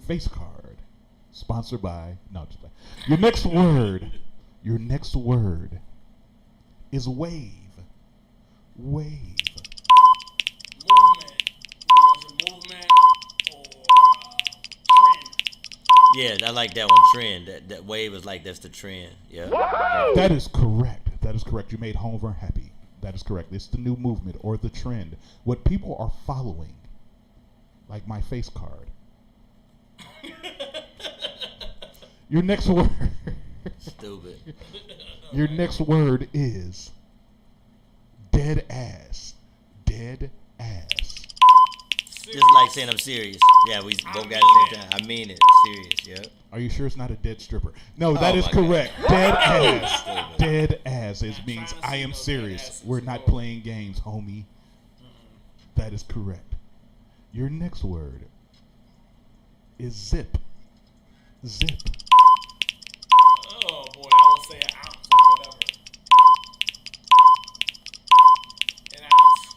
S23: Face card. Sponsored by. No, just play. Your next word. Your next word is wave. Wave.
S15: Movement or trend?
S14: Yeah, I like that one. Trend. That wave is like that's the trend. Yeah.
S23: That is correct. That is correct. You made Homer happy. That is correct. It's the new movement or the trend. What people are following. Like my face card. Your next word.
S14: Stupid.
S23: Your next word is dead ass. Dead ass.
S14: Just like saying I'm serious. Yeah, we both got the same time. I mean it. Serious, yeah.
S23: Are you sure it's not a dead stripper? No, that is correct. God. Dead ass. Dead ass. It means I am serious. We're not playing games, homie. That is correct. Your next word is zip. Zip.
S15: Oh boy, I will say an ounce or whatever. An ounce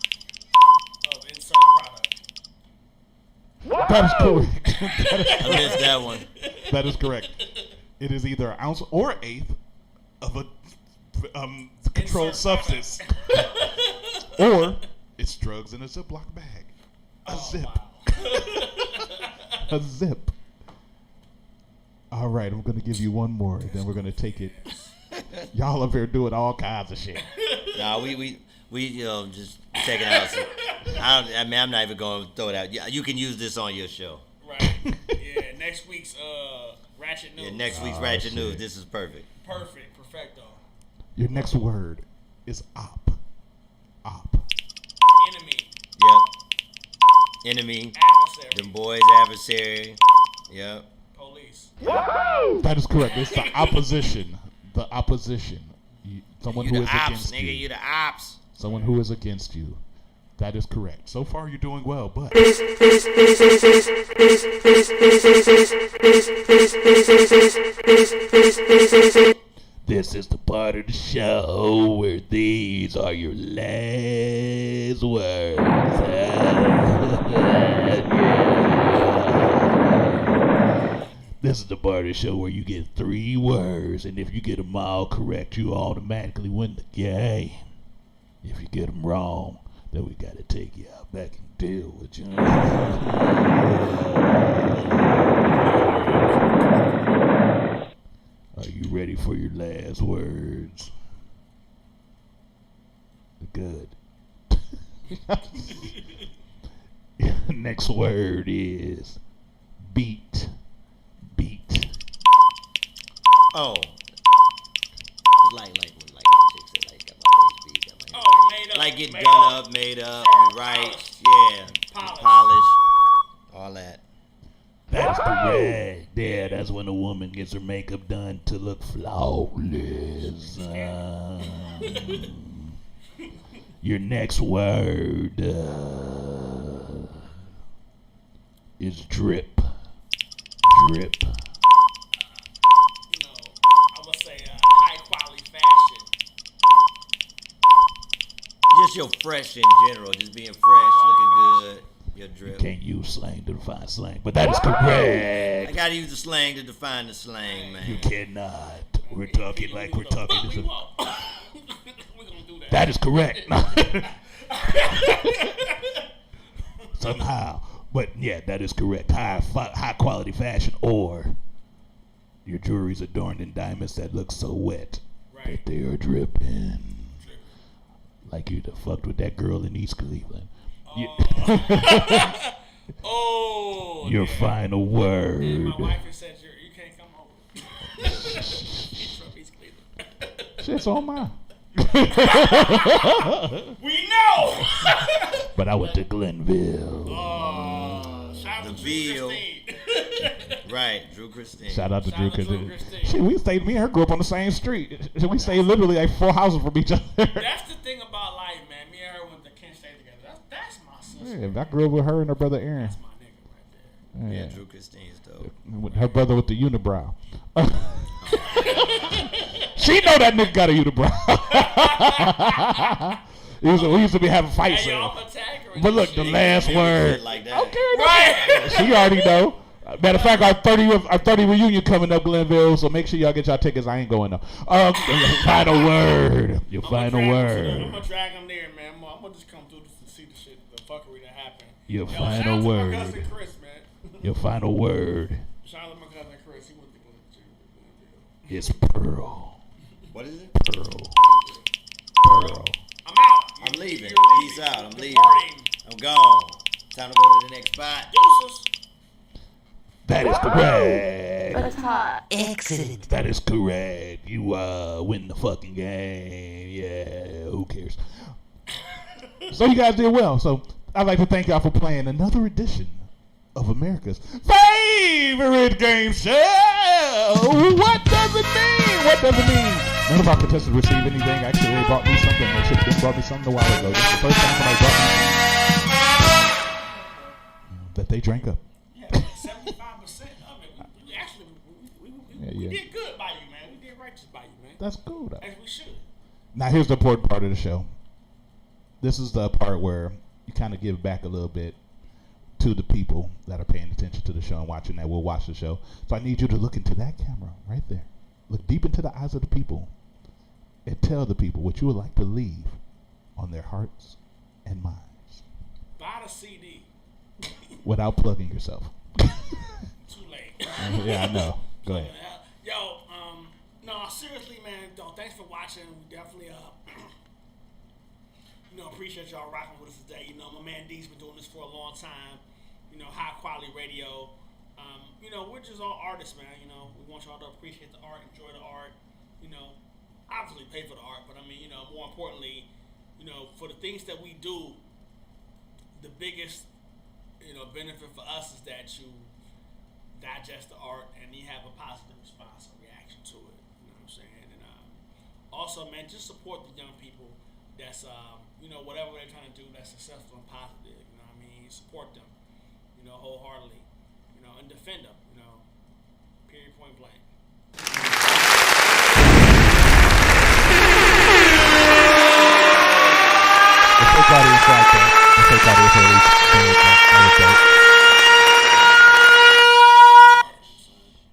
S15: of insert product.
S23: That is correct.
S14: I missed that one.
S23: That is correct. It is either an ounce or eighth of a controlled substance. Or it's drugs in a Ziploc bag. A zip. Wow. A zip. All right, I'm going to give you one more, then we're going to take it. Y'all up here doing all kinds of shit.
S14: Nah, we just taking out some. I'm not even going to throw it out. You can use this on your show.
S15: Right. Yeah, next week's Ratchet News.
S14: Yeah, next week's Ratchet News. This is perfect.
S15: Perfect. Perfecto.
S23: Your next word is op. Op.
S15: Enemy.
S14: Yep. Enemy.
S15: Adversary.
S14: Them boys adversary. Yep.
S15: Police.
S23: That is correct. It's the opposition. The opposition. Someone who is against you.
S14: Nigga, you the ops.
S23: Someone who is against you. That is correct. So far, you're doing well, but this is the part of the show where these are your last words. This is the part of the show where you get 3 words, and if you get them all correct, you automatically win the game. If you get them wrong, then we gotta take you out back and deal with you. Are you ready for your last words? Good.
S22: Next word is beat. Beat.
S14: Oh. Like chicks that like got my face beat, got my
S15: made up.
S14: Like get
S15: made
S14: done
S15: up,
S14: up, made up, right,
S15: Polish.
S14: polish, all that.
S22: That's correct. Yeah, that's when a woman gets her makeup done to look flawless. Your next word is drip. Drip.
S15: I would say high quality fashion.
S14: Just your fresh in general, just being fresh, looking good. Your drip.
S22: Can't use slang to define slang, but that is correct.
S14: I gotta use the slang to define the slang, man.
S22: You cannot. We're talking like we're talking. That is correct. Somehow, but yeah, that is correct. High quality fashion, or your jewelry's adorned in diamonds that look so wet that they are dripping. Like you'd have fucked with that girl in East Cleveland. Your final word.
S15: And my wife has said you can't come over. She's from East Cleveland.
S22: Shit's on mine.
S15: We know.
S22: But I went to Glenville.
S15: Shout out to
S14: Drew Right, Drew Christine.
S22: Shout out to Drew Christine. Shit, we stayed. Me and her grew up on the same street. We stayed literally like 4 houses from each other.
S15: That's the thing about life, man. Me and her went to Kent State together. That's my sister.
S22: Yeah, I grew up with her and her brother Aaron.
S15: That's my nigga right there.
S14: Yeah, Drew Christine's dope.
S22: With her brother with the unibrow. She know that nigga got a unibrow. We used to be having fights. But look, the last word.
S14: Like that.
S22: Okay, right. She already know. Matter of fact, our 30 reunion coming up, Glenville. So make sure y'all get y'all tickets. I ain't going though. Final word. Your final word.
S15: I'm gonna drag him there, man. I'm gonna just come through to see the shit, the fuckery that happened.
S22: Your
S15: Yo,
S22: final
S15: shout out to
S22: word.
S15: my cousin Chris, man.
S22: Your final word.
S15: Shout out to my cousin Chris. He went to Glenville.
S22: Is pearl.
S14: What is it?
S22: Pearl. Pearl.
S15: I'm out.
S14: I'm leaving.
S15: You're
S14: Peace out. I'm leaving.
S15: Departing.
S14: I'm gone. Time to go to the next spot.
S15: Deuces.
S22: That is correct.
S17: But it's hot.
S22: Excellent. That is correct. You win the fucking game. Yeah, who cares? So you guys did well. So I'd like to thank y'all for playing another edition of America's favorite game show. What does it mean? What does it mean? None of our contestants received anything. Actually, they brought me something. They should have been brought me something a while ago. This is the first time somebody brought me that they drank up.
S15: 75% of it. We did good by you, man. We did righteous by you, man.
S22: That's cool, though.
S15: As we should.
S22: Now, here's the important part of the show. This is the part where you kind of give back a little bit to the people that are paying attention to the show and watching that will watch the show. So I need you to look into that camera right there. Look deep into the eyes of the people and tell the people what you would like to leave on their hearts and minds.
S15: Buy the CD.
S22: Without plugging yourself.
S15: Too late.
S22: Yeah, I know. Go ahead.
S15: Yo, no, seriously, man. Thanks for watching. We definitely, appreciate y'all rocking with us today. My man D's been doing this for a long time. High quality radio. We're just all artists, man. We want y'all to appreciate the art, enjoy the art. Obviously pay for the art, but more importantly, for the things that we do, the biggest, benefit for us is that you digest the art and you have a positive response or reaction to it. You know what I'm saying? And also, man, just support the young people that's, whatever they're trying to do that's successful and positive. You know what I mean? Support them, wholeheartedly, and defend them, period, point blank.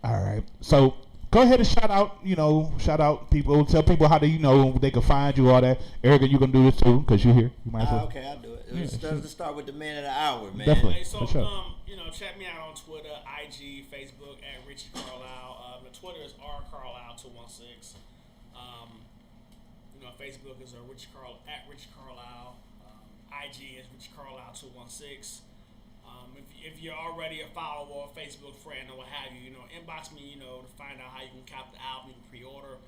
S22: All right. So go ahead and shout out people. Tell people how they can find you, all that. Erica, you can do this too because you're here. You might as well.
S14: Okay, I'll do it. Let's start with the man of the hour, man.
S22: Definitely.
S15: Hey, so,
S22: for sure.
S15: check me out on Twitter, IG, Facebook at Ritchie Carlyle. The Twitter is rcarlyle216. Facebook is Ritchie Carlyle. IG is Ritchie Carlyle 216. If you're already a follower or a Facebook friend or what have you, inbox me, to find out how you can cop the album, you can pre-order.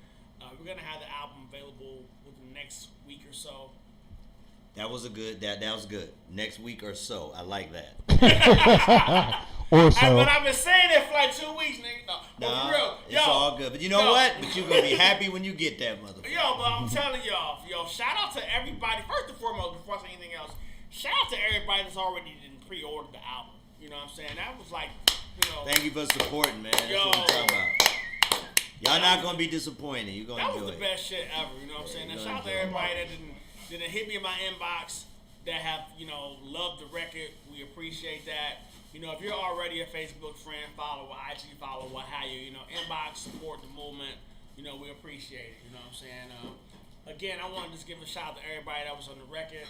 S15: We're gonna have the album available within the next week or so.
S14: That was that was good. Next week or so. I like that.
S8: Or so.
S15: But I've been saying it for like 2 weeks, nigga. No, but for real,
S14: it's all good. But you know what? But you're gonna be happy when you get that motherfucker.
S15: But I'm telling y'all, shout out to everybody. First and foremost, before I say anything else, shout out to everybody that's already pre-ordered the album. You know what I'm saying? That was like,
S14: Thank you for supporting, man. That's what I'm talking about. Y'all not gonna be disappointed. You're gonna enjoy it.
S15: That was the best shit ever. You know what I'm saying? Now, shout out to everybody that didn't hit me in my inbox, that have loved the record. We appreciate that. If you're already a Facebook friend, follower, IG follower, what have you, inbox, support the movement. We appreciate it. You know what I'm saying? Again, I want to just give a shout out to everybody that was on the record.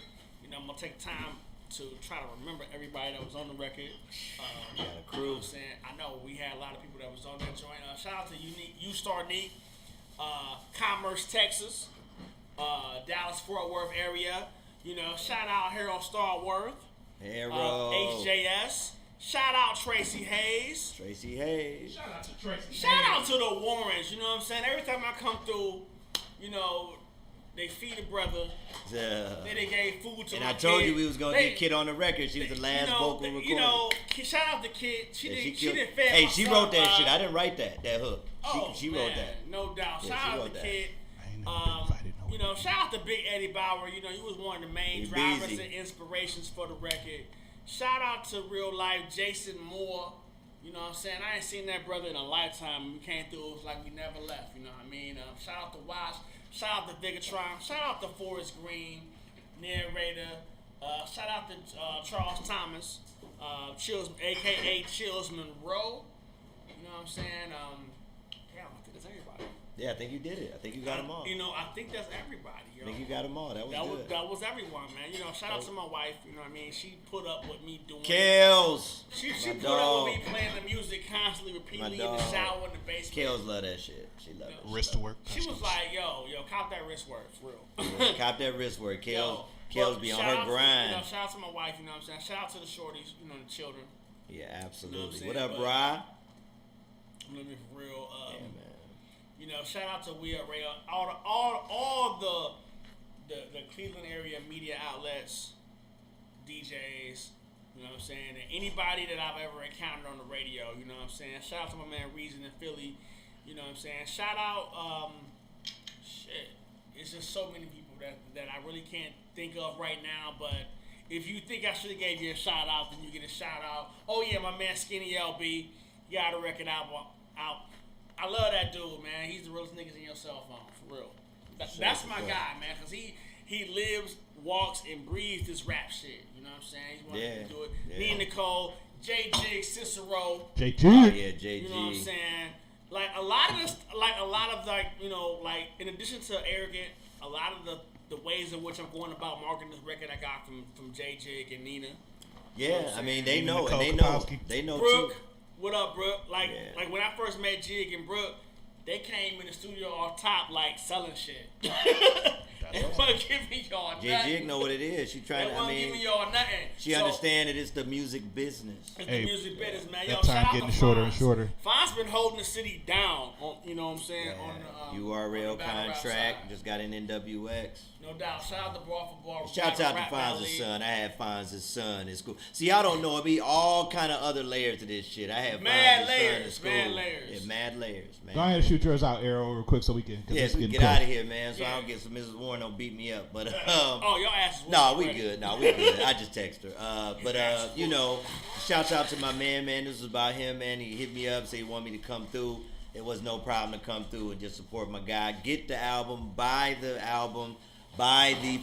S15: I'm gonna take time to try to remember everybody that was on the record.
S14: The crew.
S15: You know what I'm saying? I know we had a lot of people that was on that joint. Shout out to U-Star Neek, Commerce, Texas, Dallas, Fort Worth area. Shout out Harold Starworth, HJS. Shout out Tracy Hayes.
S23: Shout out to Tracy.
S15: Shout out to the Warrens. You know what I'm saying? Every time I come through, they feed a brother. Then they gave food to
S14: and
S15: my
S14: I told
S15: kid.
S14: you we was gonna get Kid on the record. She was the last vocal recorded.
S15: Shout out to Kid. She didn't fit.
S14: Hey, she wrote that shit. I didn't write that hook. She wrote that.
S15: No doubt.
S14: Yeah,
S15: Shout out to Kid. Shout out to Big Eddie Bauer. He was one of the main drivers and inspirations for the record. Shout out to real life Jason Moore. You know what I'm saying? I ain't seen that brother in a lifetime. We came through, it was like we never left. You know what I mean? Shout out to Wash. Shout out to Vigatron. Shout out to Forrest Green, narrator. Shout out to Charles Thomas, Chills, a.k.a. Chills Monroe. You know what I'm saying? Damn, I think that's everybody.
S14: Yeah, I think you did it. I think you got them all.
S15: I think that's everybody.
S14: I think you got them all. That was good.
S15: That was everyone, man. Shout out to my wife. You know what I mean? She put up with me doing.
S14: Kels.
S15: She put up with me playing the music constantly, repeatedly in the shower, in the basement.
S14: Kels love that shit. She loved it.
S23: Wrist work.
S15: She was like, yo, cop that wrist work, for real.
S14: Yeah, cop that wrist work. Kels be on her grind.
S15: Shout out to my wife, you know what I'm saying? Shout out to the shorties, the children.
S14: Yeah, absolutely.
S15: You know
S14: what up, Rye?
S15: I'm living for real. Yeah, man. Shout out to We Are Ray, all the Cleveland area media outlets, DJs, you know what I'm saying, and anybody that I've ever encountered on the radio, you know what I'm saying. Shout out to my man Reason in Philly, you know what I'm saying. Shout out, it's just so many people that I really can't think of right now, but if you think I should have gave you a shout out, then you get a shout out. Oh yeah, my man Skinny LB, he got a record album out. I love that dude, man. He's the realest niggas in your cell phone, for real. That's my guy, man, because he lives, walks, and breathes this rap shit. You know what I'm saying? He's one of to do it.
S14: Yeah.
S15: Me and Nicole, J Jig, Cicero.
S8: J Jig.
S14: Yeah, J Jig.
S15: You know what I'm saying? Like a lot of in addition to arrogant, a lot of the ways in which I'm going about marketing this record I got from J Jig and Nina.
S14: Yeah,
S15: you know
S14: I mean they know,
S23: Nicole
S14: and they know,
S23: Kapowski.
S14: they know
S15: Brooke,
S14: too.
S15: what up, Brooke? Like when I first met Jig and Brooke, they came in the studio off top like selling shit. They wasn't giving y'all nothing.
S14: J Jig know what it is. She trying.
S15: They wasn't giving y'all nothing.
S14: She understand that it's the music business.
S15: It's the music business, man. Yo,
S8: That time
S15: shout
S8: getting
S15: out to
S8: shorter
S15: Fonz.
S8: and shorter.
S15: Fonz been holding the city down. You know what I'm saying? On the
S14: URL
S15: on the battle rap
S14: contract
S15: side.
S14: just got an NWX.
S15: No doubt. Shout out to Bar for Bar.
S14: Shouts out to
S15: Rap
S14: Fonz's
S15: Battle
S14: son. I had Fonz's son in school. See, I don't know. It be all kind of other layers to this shit. I had
S15: Mad
S14: Fonz's
S15: layers,
S14: son in school.
S15: mad layers.
S14: Yeah, mad layers, man.
S8: Go ahead and shoot yours out, Arrow, real quick so we can.
S14: Yeah, so we get out of here, man. So I don't get so Mrs. Warren don't beat me up. But
S15: your ass is
S14: no, we
S15: ready.
S14: good. No, we good. I just text her. But you know, shouts out to my man. This was about him, man. He hit me up, said he wanted me to come through. It was no problem to come through and just support my guy. Get the album, buy the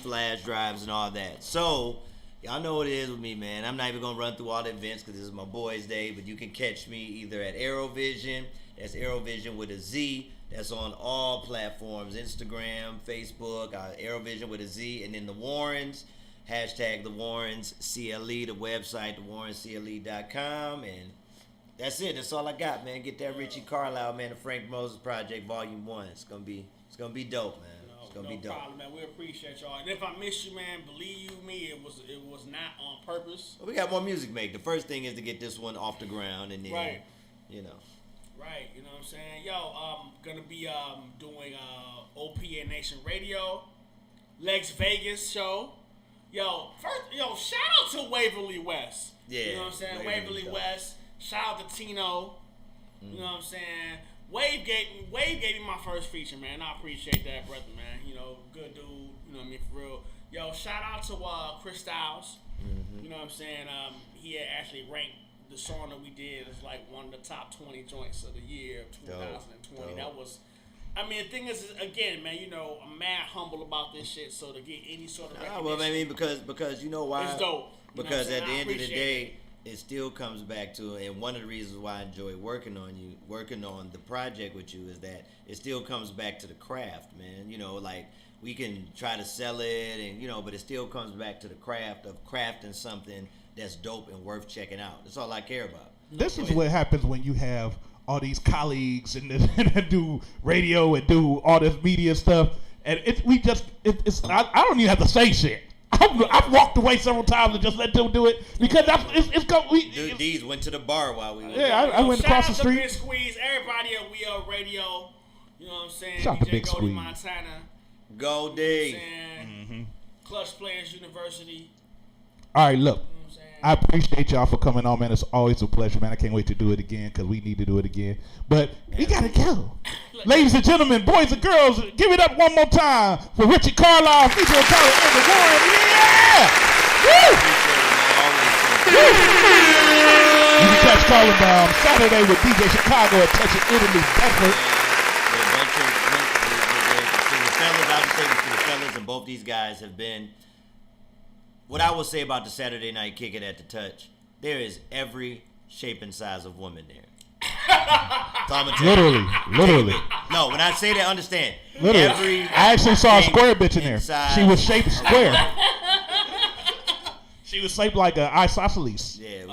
S14: flash drives and all that. So, y'all know what it is with me, man. I'm not even going to run through all the events because this is my boys' day, but you can catch me either at Aerovision. That's Aerovision with a Z. That's on all platforms, Instagram, Facebook, Aerovision with a Z. And then the Warrens, hashtag the Warrens CLE, the website, thewarrenscle.com. And that's it. That's all I got, man. Get that Ritchie Carlyle, man, the Frank Moses Project, Volume 1. It's gonna be dope, man. gonna be dope.
S15: No problem, man. We appreciate y'all. And if I miss you, man, believe you me, it was not on purpose.
S14: We got more music make. The first thing is to get this one off the ground, and then,
S15: Right.
S14: you know.
S15: Right, you know what I'm saying? Yo, gonna be doing OPA Nation Radio, Lex Vegas show. Yo, shout out to Waverly West.
S14: Yeah.
S15: You know what I'm saying? Waverly West. Shout out to Tino. You know what I'm saying? Wave gave me my first feature, man. I appreciate that, brother, man. You know, good dude. You know what I mean, for real. Yo, shout out to Chris Styles. You know what I'm saying? He had actually ranked the song that we did as like one of the top 20 joints of the year of 2020.
S14: Dope.
S15: That was, I mean, the thing is, again, man, you know, I'm mad humble about this shit. So to get any sort of recognition,
S14: Well, I mean, because you know why?
S15: it's dope.
S14: Because at the end of the
S15: appreciate
S14: day, it still comes back to, and one of the reasons why I enjoy working on the project with you is that it still comes back to the craft, man. You know, like we can try to sell it, and you know, but it still comes back to the craft of crafting something that's dope and worth checking out. That's all I care about.
S23: This is what happens when you have all these colleagues and that do radio and do all this media stuff, and I don't even have to say shit. I've walked away several times and just let them do it because
S14: Dude, D's went to the bar while we were
S23: I went across the street.
S15: Shout out to Big Squeeze, everybody at We Are Radio. You know what I'm saying?
S23: Shout out to
S15: DJ
S23: Big
S15: Goldie
S23: Squeeze.
S15: Montana.
S14: Goldie.
S15: Clutch Players University.
S23: All right, look. I appreciate y'all for coming on, man. It's always a pleasure, man. I can't wait to do it again because we need to do it again. But we gotta go. Ladies and gentlemen, boys and girls, give it up one more time for Ritchie Carlyle, featuring Carlyle and the Warren. Yeah! Woo! You can catch Carlyle Saturday with DJ Chicago at Touch of Italy, Bedford.
S14: The fellas and both these guys have been. What I will say about the Saturday night kick it at the Touch, there is every shape and size of woman there. So
S23: Literally.
S14: No, when I say that, understand.
S23: Literally. I actually saw a square bitch in there. She was shaped square. She was shaped like an isosceles.
S14: Yeah.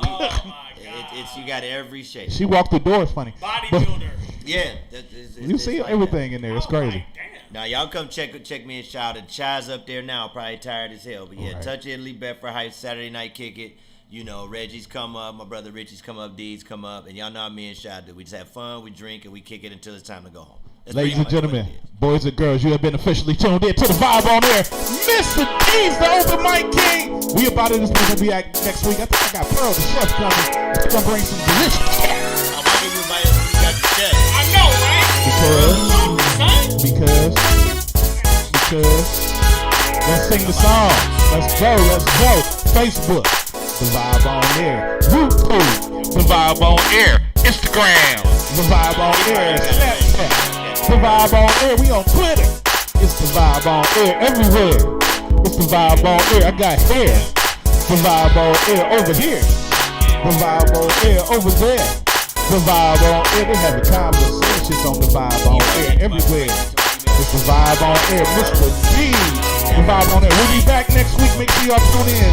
S14: You got every shape.
S23: She walked the door. It's funny.
S15: Bodybuilder.
S14: Yeah.
S23: You see
S14: like
S23: everything
S14: that.
S23: in there. It's crazy.
S14: Now y'all come check me and shout it. Chai's up there now, probably tired as hell. But yeah,
S23: Right.
S14: Touch Italy, Bedford Heights, Saturday night kick it. You know, Reggie's come up, my brother Richie's come up, D's come up, and y'all know how me and Shy do. We just have fun, we drink, and we kick it until it's time to go home. That's
S23: Ladies and
S14: pretty much
S23: gentlemen, boys and girls, you have been officially tuned in to the Vibe on Air. Mr. D's, the open mic king. We about to this place will be at next week. I think I got Pearl the chef coming. She's gonna bring some delicious cake.
S14: Why did you invite us when you got the chef?
S15: I know, right?
S23: Because let's sing the song. Let's go. Facebook, the Vibe on Air. YouTube, the Vibe on Air. Instagram, the Vibe on Air. Snapchat, the Vibe on Air. We on Twitter. It's the Vibe on Air everywhere. It's the Vibe on Air. I got hair. The Vibe on Air over here. The Vibe on Air over there. The Vibe on Air. They having conversations on the Vibe on Air everywhere. It's the Vibe on Air, Mr. G. The Vibe on Air. We'll be back next week. Make sure y'all tune in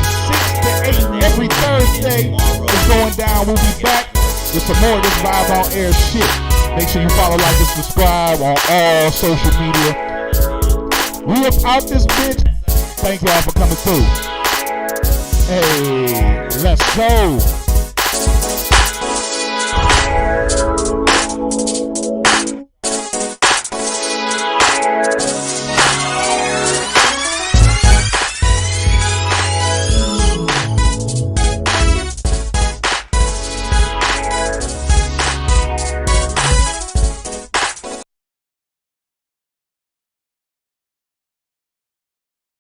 S23: 6 to 8 every Thursday. It's going down. We'll be back with some more of this Vibe on Air shit. Make sure you follow, like, and subscribe on all social media. We up out this bitch. Thank y'all for coming through. Hey, let's go.